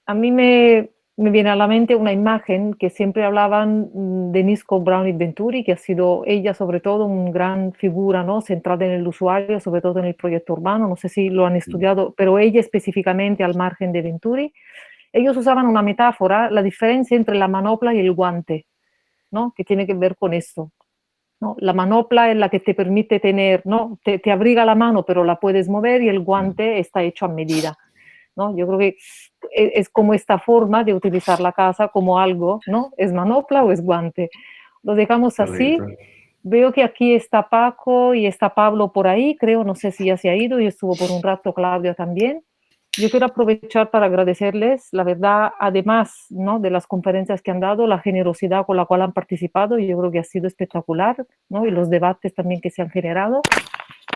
A mí me viene a la mente una imagen que siempre hablaban de Nisco Brown y Venturi, que ha sido ella sobre todo una gran figura, ¿no? Centrada en el usuario, sobre todo en el proyecto urbano. No sé si lo han estudiado, pero ella específicamente al margen de Venturi. Ellos usaban una metáfora, la diferencia entre la manopla y el guante, ¿no? Que tiene que ver con esto, ¿no? La manopla es la que te permite tener, ¿no? Te abriga la mano, pero la puedes mover, y el guante está hecho a medida, ¿no? Yo creo que es como esta forma de utilizar la casa como algo, ¿no? ¿Es manopla o es guante? Lo dejamos así. Correcto. Veo que aquí está Paco y está Pablo por ahí, creo, no sé si ya se ha ido, y estuvo por un rato Claudia también. Yo quiero aprovechar para agradecerles, la verdad, además, ¿no?, de las conferencias que han dado, la generosidad con la cual han participado, y yo creo que ha sido espectacular, ¿no?, y los debates también que se han generado.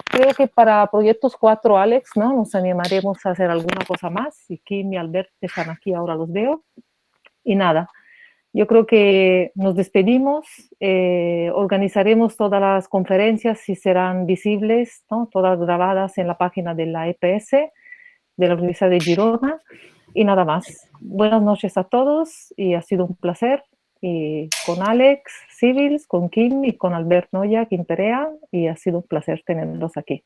Creo que para Proyectos 4, Alex, ¿no?, nos animaremos a hacer alguna cosa más, y Kim y Albert están aquí, ahora los veo. Y nada, yo creo que nos despedimos, organizaremos todas las conferencias, si serán visibles, ¿no?, todas grabadas en la página de la EPS, de la Universidad de Girona, y nada más. Buenas noches a todos, y ha sido un placer, y con Alex Civils, con Kim y con Albert Noya, Quinterea, y ha sido un placer tenerlos aquí.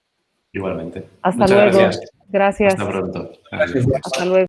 Igualmente. Hasta Muchas luego. gracias. Gracias. Hasta pronto. Gràcies. Hasta luego.